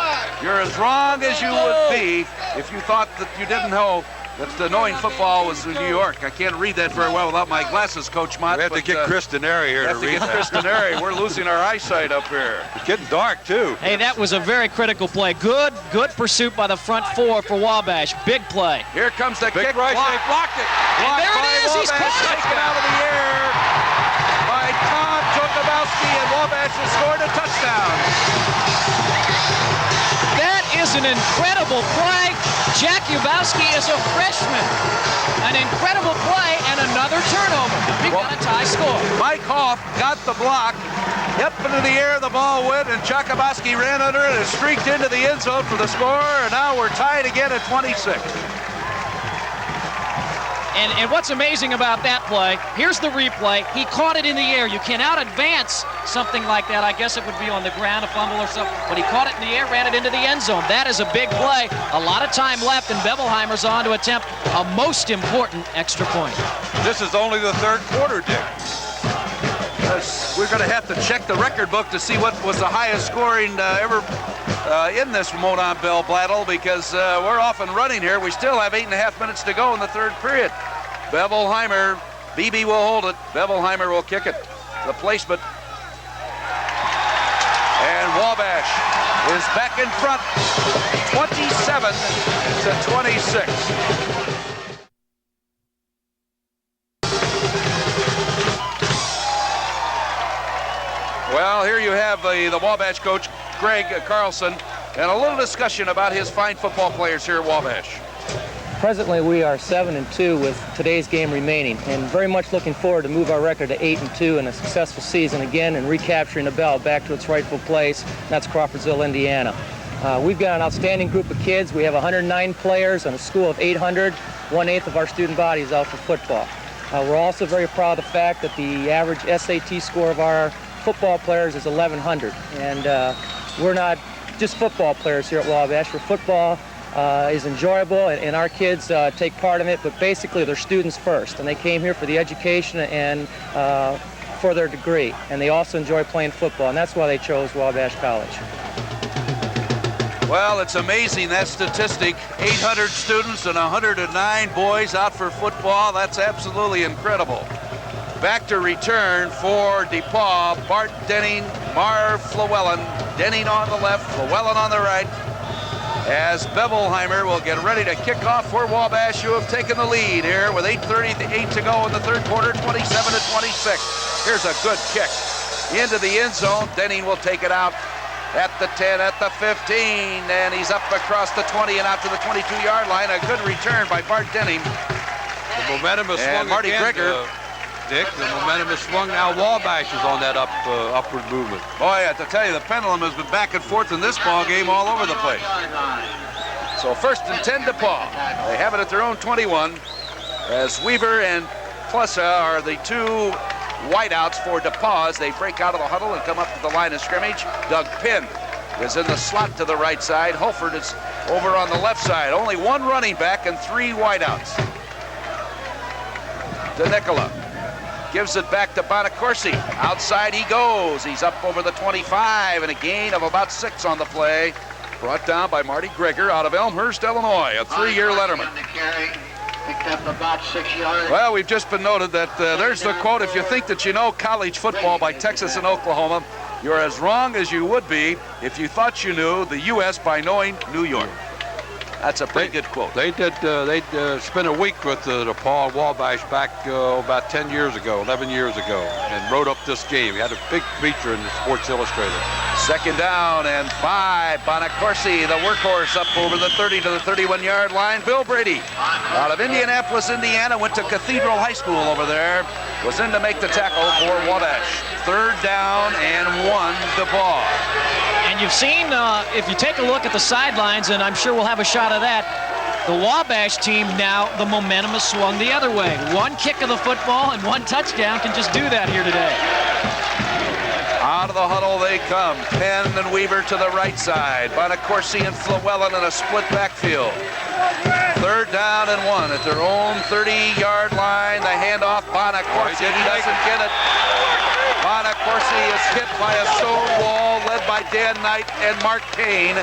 you're as wrong as you would be if you thought that you didn't know that knowing football was in New York. I can't read that very well without my glasses, Coach Mont. We have to get Chris Denari here to read that. Chris Denari. We're losing our eyesight up here. It's getting dark, too. Hey, that was a very critical play. Good pursuit by the front four for Wabash. Big play. Here comes the kick. Right, they blocked it. And there it is. He's caught it. Taken out of the air by Tom Jokobowski, and Wabash has scored a touchdown. That is an incredible play. Jack Jubowski is a freshman. An incredible play and another turnover. We got a tie score. Mike Hoff got the block. Up into the air, the ball went, and Jokobowski ran under it and streaked into the end zone for the score. And now we're tied again at 26. And what's amazing about that play, here's the replay. He caught it in the air. You can out-advance something like that. I guess it would be on the ground, a fumble or something. But he caught it in the air, ran it into the end zone. That is a big play. A lot of time left, and Bevelheimer's on to attempt a most important extra point. This is only the third quarter, Dick. We're going to have to check the record book to see what was the highest scoring ever in this Monon Bell battle, because we're off and running here. We still have 8.5 minutes to go in the third period. Bevelheimer, BB will hold it. Bevelheimer will kick it. The placement. And Wabash is back in front, 27 to 26. Well, here you have the Wabash coach, Greg Carlson, and a little discussion about his fine football players here at Wabash. Presently, we are 7-2 with today's game remaining, and very much looking forward to move our record to 8-2 in a successful season again and recapturing the bell back to its rightful place. That's Crawfordsville, Indiana. We've got an outstanding group of kids. We have 109 players and a school of 800. 1/8 of our student body is out for football. We're also very proud of the fact that the average SAT score of our football players is 1,100. And we're not just football players here at Wabash. We're football is enjoyable, and our kids take part in it, but basically they're students first, and they came here for the education and for their degree, and they also enjoy playing football, and that's why they chose Wabash College. Well, it's amazing, that statistic. 800 students and 109 boys out for football. That's absolutely incredible. Back to return for DePauw, Bart Denning, Marv Flewellen. Denning on the left, Flewellen on the right. As Bevelheimer will get ready to kick off for Wabash, who have taken the lead here with 8:38 to go in the third quarter, 27-26. Here's a good kick into the end zone. Denning will take it out at the 10, at the 15, and he's up across the 20 and out to the 22-yard line. A good return by Bart Denning. The momentum has swung Marty again, Grigger. Dick, the momentum has swung now. Wabash is on that upward movement. Boy, I have to tell you, the pendulum has been back and forth in this ball game all over the place. So 1st and 10 DePauw. They have it at their own 21, as Weaver and Plessa are the two wideouts for DePauw as they break out of the huddle and come up to the line of scrimmage. Doug Penn is in the slot to the right side. Holford is over on the left side. Only one running back and 3 wideouts. DeNicola gives it back to Bonacorsi. Outside he goes. He's up over the 25 and a gain of about 6 on the play. Brought down by Marty Grigger out of Elmhurst, Illinois, a 3-year letterman. Picked up about 6 yards. Well, we've just been noted that there's the quote, if you think that you know college football by Texas and Oklahoma, you're as wrong as you would be if you thought you knew the U.S. by knowing New York. That's a pretty good quote. They spent a week with DePauw Wabash back about 10 years ago, 11 years ago, and wrote up this game. He had a big feature in the Sports Illustrated. 2nd down and 5. Bonacorsi, the workhorse, up over the 30 to the 31-yard line. Bill Brady, out of Indianapolis, Indiana, went to Cathedral High School over there. Was in to make the tackle for Wabash. 3rd down and 1 DePauw. And you've seen, if you take a look at the sidelines, and I'm sure we'll have a shot of that, the Wabash team now, the momentum has swung the other way. 1 kick of the football and 1 touchdown can just do that here today. Out of the huddle they come. Penn and Weaver to the right side. Bonacorsi and Flewellen in a split backfield. 3rd down and 1 at their own 30-yard line. The handoff, Bonacorsi. He doesn't get it. Bonacorsi is hit by a stone wall led by Dan Knight and Mark Kane.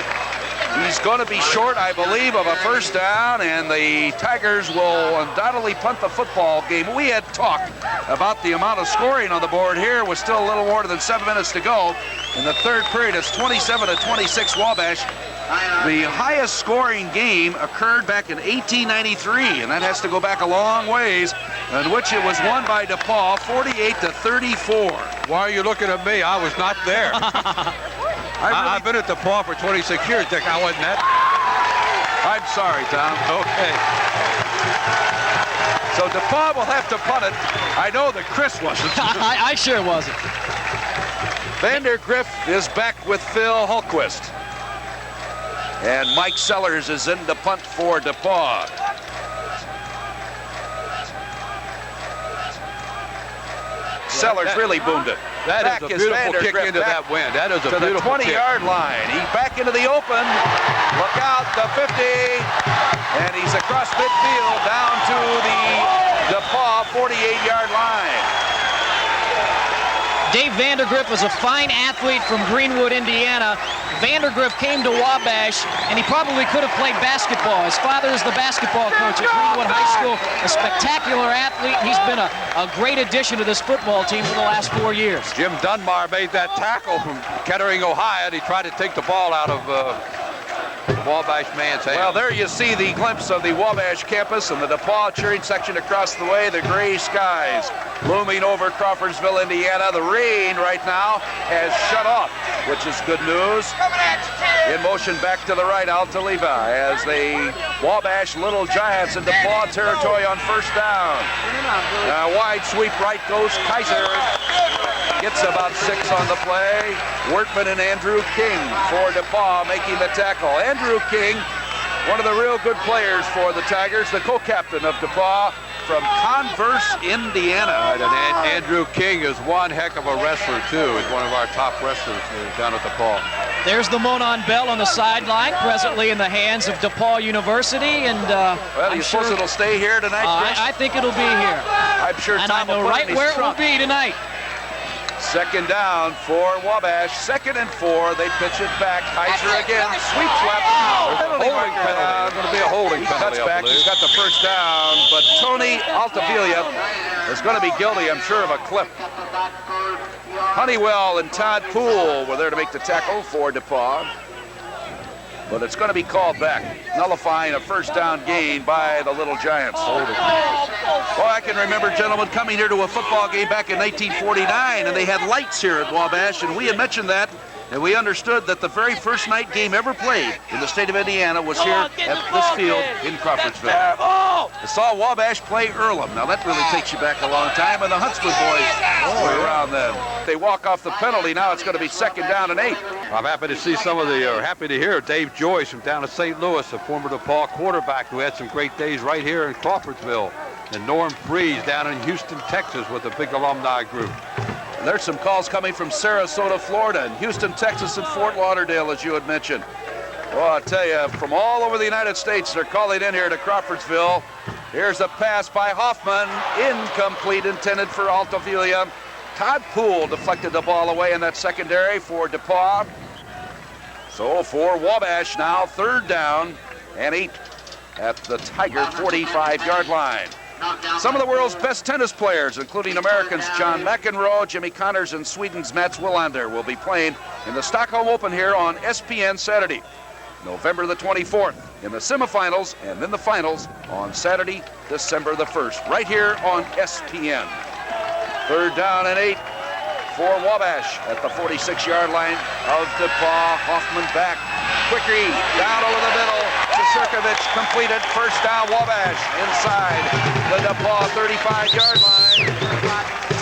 He's going to be short, I believe, of a 1st down, and the Tigers will undoubtedly punt the football game. We had talked about the amount of scoring on the board here with still a little more than 7 minutes to go. In the 3rd period, it's 27-26 Wabash. The highest scoring game occurred back in 1893, and that has to go back a long ways, in which it was won by DePauw 48-34. Why are you looking at me? I was not there. I've been at DePauw for 26 years, Dick. I wasn't that. I'm sorry, Tom. Okay. So DePauw will have to punt it. I know that Chris wasn't. I sure wasn't. Vandergriff is back with Phil Hultquist. And Mike Sellers is in to punt for DePauw. Sellers really boomed it. That back is a beautiful kick into that wind. That is a beautiful kick. To the 20-yard line. He's back into the open. Look out, the 50. And he's across midfield down to the DePauw 48-yard line. Dave Vandergriff was a fine athlete from Greenwood, Indiana. Vandergriff came to Wabash, and he probably could have played basketball. His father is the basketball coach at Greenwood High School, a spectacular athlete. He's been a great addition to this football team for the last 4 years. Jim Dunbar made that tackle from Kettering, Ohio, and he tried to take the ball out of Wabash man's hand. Well, there you see the glimpse of the Wabash campus and the DePauw cheering section across the way. The gray skies looming over Crawfordsville, Indiana. The rain right now has shut off, which is good news. In motion back to the right, Altaliva, as the Wabash Little Giants in DePauw territory on 1st down. Wide sweep right goes Kaiser. Gets about 6 on the play. Wortman and Andrew King for DePauw making the tackle. Andrew King, one of the real good players for the Tigers, the co-captain of DePauw. from Converse, Indiana. Right, and Andrew King is one heck of a wrestler, too. He's one of our top wrestlers down at DePauw. There's the Monon Bell on the sideline, presently in the hands of DePauw University. And well, you suppose it'll stay here tonight, Chris? I think it'll be here. I'm sure and Tom I know will put right it in where his it will trunk. be tonight. Second down for Wabash. 2nd and 4. They pitch it back. Kaiser again. Sweeps left. Penalty marker down. Going to be a holding penalty. Cuts back. He's got the first down. But Tony Altavilla is going to be guilty, I'm sure, of a clip. Honeywell and Todd Poole were there to make the tackle for DePauw. But it's going to be called back, nullifying a first down gain by the Little Giants. Well, I can remember, gentlemen, coming here to a football game back in 1949, and they had lights here at Wabash, and we had mentioned that, and we understood that the very first night game ever played in the state of Indiana was here at this field in Crawfordsville. I saw Wabash play Earlham. Now, that really takes you back a long time, and the Huntsman boys were around then. They walk off the penalty. Now it's going to be 2nd down and 8. I'm happy to see happy to hear Dave Joyce from down at St. Louis, a former DePauw quarterback who had some great days right here in Crawfordsville. And Norm Freeze down in Houston, Texas with a big alumni group. There's some calls coming from Sarasota, Florida, and Houston, Texas, and Fort Lauderdale, as you had mentioned. Well, I tell you, from all over the United States, they're calling in here to Crawfordsville. Here's a pass by Hoffman, incomplete, intended for Altavilla. Todd Poole deflected the ball away in that secondary for DePauw. So for Wabash now, 3rd down and 8 at the Tiger 45-yard line. Some of the world's best tennis players, including Americans John McEnroe, Jimmy Connors, and Sweden's Mats Wilander, will be playing in the Stockholm Open here on SPN Saturday, November the 24th, in the semifinals and then the finals on Saturday, December the 1st, right here on SPN. 3rd down and 8 for Wabash at the 46-yard line of DePauw. Hoffman back. Quickly down over the middle to Crnkovich, completed. First down, Wabash inside the DePauw 35-yard line.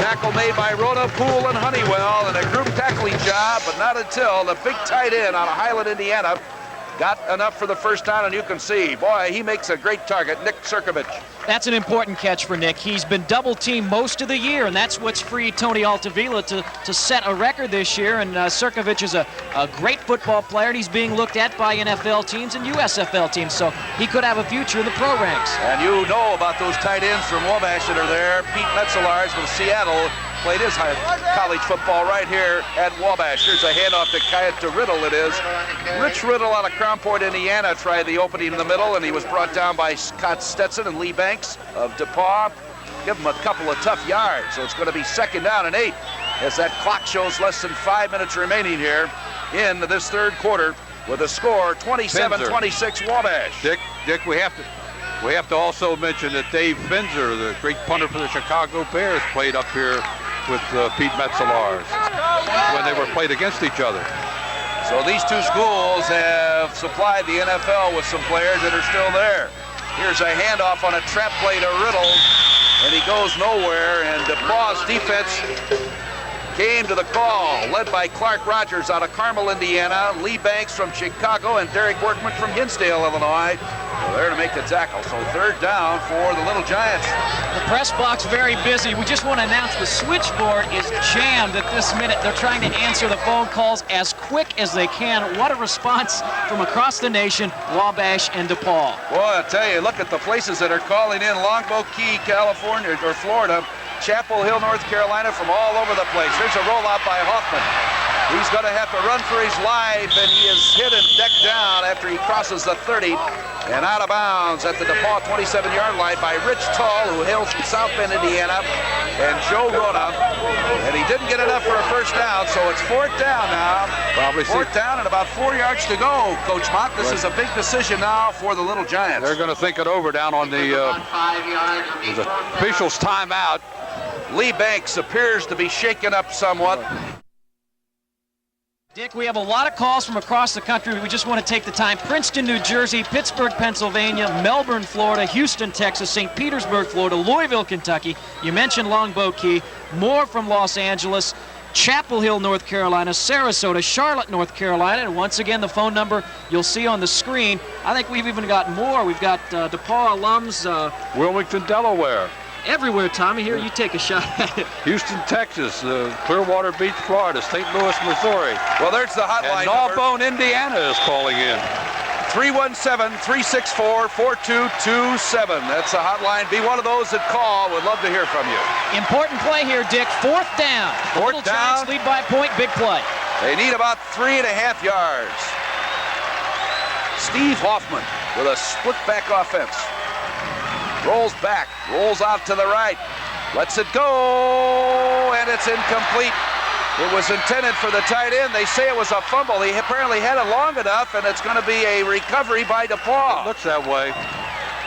Tackle made by Rhoda, Poole, and Honeywell, and a group tackling job, but not until the big tight end out of Highland, Indiana, got enough for the first down, and you can see, boy, he makes a great target, Nick Crnkovich. That's an important catch for Nick. He's been double-teamed most of the year, and that's what's freed Tony Altavilla to set a record this year. And Crnkovich is a great football player, and he's being looked at by NFL teams and USFL teams, so he could have a future in the pro ranks. And you know about those tight ends from Wabash that are there. Pete Metzelaars from Seattle played his college football right here at Wabash. Here's a handoff to Kayat Riddle, it is. Rich Riddle out of Crown Point, Indiana, tried the opening in the middle, and he was brought down by Scott Stetson and Lee Banks of DePauw. Give him a couple of tough yards, so it's going to be 2nd down and 8 as that clock shows less than 5 minutes remaining here in this 3rd quarter with a score 27-26 Wabash. Dick, we have to also mention that Dave Finzer, the great punter for the Chicago Bears, played up here with Pete Metzelaars when they were played against each other. So these two schools have supplied the NFL with some players that are still there. Here's a handoff on a trap play to Riddle, and he goes nowhere, and DePauw's defense came to the call, led by Clark Rogers out of Carmel, Indiana, Lee Banks from Chicago, and Derek Workman from Hinsdale, Illinois. Well, there to make the tackle. So 3rd down for the Little Giants. The press box very busy. We just want to announce the switchboard is jammed at this minute. They're trying to answer the phone calls as quick as they can. What a response from across the nation, Wabash and DePauw. Boy, I tell you, look at the places that are calling in. Longboat Key, California, or Florida. Chapel Hill, North Carolina, from all over the place. There's a rollout by Hoffman. He's going to have to run for his life, and he is hit and decked down after he crosses the 30 and out of bounds at the DePauw 27-yard line by Rich Tull, who hails from South Bend, Indiana, and Joe Rona. And he didn't get enough for a first down, so it's 4th down now. Probably 4th down and about 4 yards to go, Coach Mont. This is a big decision now for the Little Giants. They're going to think it over down on the officials' timeout. Lee Banks appears to be shaken up somewhat. Dick, we have a lot of calls from across the country. We just want to take the time. Princeton, New Jersey, Pittsburgh, Pennsylvania, Melbourne, Florida, Houston, Texas, St. Petersburg, Florida, Louisville, Kentucky. You mentioned Longboat Key. More from Los Angeles. Chapel Hill, North Carolina, Sarasota, Charlotte, North Carolina, and once again the phone number you'll see on the screen. I think we've even got more. We've got DePauw alums. Wilmington, Delaware. Everywhere, Tommy. Here, you take a shot at it. Houston, Texas, Clearwater Beach, Florida, St. Louis, Missouri. Well, there's the hotline and number. Narbonne, Indiana is calling in. 317-364-4227. That's the hotline. Be one of those that call. Would love to hear from you. Important play here, Dick. Fourth down. Fourth Little down. Giants lead by a point. Big play. They need about 3.5 yards. Steve Hoffman with a split back offense. Rolls back, rolls out to the right, lets it go, and it's incomplete. It was intended for the tight end. They say it was a fumble. He apparently had it long enough, and it's going to be a recovery by DePauw. It looks that way.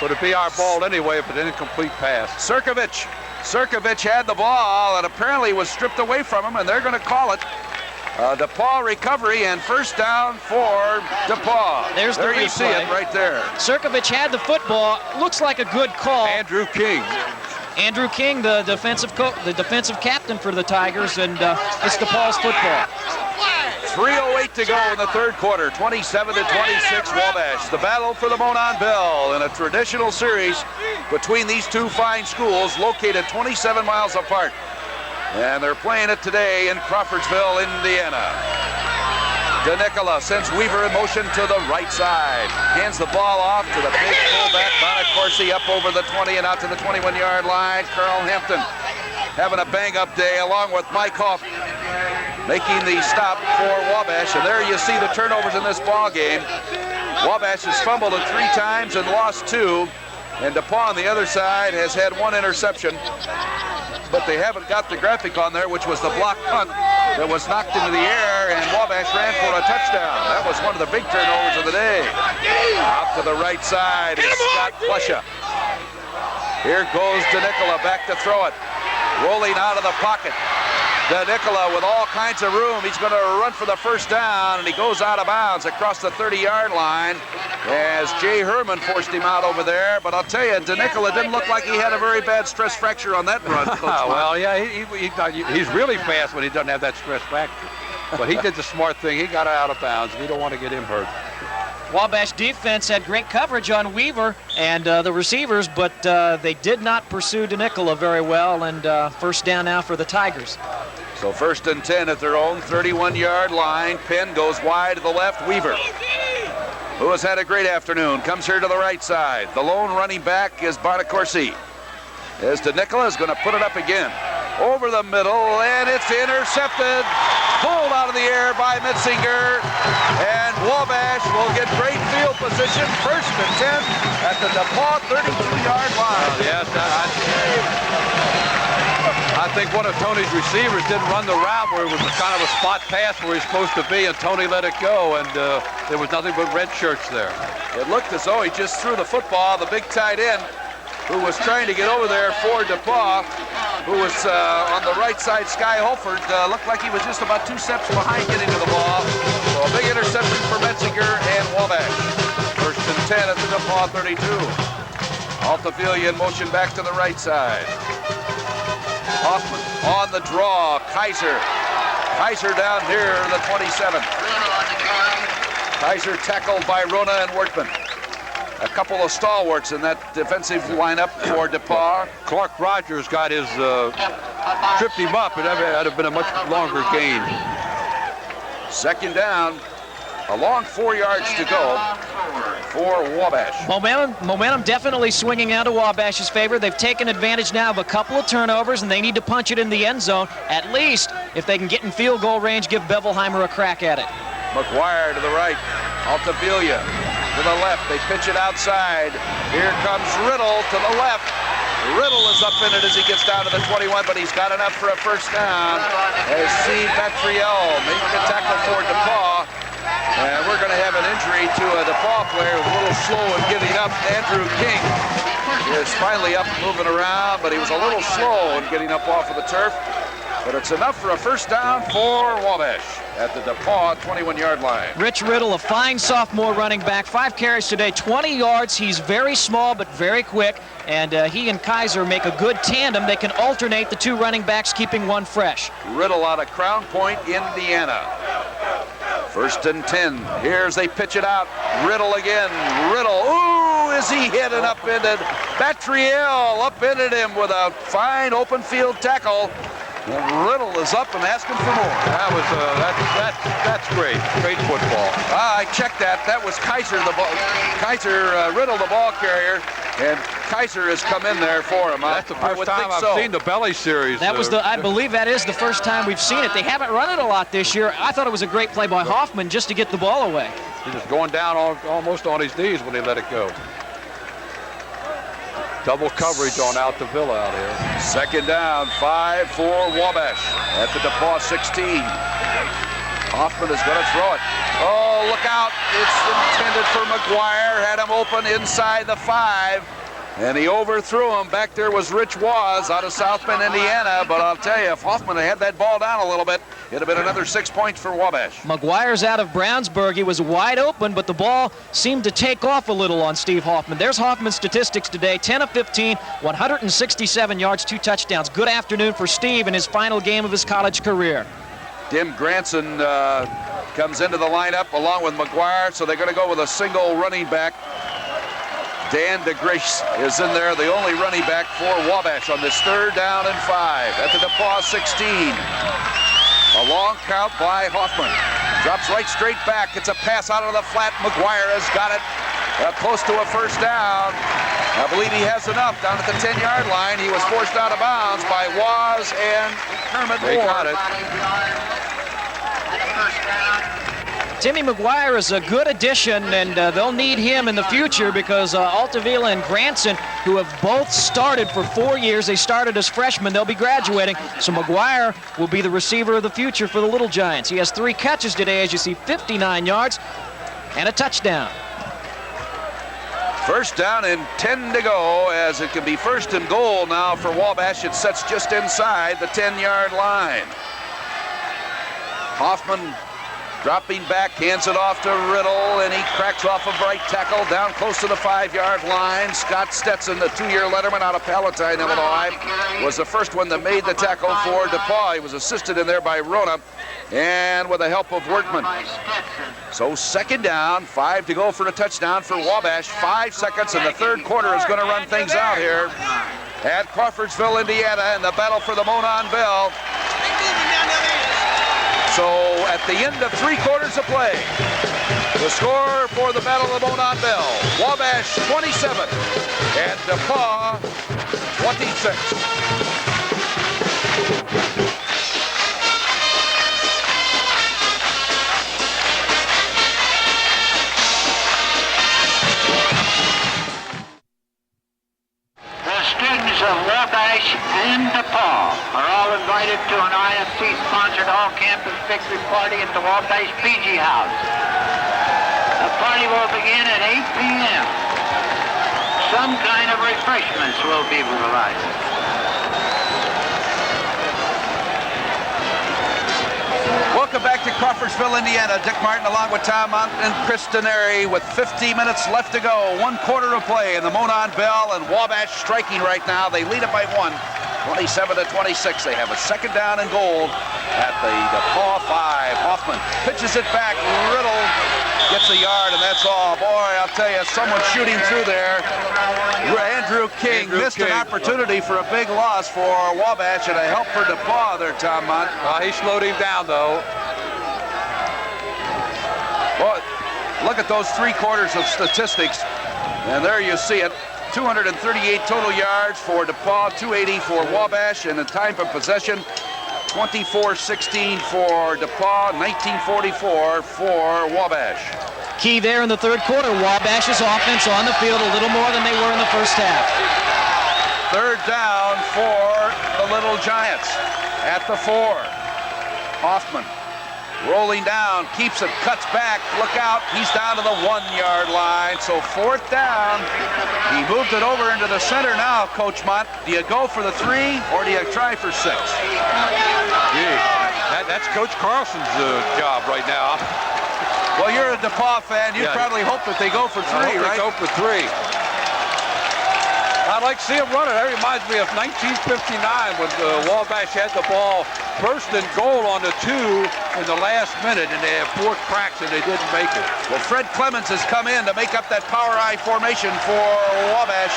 But it'd be our ball anyway if it's an incomplete pass. Crnkovich had the ball and apparently was stripped away from him, and they're going to call it. DePauw recovery and first down for DePauw. There you see it right there. Crnkovich had the football. Looks like a good call. Andrew King, the defensive captain for the Tigers, and it's DePauw's football. 3:08 to go in the third quarter. 27-26 Wabash. The battle for the Monon Bell in a traditional series between these two fine schools located 27 miles apart. And they're playing it today in Crawfordsville, Indiana. DeNicola sends Weaver in motion to the right side. Hands the ball off to the big fullback, Bonacorsi, up over the 20 and out to the 21-yard line. Carl Hampton having a bang-up day along with Mike Hoff making the stop for Wabash. And there you see the turnovers in this ball game. Wabash has fumbled it 3 times and lost 2. And DePauw on the other side has had 1 interception. But they haven't got the graphic on there, which was the block punt that was knocked into the air, and Wabash ran for a touchdown. That was one of the big turnovers of the day. Out to the right side is Scott Plusha. Here goes DeNicola back to throw it. Rolling out of the pocket. DeNicola with all kinds of room. He's going to run for the first down, and he goes out of bounds across the 30-yard line as Jay Herman forced him out over there. But I'll tell you, DeNicola didn't look like he had a very bad stress fracture on that run, Coach Mont. Well, yeah, he's really fast when he doesn't have that stress fracture. But he did the smart thing. He got out of bounds. We don't want to get him hurt. Wabash defense had great coverage on Weaver and the receivers, but they did not pursue DeNicola very well, and first down now for the Tigers. So 1st and 10 at their own 31-yard line. Penn goes wide to the left. Weaver, who has had a great afternoon, comes here to the right side. The lone running back is Bonacorsi. As DeNicola is going to put it up again. Over the middle, and it's intercepted. Pulled out of the air by Mitzinger. And Wabash will get great field position. 1st and 10 at the DePauw 32-yard line. Yes, I think one of Tony's receivers didn't run the route where it was kind of a spot pass where he's supposed to be, and Tony let it go, and there was nothing but red shirts there. It looked as though he just threw the football. The big tight end, who was trying to get over there for DePauw, who was on the right side, Sky Holford, looked like he was just about 2 steps behind getting to the ball. So a big interception for Metzinger and Wabash. 1st and 10 at the DePauw 32. Altafilia in motion back to the right side. Hoffman on the draw. Kaiser down here in the 27. Kaiser tackled by Rona and Wortman. A couple of stalwarts in that defensive lineup for DePauw. Clark Rogers got his, tripped him up, and that would have been a much longer gain. 2nd down, a long 4 yards to go for Wabash. Momentum definitely swinging out to Wabash's favor. They've taken advantage now of a couple of turnovers, and they need to punch it in the end zone. At least, if they can get in field goal range, give Bevelheimer a crack at it. McGuire to the right, Altafilia to the left. They pitch it outside. Here comes Riddle to the left. Riddle is up in it as he gets down to the 21, but he's got enough for a first down. As Steve Patriel making a tackle for DePauw. And we're going to have an injury to a DePauw player who's a little slow in getting up. Andrew King is finally up and moving around, but he was a little slow in getting up off of the turf. but it's enough for a first down for Wabash at the DePauw 21-yard line. Rich Riddle, a fine sophomore running back, 5 carries today, 20 yards. He's very small but very quick, and he and Kaiser make a good tandem. They can alternate the 2 running backs, keeping one fresh. Riddle out of Crown Point, Indiana. First and 10. Here's they pitch it out. Riddle again. Riddle. Ooh, is he hit and upended? Batriel upended him with a fine open field tackle. And Riddle is up and asking for more. That was that's great. Great football. I checked that. That was Kaiser, Riddle, the ball carrier, and Kaiser has come in there for him. That's the first time I've seen the Belly series. That was I believe that is the first time we've seen it. They haven't run it a lot this year. I thought it was a great play by Hoffman just to get the ball away. He was going down almost on his knees when he let it go. Double coverage on Altavilla out here. Second down, 5 for Wabash at the DePauw 16. Hoffman is going to throw it. Oh, look out. It's intended for McGuire. Had him open inside the 5. And he overthrew him. Back there was Rich Waz out of South Bend, Indiana. But I'll tell you, if Hoffman had had that ball down a little bit, it'd have been another 6 points for Wabash. McGuire's out of Brownsburg. He was wide open, but the ball seemed to take off a little on Steve Hoffman. There's Hoffman's statistics today. 10 of 15, 167 yards, 2 touchdowns. Good afternoon for Steve in his final game of his college career. Tim Granson comes into the lineup along with McGuire, so they're going to go with a single running back. Dan DeGrace is in there, the only running back for Wabash on this 3rd down and 5 at the DePauw 16. A long count by Hoffman. Drops right straight back. It's a pass out of the flat. McGuire has got it close to a first down. I believe he has enough down at the 10-yard line. He was forced out of bounds by Waz and Kermit Moore. They got it. Timmy McGuire is a good addition, and they'll need him in the future because Altavilla and Granson, who have both started for 4 years, they started as freshmen, they'll be graduating. So McGuire will be the receiver of the future for the Little Giants. He has 3 catches today, as you see, 59 yards and a touchdown. First down and 10 to go, as it can be first and goal now for Wabash. It sets just inside the 10-yard line. Hoffman dropping back, hands it off to Riddle, and he cracks off a right tackle down close to the 5-yard line. Scott Stetson, the 2-year letterman out of Palatine, Illinois, was the first one that made the tackle for DePauw. He was assisted in there by Rona and with the help of Workman. So second down, 5 to go for a touchdown for Wabash. 5 seconds, and the 3rd quarter is going to run things out here at Crawfordsville, Indiana, in the battle for the Monon Bell. So at the end of 3 quarters of play, the score for the Battle of the Monon Bell, Wabash 27 and DePauw 26. Of Wabash and DePauw are all invited to an IFC-sponsored all-campus victory party at the Wabash PG House. The party will begin at 8 p.m. Some kind of refreshments will be provided. Welcome back to Crawfordsville, Indiana. Dick Martin along with Tom Mont and Chris Denari with 50 minutes left to go. 1 quarter of play in the Monon Bell, and Wabash striking right now. They lead it by 1, 27-26. They have a second down and goal at the DePauw 5. Hoffman pitches it back. Riddle gets a yard, and that's all. Boy, I'll tell you, someone shooting through there. Andrew King missed an opportunity for a big loss for Wabash and a help for DePauw there, Tom Mont. He slowed him down, though. Boy, look at those 3 quarters of statistics, and there you see it. 238 total yards for DePauw, 280 for Wabash, and the time of possession, 24-16 for DePauw, 1944 for Wabash. Key there in the 3rd quarter, Wabash's offense on the field a little more than they were in the first half. 3rd down for the Little Giants at the 4. Hoffman Rolling down, keeps it, cuts back, look out, he's down to the 1-yard line, so 4th down. He moved it over into the center now, Coach Mont. Do you go for the 3 or do you try for 6? Gee, that's Coach Carlson's job right now. Well, you're a DePauw fan. You'd probably hope that they go for 3, right? They go for 3. I'd like to see him run it. That reminds me of 1959 when Wabash had the ball first and goal on the 2 in the last minute, and they had 4 cracks and they didn't make it. Well, Fred Clemens has come in to make up that power I formation for Wabash.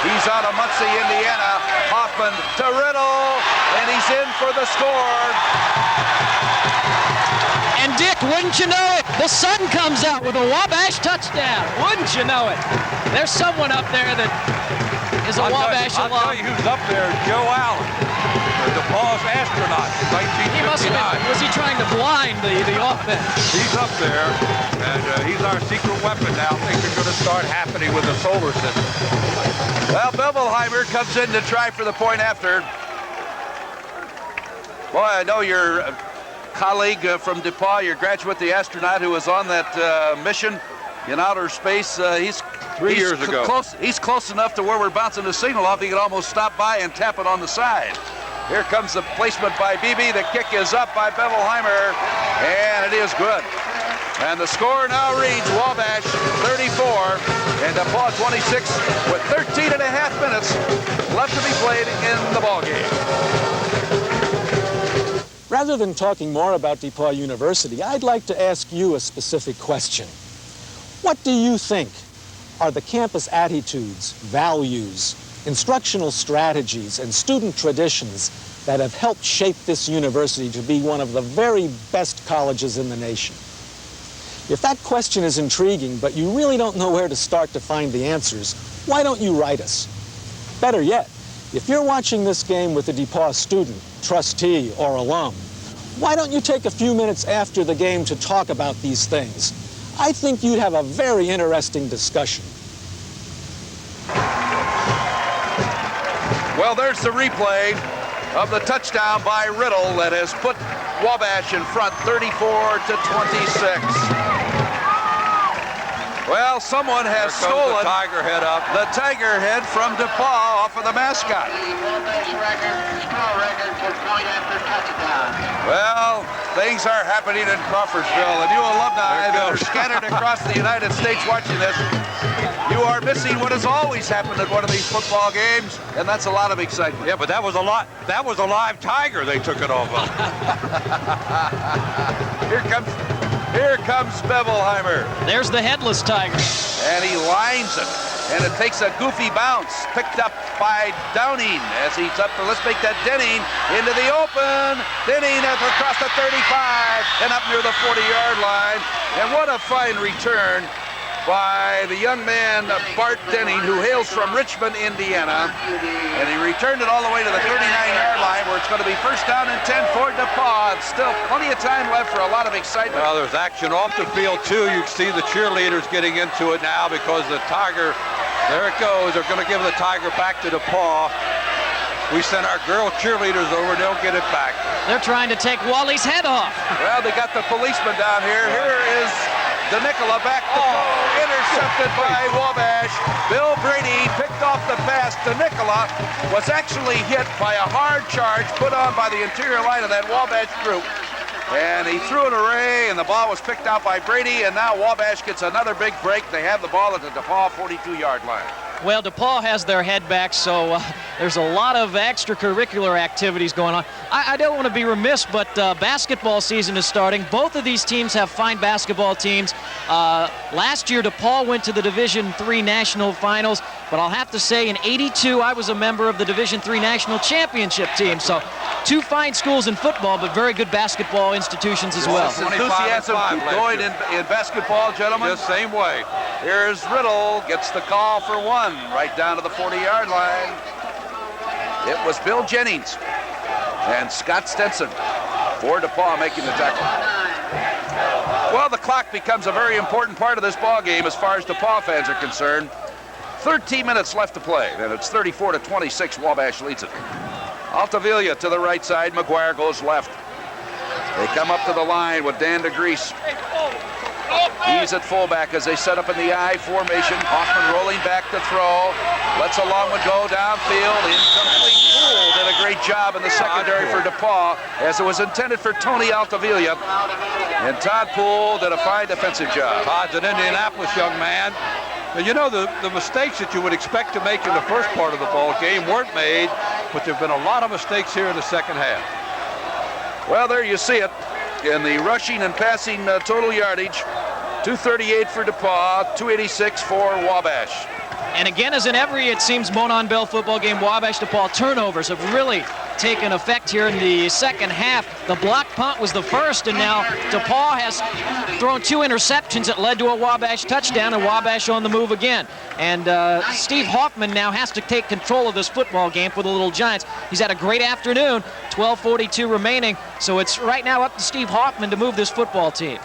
He's out of Muncie, Indiana. Hoffman to Riddle, and he's in for the score. And Dick, wouldn't you know it, the sun comes out with a Wabash touchdown. Wouldn't you know it? There's someone up there that is a Wabash alum. I'll tell you who's up there, Joe Allen, the DePauw's astronaut in 1959. He must have been, was he trying to blind the offense? He's up there, and he's our secret weapon now. Things are going to start happening with the solar system. Well, Bevelheimer comes in to try for the point after. Boy, I know your colleague from DePauw, your graduate, the astronaut who was on that mission in outer space. He's 3 years ago. He's close enough to where we're bouncing the signal off. He could almost stop by and tap it on the side. Here comes the placement by Beebe. The kick is up by Bevelheimer, and it is good. And the score now reads Wabash 34 and DePauw 26 with 13 and a half minutes left to be played in the ballgame. Rather than talking more about DePauw University, I'd like to ask you a specific question. What do you think are the campus attitudes, values, instructional strategies, and student traditions that have helped shape this university to be one of the very best colleges in the nation? If that question is intriguing, but you really don't know where to start to find the answers, why don't you write us? Better yet, if you're watching this game with a DePauw student, trustee, or alum, why don't you take a few minutes after the game to talk about these things? I think you'd have a very interesting discussion. Well, there's the replay of the touchdown by Riddle that has put Wabash in front 34-26. Well, someone has stolen the tiger head up. The tiger head from DePauw off of the mascot. Well, things are happening in Crawfordsville, and you alumni that are scattered across the United States watching this, you are missing what has always happened at one of these football games, and that's a lot of excitement. Yeah, but that was a live tiger they took it off of. Here comes Bevelheimer. There's the headless tiger. And he lines it. And it takes a goofy bounce. Picked up by Downing as he's up to, let's make that Denning into the open. Denning across the 35 and up near the 40-yard line. And what a fine return by the young man, Bart Denning, who hails from Richmond, Indiana. And he returned it all the way to the 39-yard line where it's going to be first down and 10 for DePauw. It's still plenty of time left for a lot of excitement. Well, there's action off the field, too. You can see the cheerleaders getting into it now because the tiger, there it goes. They're going to give the tiger back to DePauw. We sent our girl cheerleaders over. They'll get it back. They're trying to take Wally's head off. Well, they got the policeman down here. Here is DeNicola back to throw, intercepted by Wabash. Bill Brady picked off the pass. DeNicola was actually hit by a hard charge put on by the interior line of that Wabash group. And he threw an array, and the ball was picked out by Brady, and now Wabash gets another big break. They have the ball at the DePauw 42-yard line. Well, DePauw has their head back, so there's a lot of extracurricular activities going on. I don't want to be remiss, but basketball season is starting. Both of these teams have fine basketball teams. Last year, DePauw went to the Division III National Finals, but I'll have to say in '82, I was a member of the Division III National Championship team. So two fine schools in football, but very good basketball institutions as well. Enthusiasm going in basketball, gentlemen. The same way. Here's Riddle, gets the call for one, right down to the 40-yard line. It was Bill Jennings and Scott Stenson for DePauw making the tackle. Well, the clock becomes a very important part of this ball game as far as DePauw fans are concerned. 13 minutes left to play, and it's 34-26. Wabash leads it. Altavilla to the right side. McGuire goes left. They come up to the line with Dan DeGrease. He's at fullback as they set up in the I formation. Hoffman rolling back to throw. Lets a long one go downfield. Incomplete. Poole did a great job in the secondary for DePauw as it was intended for Tony Altavilla. And Todd Poole did a fine defensive job. Todd's an Indianapolis young man. And you know, the mistakes that you would expect to make in the first part of the ball game weren't made, but there have been a lot of mistakes here in the second half. Well, there you see it. In the rushing and passing total yardage, 238 for DePauw, 286 for Wabash. And again, as in every, it seems, Monon Bell football game, Wabash-DePauw turnovers have really taken effect here in the second half. The block punt was the first, and now DePauw has thrown 2 interceptions that led to a Wabash touchdown, and Wabash on the move again. And Steve Hoffman now has to take control of this football game for the Little Giants. He's had a great afternoon, 12:42 remaining, so it's right now up to Steve Hoffman to move this football team.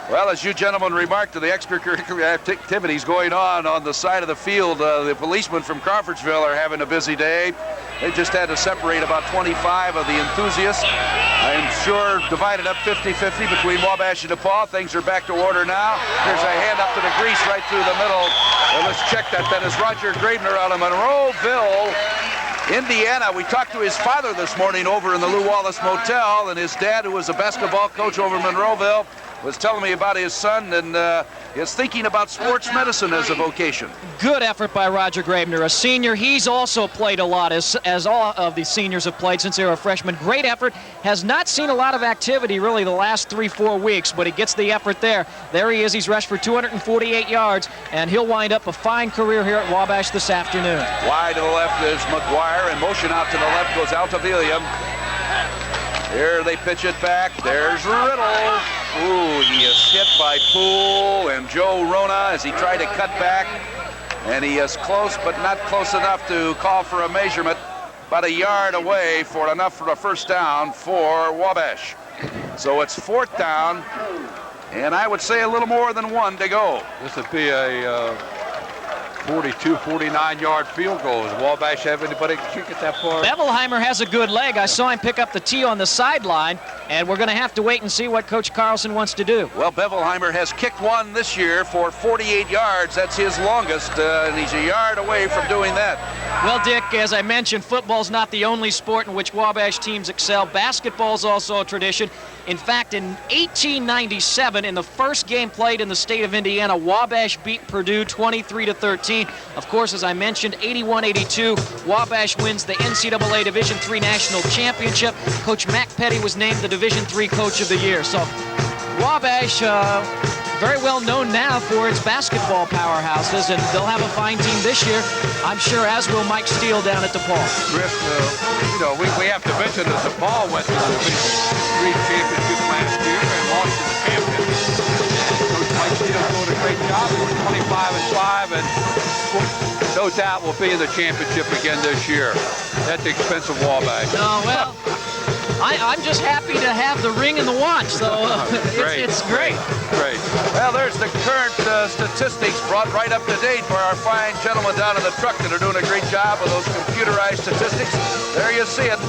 Well, as you gentlemen remarked, the extracurricular activities going on the side of the field, the policemen from Crawfordsville are having a busy day. They just had to separate about 25 of the enthusiasts. I'm sure divided up 50-50 between Wabash and DePauw. Things are back to order now. Here's a hand up to the grease right through the middle. And let's check that. That is Roger Gravener out of Monroeville, Indiana. We talked to his father this morning over in the Lou Wallace Motel, and his dad, who was a basketball coach over in Monroeville, was telling me about his son and is thinking about sports medicine as a vocation. Good effort by Roger Gravener, a senior. He's also played a lot, as all of the seniors have played since they were freshmen. Great effort. Has not seen a lot of activity really the last 3-4 weeks, but he gets the effort there. There he is. He's rushed for 248 yards, and he'll wind up a fine career here at Wabash this afternoon. Wide to the left is McGuire, and motion out to the left goes Altavilla. Here they pitch it back. There's Riddle. Ooh, he is hit by Poole and Joe Rona as he tried to cut back. And he is close, but not close enough to call for a measurement. About a yard away for enough for a first down for Wabash. So it's 4th down, and I would say a little more than 1 to go. This would be a 42, 49-yard field goal. Does Wabash have anybody that kick it that far? Bevelheimer has a good leg. I saw him pick up the tee on the sideline, and we're going to have to wait and see what Coach Carlson wants to do. Well, Bevelheimer has kicked one this year for 48 yards. That's his longest, and he's a yard away from doing that. Well, Dick, as I mentioned, football's not the only sport in which Wabash teams excel. Basketball's also a tradition. In fact, in 1897, in the first game played in the state of Indiana, Wabash beat Purdue 23-13. Of course, as I mentioned, 81-82, Wabash wins the NCAA Division III National Championship. Coach Mac Petty was named the Division III Coach of the Year. So Wabash, very well known now for its basketball powerhouses, and they'll have a fine team this year, I'm sure, as will Mike Steele down at DePauw. Chris, you know, we have to mention that DePauw went to the Division III championship last year and lost to the champions. Coach Mike Steele doing a great job. They were 25-5, and no doubt will be in the championship again this year at the expense of Wabash. Oh, well, I'm just happy to have the ring and the watch, so it's great. Great. Well, there's the current statistics brought right up to date by our fine gentlemen down in the truck that are doing a great job with those computerized statistics. There you see it.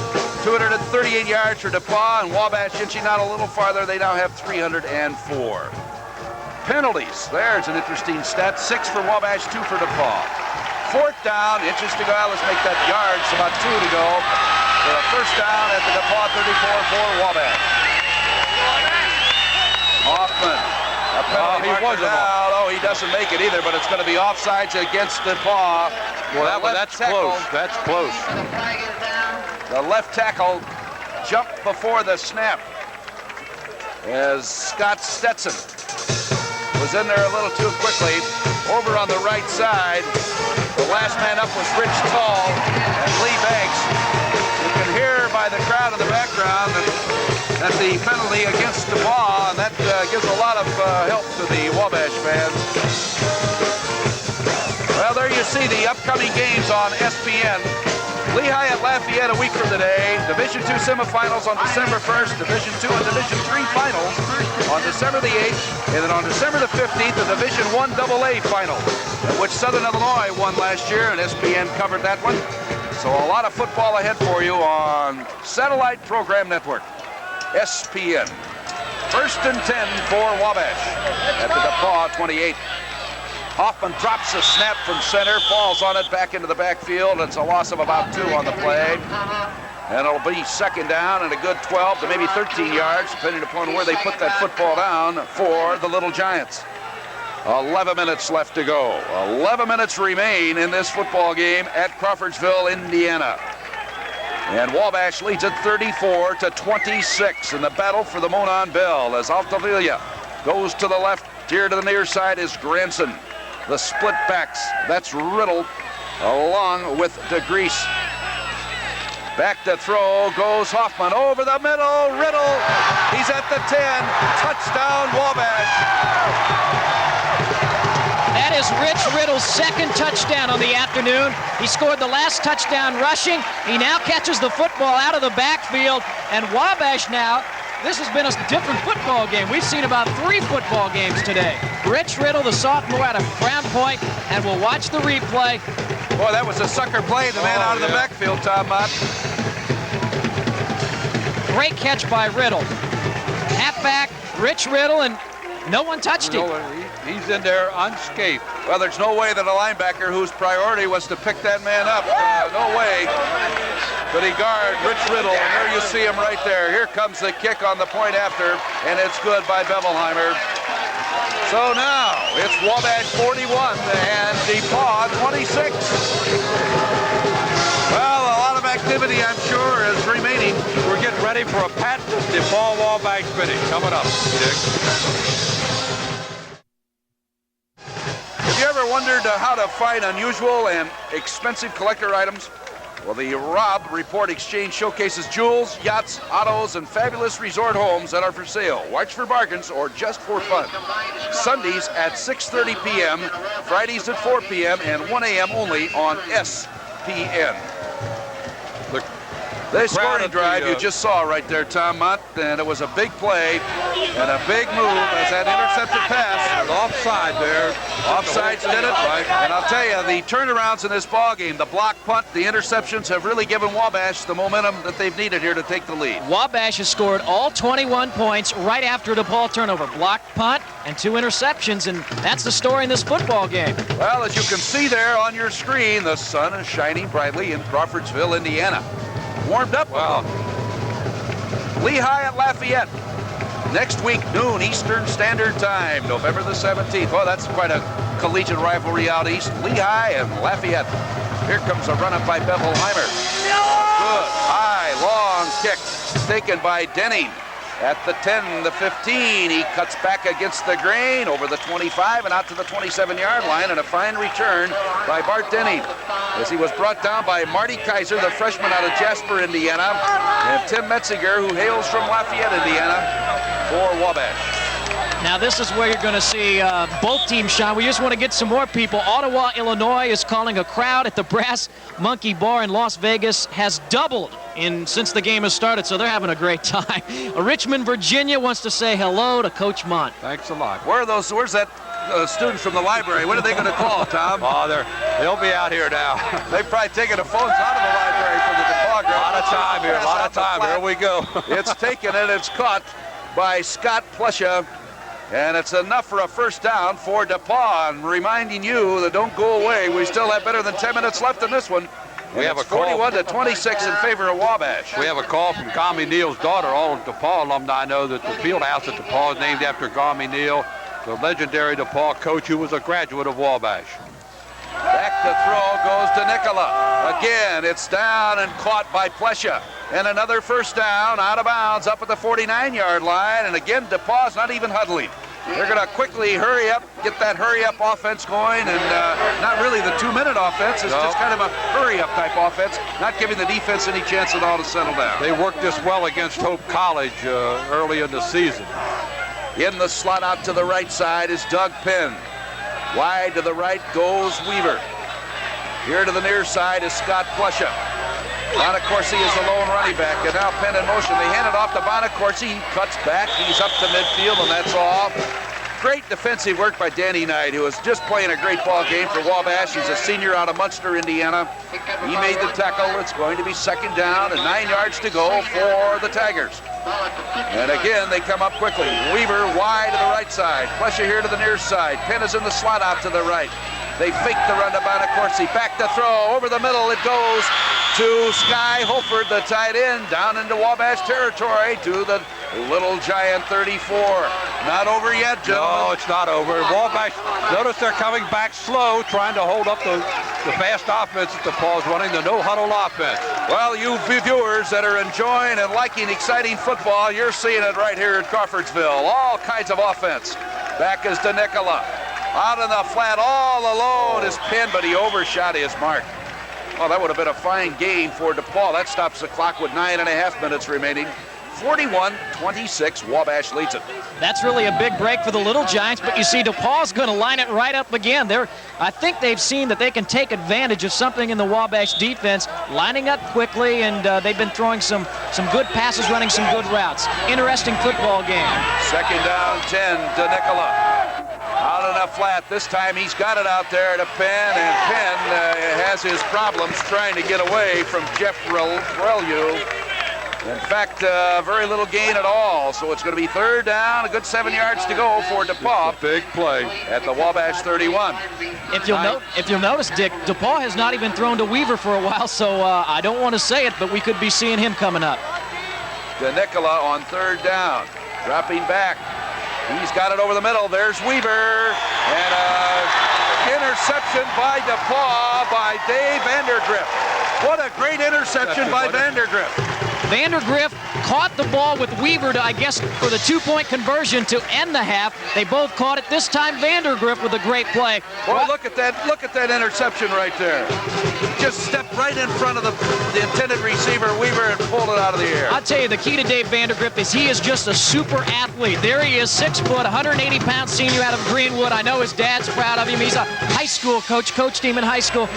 238 yards for DePauw, and Wabash inching out a little farther. They now have 304. Penalties. There's an interesting stat. 6 for Wabash, 2 for DePauw. 4th down, inches to go. Let's make that yards, about 2 to go. For a first down at the DePauw 34 for Wabash. Hoffman. A penalty marker out. Oh, he doesn't make it either, but it's going to be offsides against DePauw. Well, that's close. That's close. The left tackle jumped before the snap as Scott Stetson was in there a little too quickly. Over on the right side, the last man up was Rich Tall and Lee Banks. You can hear by the crowd in the background that the penalty against DePauw, and that gives a lot of help to the Wabash fans. Well, there you see the upcoming games on SPN. Lehigh at Lafayette a week from today. Division II semifinals on December 1st. Division II and Division III finals on December the 8th. And then on December the 15th, the Division I AA final, which Southern Illinois won last year, and SPN covered that one. So a lot of football ahead for you on Satellite Program Network. SPN. 1st and 10 for Wabash at the DePauw 28. Hoffman drops a snap from center, falls on it back into the backfield. It's a loss of about 2 on the play. And it'll be 2nd down and a good 12 to maybe 13 yards, depending upon where they put that football down for the Little Giants. 11 minutes left to go. 11 minutes remain in this football game at Crawfordsville, Indiana. And Wabash leads it 34-26 in the battle for the Monon Bell as Altavilla goes to the left. Here to the near side is Granson. The split backs, that's Riddle along with DeGrease. Back to throw goes Hoffman over the middle. Riddle, he's at the 10. Touchdown Wabash. That is Rich Riddle's 2nd touchdown on the afternoon. He scored the last touchdown rushing. He now catches the football out of the backfield. And Wabash now, this has been a different football game. We've seen about 3 football games today. Rich Riddle, the sophomore out of Crown Point, and we'll watch the replay. Boy, that was a sucker play. The man out of the backfield, Tom Mott. Great catch by Riddle. Halfback, Rich Riddle, and no one touched him. He's in there unscathed. Well, there's no way that a linebacker whose priority was to pick that man up, no way could he guard Rich Riddle. And there you see him right there. Here comes the kick on the point after, and it's good by Bevelheimer. So now it's Wabash 41 and DePauw 26. Well, a lot of activity, I'm sure, is remaining. We're getting ready for a patent DePauw Wabash finish coming up, Dick. Have you ever wondered how to find unusual and expensive collector items? Well, the Rob Report Exchange showcases jewels, yachts, autos, and fabulous resort homes that are for sale. Watch for bargains or just for fun. Sundays at 6:30 p.m., Fridays at 4 p.m., and 1 a.m. only on SPN. The scoring drive you just saw right there, Tom Mott, and it was a big play and a big move as that intercepted pass. Offside there. Offsides did it. And I'll tell you, the turnarounds in this ball game, the block punt, the interceptions have really given Wabash the momentum that they've needed here to take the lead. Wabash has scored all 21 points right after a DePauw turnover. Block punt and 2 interceptions, and that's the story in this football game. Well, as you can see there on your screen, the sun is shining brightly in Crawfordsville, Indiana. Warmed up. Wow. Lehigh at Lafayette. Next week, noon Eastern Standard Time, November the 17th. Oh, that's quite a collegiate rivalry out east. Lehigh and Lafayette. Here comes a run-up by Bevelheimer. Good, high, long kick taken by Denning. At the 10, the 15, he cuts back against the grain over the 25 and out to the 27-yard line, and a fine return by Bart Denning as he was brought down by Marty Kaiser, the freshman out of Jasper, Indiana, and Tim Metziger, who hails from Lafayette, Indiana, for Wabash. Now this is where you're going to see both teams shine. We just want to get some more people. Ottawa, Illinois is calling a crowd at the Brass Monkey Bar in Las Vegas. Has doubled since the game has started, so they're having a great time. Richmond, Virginia wants to say hello to Coach Mont. Thanks a lot. Where's that students from the library? What are they going to call, Tom? Oh, they'll be out here now. They've probably taken the phones out of the library for the DePauw. A lot of time here, a lot of time. Here we go. It's taken and it's caught by Scott Plesha. And it's enough for a first down for DePauw. And reminding you that don't go away. We still have better than 10 minutes left in this one. We have a 41-26 in favor of Wabash. We have a call from Gami Neal's daughter. All DePauw alumni know that the field house at DePauw is named after Gami Neal, the legendary DePauw coach who was a graduate of Wabash. Back to throw goes to Nicola. Again, it's down and caught by Plesha. And another first down, out of bounds, up at the 49-yard line. And again, DePauw's not even huddling. They're going to quickly hurry up, get that hurry-up offense going, and not really the 2-minute offense. It's just kind of a hurry-up type offense, not giving the defense any chance at all to settle down. They worked this well against Hope College early in the season. In the slot out to the right side is Doug Penn. Wide to the right goes Weaver. Here to the near side is Scott Plesha. Bonacorsi is the lone running back, and now Penn in motion. They hand it off to Bonacorsi. He cuts back. He's up to midfield, and that's off. great defensive work by Danny Knight, who is just playing a great ball game for Wabash. He's a senior out of Munster, Indiana. He made the tackle. It's going to be second down and 9 yards to go for the Tigers. And again, they come up quickly. Weaver wide to the right side. Plesha here to the near side. Penn is in the slot out to the right. They fake the run to Bonacorsi. Back to throw. Over the middle it goes to Sky Holford, the tight end, down into Wabash territory to the Little Giant 34. Not over yet, Joe. No, it's not over. Wabash, notice they're coming back slow, trying to hold up the fast offense that DePauw's running, the no-huddle offense. Well, you viewers that are enjoying and liking exciting football, you're seeing it right here in Crawfordsville. All kinds of offense. Back is DeNicola. Out in the flat, all alone is Penn, but he overshot his mark. Well, that would have been a fine game for DePauw. That stops the clock with 9.5 minutes remaining. 41-26, Wabash leads it. That's really a big break for the Little Giants, but you see DePauw's going to line it right up again. I think they've seen that they can take advantage of something in the Wabash defense, lining up quickly, and they've been throwing some good passes, running some good routes. Interesting football game. Second down, 10, DeNicola. Out in a flat. This time he's got it out there to Penn, and Penn has his problems trying to get away from Jeff Relu. In fact, very little gain at all, so it's going to be third down, a good 7 yards to go for DePauw. Big play at the Wabash 31. If you'll notice, Dick, DePauw has not even thrown to Weaver for a while, so I don't want to say it, but we could be seeing him coming up. DeNicola on third down, dropping back. He's got it over the middle. There's Weaver, and interception by DePauw by Dave Vandergrift. What a great interception by Vandergrift. Vandergrift caught the ball with Weaver to, I guess, for the 2-point conversion to end the half. They both caught it. This time Vandergrift with a great play. Boy, look at that interception right there. Just stepped right in front of the intended receiver, Weaver, and pulled it out of the air. I'll tell you, the key to Dave Vandergrift is he is just a super athlete. There he is, 6 foot, 180-pound senior out of Greenwood. I know his dad's proud of him. He's a high school coach, coached him in high school.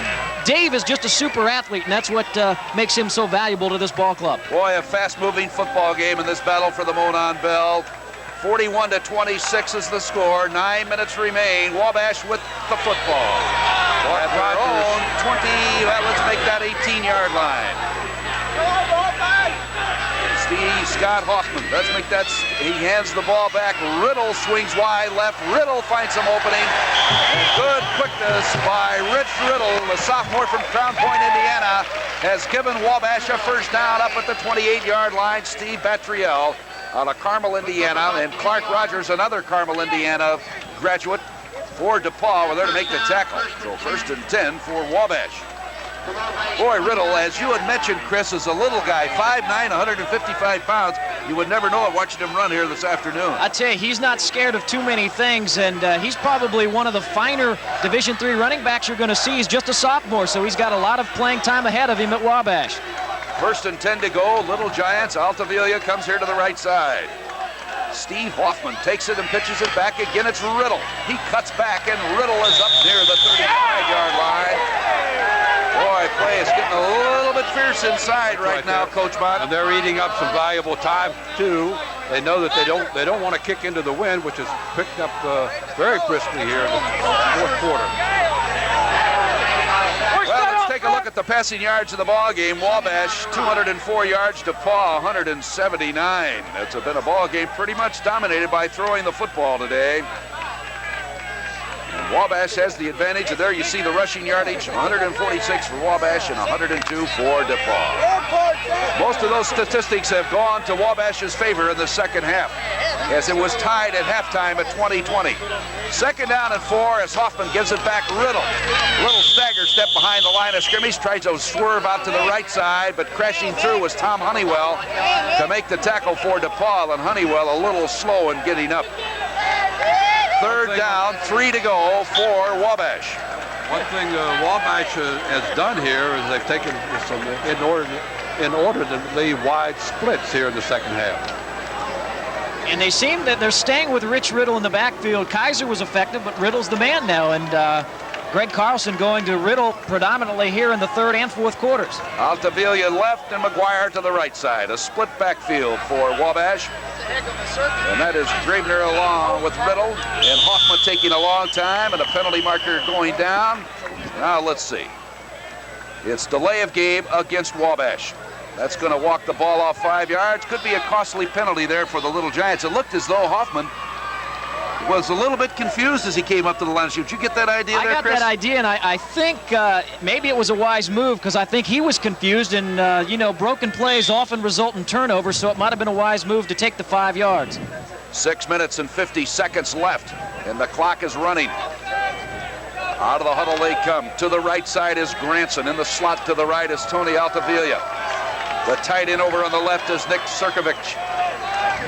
Dave is just a super athlete, and that's what makes him so valuable to this ball club. Boy, a fast-moving football game in this battle for the Monon Bell. 41-26 is the score. 9 minutes remain. Wabash with the football. At their own 20, well, let's make that 18-yard line. Scott Hoffman, let's make that, he hands the ball back. Riddle swings wide left. Riddle finds some opening. And good quickness by Rich Riddle, the sophomore from Crown Point, Indiana, has given Wabash a first down up at the 28-yard line. Steve Batriel out of Carmel, Indiana, and Clark Rogers, another Carmel, Indiana graduate for DePauw. We're there to make the tackle. So first and 10 for Wabash. Boy, Riddle, as you had mentioned, Chris, is a little guy, 5'9", 155 pounds. You would never know it watching him run here this afternoon. I tell you, he's not scared of too many things, and he's probably one of the finer Division III running backs you're going to see. He's just a sophomore, so he's got a lot of playing time ahead of him at Wabash. First and 10 to go. Little Giants. Altavilla comes here to the right side. Steve Hoffman takes it and pitches it back again. It's Riddle. He cuts back, and Riddle is up near the 35-yard line. Boy, play is getting a little bit fierce inside right now, Coach Mont. And they're eating up some valuable time too. They know that they don't want to kick into the wind, which is picked up very briskly here in the fourth quarter. Well, let's take a look at the passing yards of the ball game. Wabash 204 yards, DePauw 179. It's been a ball game pretty much dominated by throwing the football today. And Wabash has the advantage, and there you see the rushing yardage, 146 for Wabash and 102 for DePauw. Most of those statistics have gone to Wabash's favor in the second half, as it was tied at halftime at 20-20. Second down and 4 as Hoffman gives it back. Riddle. Little stagger step behind the line of scrimmage, tries to swerve out to the right side, but crashing through was Tom Honeywell to make the tackle for DePauw, and Honeywell a little slow in getting up. Third down, 3 to go for Wabash. One thing Wabash has done here is they've taken some inordinately wide splits here in the second half. And they seem that they're staying with Rich Riddle in the backfield. Kaiser was effective, but Riddle's the man now. And Greg Carlson going to Riddle predominantly here in the third and fourth quarters. Altavilla left and McGuire to the right side. A split backfield for Wabash. And that is Graebner along with Riddle, and Hoffman taking a long time, and a penalty marker going down. Now let's see. It's delay of game against Wabash. That's going to walk the ball off 5 yards. Could be a costly penalty there for the Little Giants. It looked as though Hoffman was a little bit confused as he came up to the line of shoot. Did you get that idea there, Chris? I got that idea, and I think maybe it was a wise move, because I think he was confused, and, you know, broken plays often result in turnovers, so it might have been a wise move to take the 5 yards. 6 minutes and 50 seconds left, and the clock is running. Out of the huddle they come. To the right side is Granson. In the slot to the right is Tony Altavilla. The tight end over on the left is Nick Crnkovich.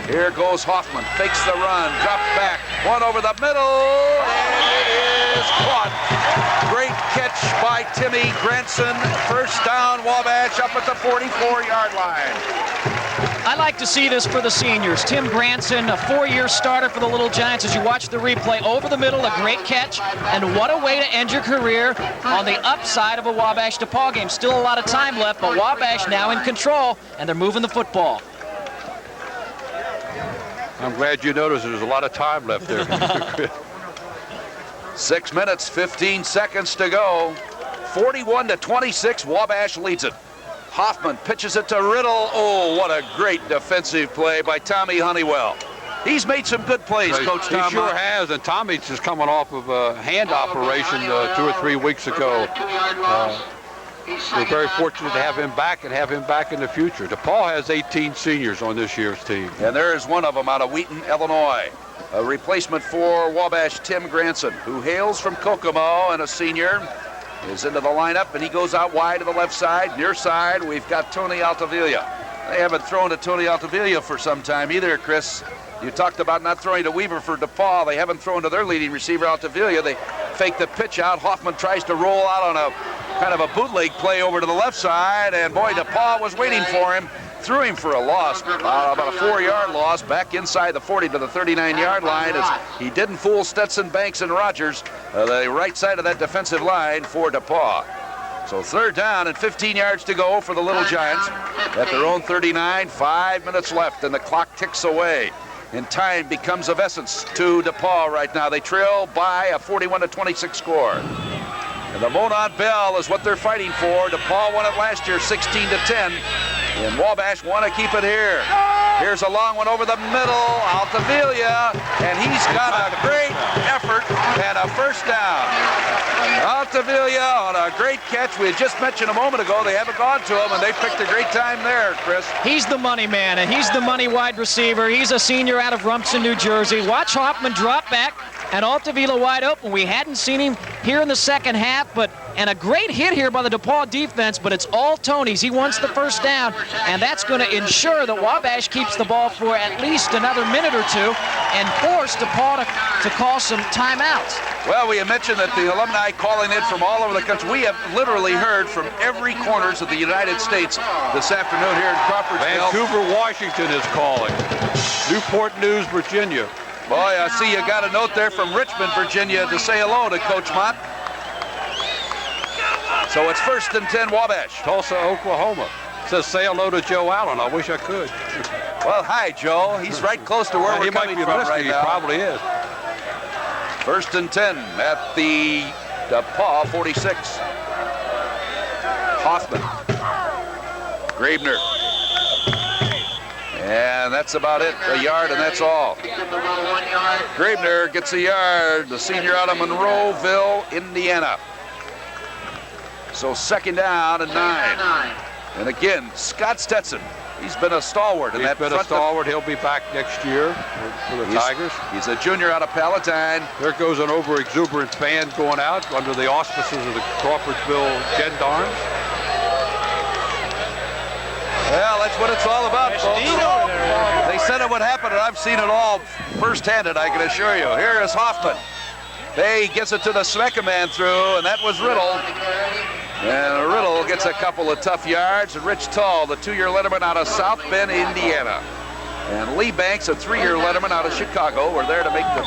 Here goes Hoffman, fakes the run, drops back, one over the middle, and it is caught. Great catch by Timmy Granson. First down, Wabash up at the 44-yard line. I like to see this for the seniors. Tim Granson, a 4-year starter for the Little Giants. As you watch the replay, over the middle, a great catch, and what a way to end your career on the upside of a Wabash DePauw game. Still a lot of time left, but Wabash now in control, and they're moving the football. I'm glad you noticed there's a lot of time left there. 6 minutes, 15 seconds to go. 41-26, Wabash leads it. Hoffman pitches it to Riddle. Oh, what a great defensive play by Tommy Honeywell. He's made some good plays, Coach Tom. He sure has, and Tommy's just coming off of a hand operation 2 or 3 weeks ago. We're very fortunate to have him back and have him back in the future. DePauw has 18 seniors on this year's team. And there is one of them out of Wheaton, Illinois. A replacement for Wabash, Tim Granson, who hails from Kokomo and a senior, is into the lineup, and he goes out wide to the left side. Near side, we've got Tony Altavilla. They haven't thrown to Tony Altavilla for some time either, Chris. You talked about not throwing to Weaver for DePauw. They haven't thrown to their leading receiver, Altavilla. They fake the pitch out. Hoffman tries to roll out on a kind of a bootleg play over to the left side, and boy, DePauw was waiting for him. Threw him for a loss, about a 4-yard loss, back inside the 40 to the 39-yard line, as he didn't fool Stetson, Banks, and Rogers, the right side of that defensive line for DePauw. So 3rd down and 15 yards to go for the Little Giants at their own 39. 5 minutes left, and the clock ticks away. And time becomes of essence to DePauw right now. They trail by a 41-26 score. And the Monon Bell is what they're fighting for. DePauw won it last year, 16-10. And Wabash want to keep it here. Here's a long one over the middle. Altavilla, and he's got a great effort and a first down. Altavilla on a great catch. We had just mentioned a moment ago they haven't gone to him, and they picked a great time there, Chris. He's the money man, and he's the money wide receiver. He's a senior out of Rumson, New Jersey. Watch Hoffman drop back, and Altavilla wide open. We hadn't seen him here in the second half, and a great hit here by the DePauw defense, but it's all Tony's. He wants the first down, and that's going to ensure that Wabash keeps the ball for at least another minute or two and force DePauw to call some timeouts. Well, we have mentioned that the alumni calling in from all over the country. We have literally heard from every corners of the United States this afternoon here in Crawfordsville. Vancouver, Washington is calling. Newport News, Virginia. Boy, I see you got a note there from Richmond, Virginia to say hello to Coach Mont. So it's 1st and 10, Wabash. Tulsa, Oklahoma. It says say hello to Joe Allen. I wish I could. Well, hi, Joe. He's right close to where we're coming from right now. He probably is. 1st and 10 at the DePauw 46. Hoffman. Graebner. And that's about it. A yard, and that's all. Graebner gets a yard. The senior out of Monroeville, Indiana. So 2nd down and 9. And again, Scott Stetson. He's been a stalwart in that front. He's been a stalwart. He'll be back next year for the Tigers. He's a junior out of Palatine. There goes an over-exuberant band going out under the auspices of the Crawfordsville Gendarmes. Well, that's what it's all about, folks. They said it would happen, and I've seen it all first-handed, I can assure you. Here is Hoffman. He gets it to the Smecca man through, and that was Riddle. And Riddle gets a couple of tough yards. And Rich Tull, the 2-year letterman out of South Bend, Indiana. And Lee Banks, a 3-year letterman out of Chicago, were there to make the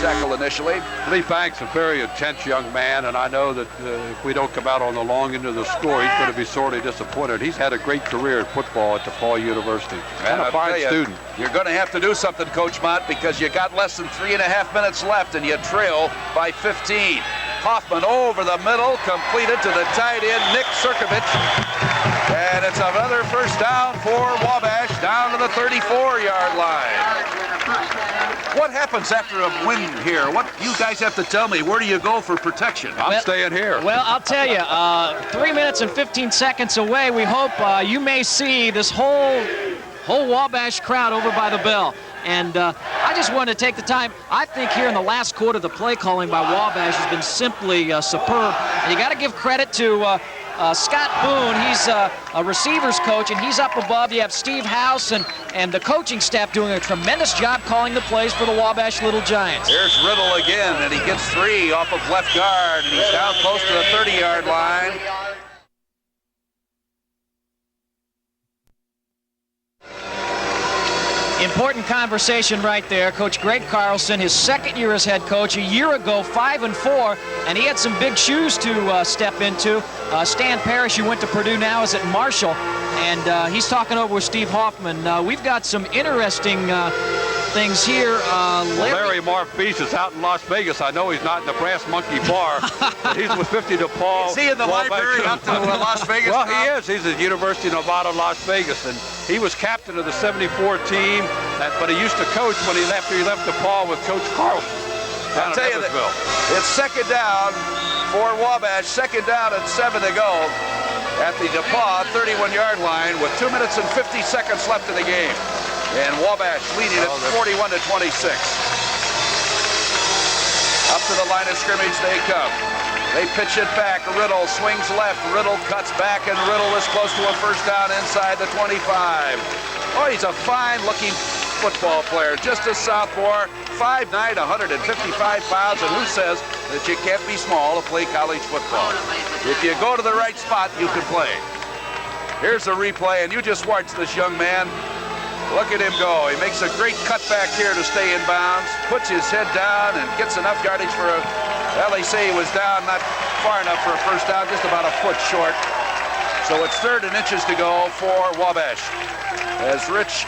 tackle initially. Lee Banks, a very intense young man, and I know that if we don't come out on the long end of the score, he's going to be sorely disappointed. He's had a great career in football at DePauw University. And a fine student. You're going to have to do something, Coach Mont, because you got less than 3.5 minutes left, and you trail by 15. Hoffman over the middle, completed to the tight end, Nick Crnkovich. And it's another first down for Wabash, down to the 34-yard line. What happens after a win here? What you guys have to tell me. Where do you go for protection? I'm staying here. Well, I'll tell you, 3 minutes and 15 seconds away, we hope you may see this whole Wabash crowd over by the bell. And I just wanted to take the time. I think here in the last quarter, the play calling by Wabash has been simply superb. And you got to give credit to Scott Boone. He's a receivers coach, and he's up above. You have Steve House and the coaching staff doing a tremendous job calling the plays for the Wabash Little Giants. Here's Riddle again, and he gets 3 off of left guard, and he's down close to the 30-yard line. Important conversation right there. Coach Greg Carlson, his second year as head coach, a year ago 5-4, and he had some big shoes to step into. Stan Parrish, who went to Purdue, now is at Marshall, and he's talking over with Steve Hoffman. We've got some interesting things here. Larry Marfees is out in Las Vegas. I know he's not in the Brass Monkey Bar, but he's with 50 DePauw. Is he in the library up to Las Vegas? Well, he is. He's at University of Nevada, Las Vegas, and he was captain of the 74 team, but he used to coach when he left DePauw with Coach Carlson. I'll tell you that it's second down for Wabash, second down and 7 to go at the DePauw 31-yard line with 2 minutes and 50 seconds left in the game. And Wabash leading at 41-26. Up to the line of scrimmage they come. They pitch it back. Riddle swings left. Riddle cuts back, and Riddle is close to a first down inside the 25. Oh, he's a fine-looking football player. Just a sophomore, 5'9", 155 pounds, and who says that you can't be small to play college football? If you go to the right spot, you can play. Here's a replay, and you just watch this young man. Look at him go. He makes a great cutback here to stay in bounds, puts his head down, and gets enough yardage for a... Well, they say he was down not far enough for a first down, just about a foot short. So it's 3rd and inches to go for Wabash. As Rich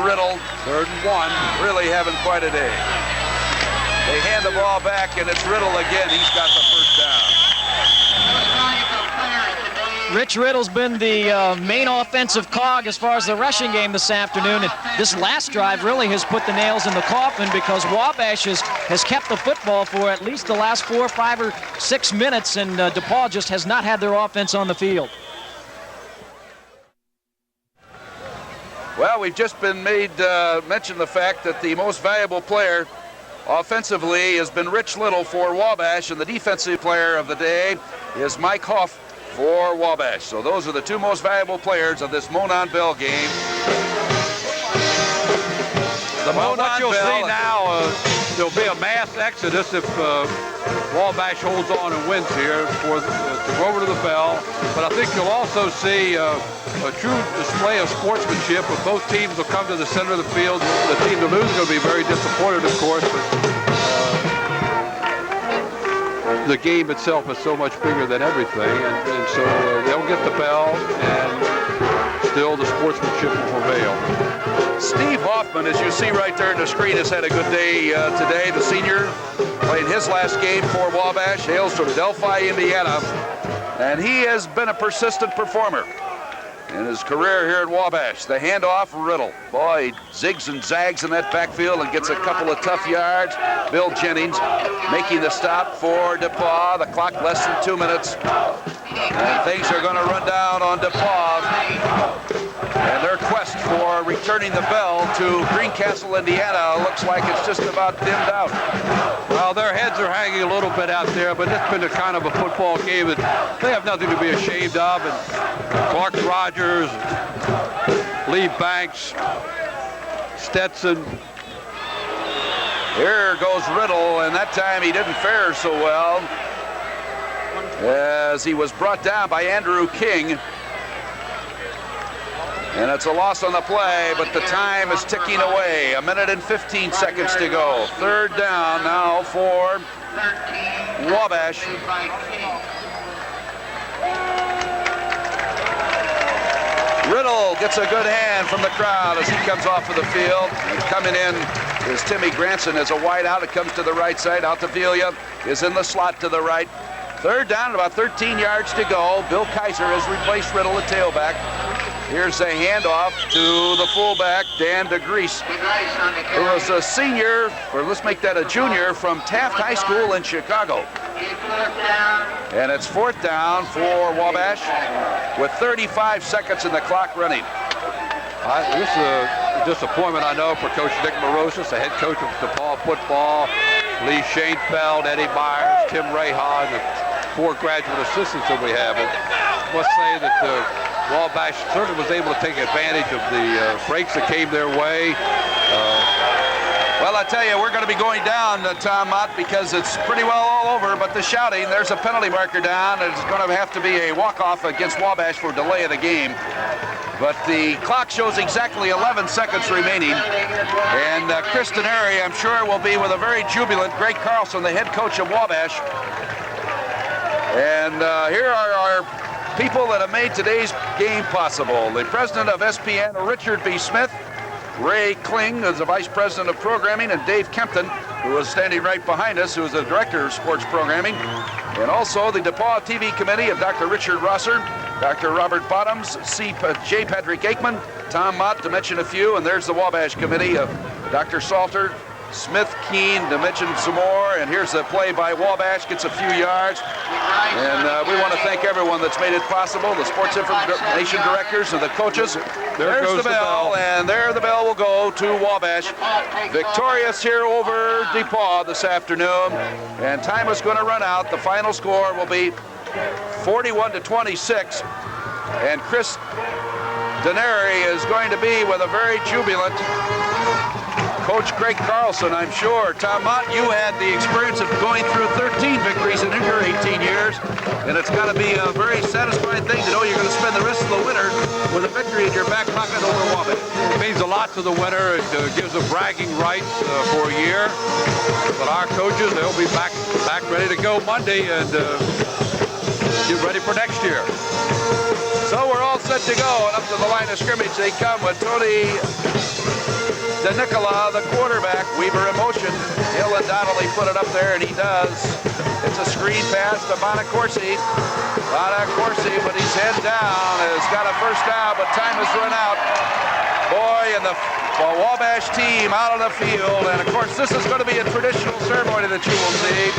Riddle, 3rd and 1, really having quite a day. They hand the ball back, and it's Riddle again. He's got the first down. Rich Riddle's been the main offensive cog as far as the rushing game this afternoon, and this last drive really has put the nails in the coffin because Wabash has kept the football for at least the last 4, 5, or 6 minutes, and DePauw just has not had their offense on the field. Well, we've just been made mention the fact that the most valuable player offensively has been Rich Little for Wabash, and the defensive player of the day is Mike Hoff for Wabash. So those are the 2 most valuable players of this Monon Bell game. What you'll see now, there'll be a mass exodus if Wabash holds on and wins here to go over to the bell. But I think you'll also see a true display of sportsmanship with both teams will come to the center of the field. The team to lose is going to be very disappointed, of course, but the game itself is so much bigger than everything, and so they'll get the bell, and still the sportsmanship will prevail. Steve Hoffman, as you see right there on the screen, has had a good day today. The senior playing his last game for Wabash, hails from Delphi, Indiana, and he has been a persistent performer in his career here at Wabash. The handoff, Riddle. Boy, he zigs and zags in that backfield and gets a couple of tough yards. Bill Jennings making the stop for DePauw. The clock less than 2 minutes. And things are going to run down on DePauw. And their quest for returning the bell to Greencastle, Indiana, looks like it's just about dimmed out. Well, their heads are hanging a little bit out there, but it's been a kind of a football game that they have nothing to be ashamed of. And Clark Rogers, Lee Banks, Stetson. Here goes Riddle, and that time he didn't fare so well as he was brought down by Andrew King. And it's a loss on the play, but the time is ticking away. 1 minute and 15 seconds to go. Third down now for Wabash. Riddle gets a good hand from the crowd as he comes off of the field. And coming in is Timmy Granson as a wide out. It comes to the right side. Altavilla is in the slot to the right. Third down, about 13 yards to go. Bill Kaiser has replaced Riddle at tailback. Here's a handoff to the fullback, Dan DeGrease, who is a senior, or let's make that a junior, from Taft High School in Chicago. And it's fourth down for Wabash with 35 seconds in the clock running. This is a disappointment, I know, for Coach Nick Morosis, the head coach of DePauw football, Lee Shanefield, Eddie Myers, Tim Rahon, the 4 graduate assistants that we have. And I must say that Wabash certainly was able to take advantage of the breaks that came their way. Well, I tell you, we're going to be going down, Tom Mott, because it's pretty well all over, but the shouting, there's a penalty marker down, and it's going to have to be a walk-off against Wabash for delay of the game. But the clock shows exactly 11 seconds remaining, and Chris Denari, I'm sure, will be with a very jubilant Greg Carlson, the head coach of Wabash. And here are our people that have made today's game possible. The president of SPN, Richard B. Smith, Ray Kling is the vice president of programming, and Dave Kempton, who is standing right behind us, who is the director of sports programming. And also the DePauw TV committee of Dr. Richard Rosser, Dr. Robert Bottoms, J. Patrick Aikman, Tom Mott, to mention a few, and there's the Wabash committee of Dr. Salter, Smith, Keene, to mention some more. And here's the play by Wabash, gets a few yards. And we want to thank everyone that's made it possible, the sports information directors and the coaches. There's the bell, and there the bell will go to Wabash. Victorious here over DePauw this afternoon. And time is going to run out. The final score will be 41-26. And Chris Denari is going to be with a very jubilant Coach Greg Carlson, I'm sure. Tom Mott, you had the experience of going through 13 victories in your 18 years, and it's got to be a very satisfying thing to know you're going to spend the rest of the winter with a victory in your back pocket over Wabash. It means a lot to the winner. It gives them bragging rights for a year. But our coaches, they'll be back ready to go Monday and get ready for next year. So we're all set to go, and up to the line of scrimmage they come with Tony DeNicola, the quarterback. Weaver in motion. Dylan Donnelly put it up there, and he does. It's a screen pass to Bonacorsi. Bonacorsi, but he's head down, has got a first down, but time has run out. Boy, and the Wabash team out on the field, and of course this is going to be a traditional ceremony that you will see.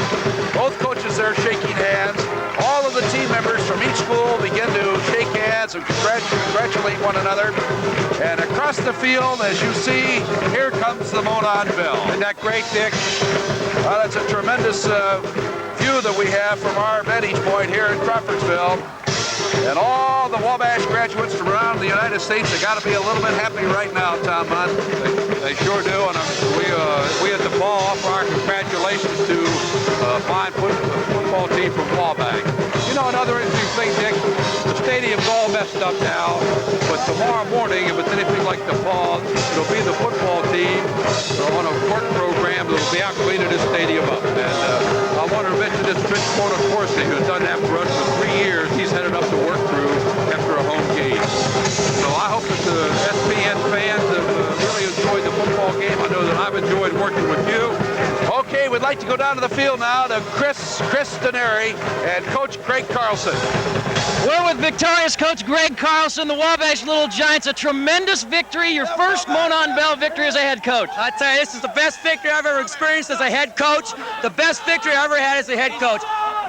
Both coaches there shaking hands. All of the team members from each school begin to shake hands and congratulate one another. And across the field, as you see, here comes the Monon Bell. Isn't that great, Dick? Well, that's a tremendous view that we have from our vantage point here in Crawfordsville. And all the Wabash graduates from around the United States have got to be a little bit happy right now, Tom Mott. They sure do, and we at DePauw offer our congratulations to a fine football team from Wabash. You know, another interesting thing, Dick, the stadium's all messed up now, but tomorrow morning, if it's anything like DePauw, it'll be the football team on a work program that will be out cleaning this stadium up. And I want to mention this Rich Monacorsi, who's done that for us for 3 years. He's headed up to work through after a home game. So I hope that the SPN fans have really enjoyed the football game. I know that I've enjoyed working with you. Okay, we'd like to go down to the field now to Chris Denari and Coach Greg Carlson. We're with victorious Coach Greg Carlson, the Wabash Little Giants. A tremendous victory, your first Monon Bell victory as a head coach. I tell you, this is the best victory I've ever experienced as a head coach, the best victory I ever had as a head coach.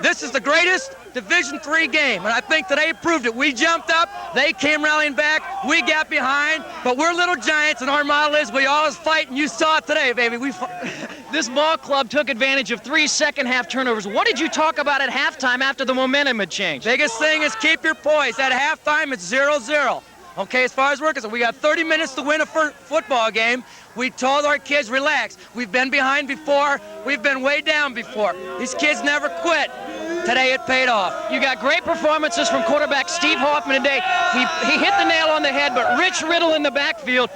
This is the greatest Division III game, and I think today proved it. We jumped up, they came rallying back, we got behind, but we're little giants, and our model is we always fight, and you saw it today, baby. This ball club took advantage of 3 second-half turnovers. What did you talk about at halftime after the momentum had changed? Biggest thing is keep your poise. At halftime, it's 0-0. Okay, as far as we're concerned, we got 30 minutes to win a football game. We told our kids, relax. We've been behind before. We've been way down before. These kids never quit. today it paid off. You got great performances from quarterback Steve Hoffman today. He hit the nail on the head, but Rich Riddle in the backfield,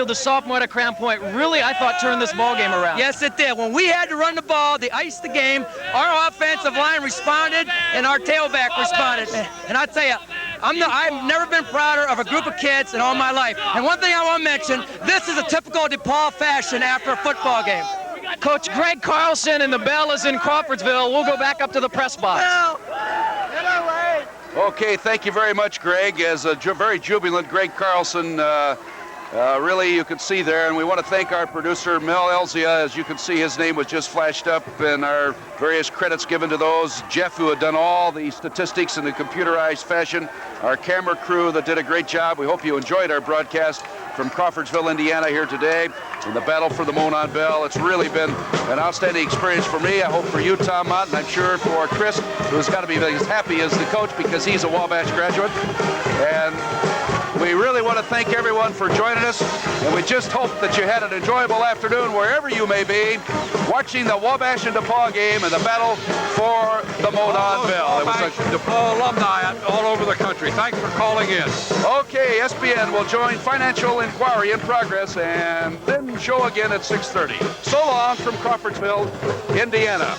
the sophomore at Crown Point, really, I thought, turned this ball game around. Yes, it did. When we had to run the ball, they iced the game, our offensive line responded, and our tailback responded. And I tell you, I've never been prouder of a group of kids in all my life. And one thing I want to mention, this is a typical DePauw fashion after a football game. Coach Greg Carlson and the Bell is in Crawfordsville. We'll go back up to the press box. Okay, thank you very much, Greg. As a very jubilant Greg Carlson, really you can see there, and we want to thank our producer Mel Elzia. As you can see, his name was just flashed up, and our various credits given to those. Jeff, who had done all the statistics in a computerized fashion, our camera crew that did a great job. We hope you enjoyed our broadcast from Crawfordsville, Indiana here today in the battle for the Monon Bell. It's really been an outstanding experience for me. I hope for you, Tom Mont, and I'm sure for Chris, who's got to be as happy as the coach because he's a Wabash graduate. And we really want to thank everyone for joining us, and we just hope that you had an enjoyable afternoon wherever you may be, watching the Wabash and DePauw game and the battle for the Monon Bell. It was a DePauw alumni all over the country. Thanks for calling in. Okay, SBN will join Financial Inquiry in Progress and then show again at 6:30. So long from Crawfordsville, Indiana.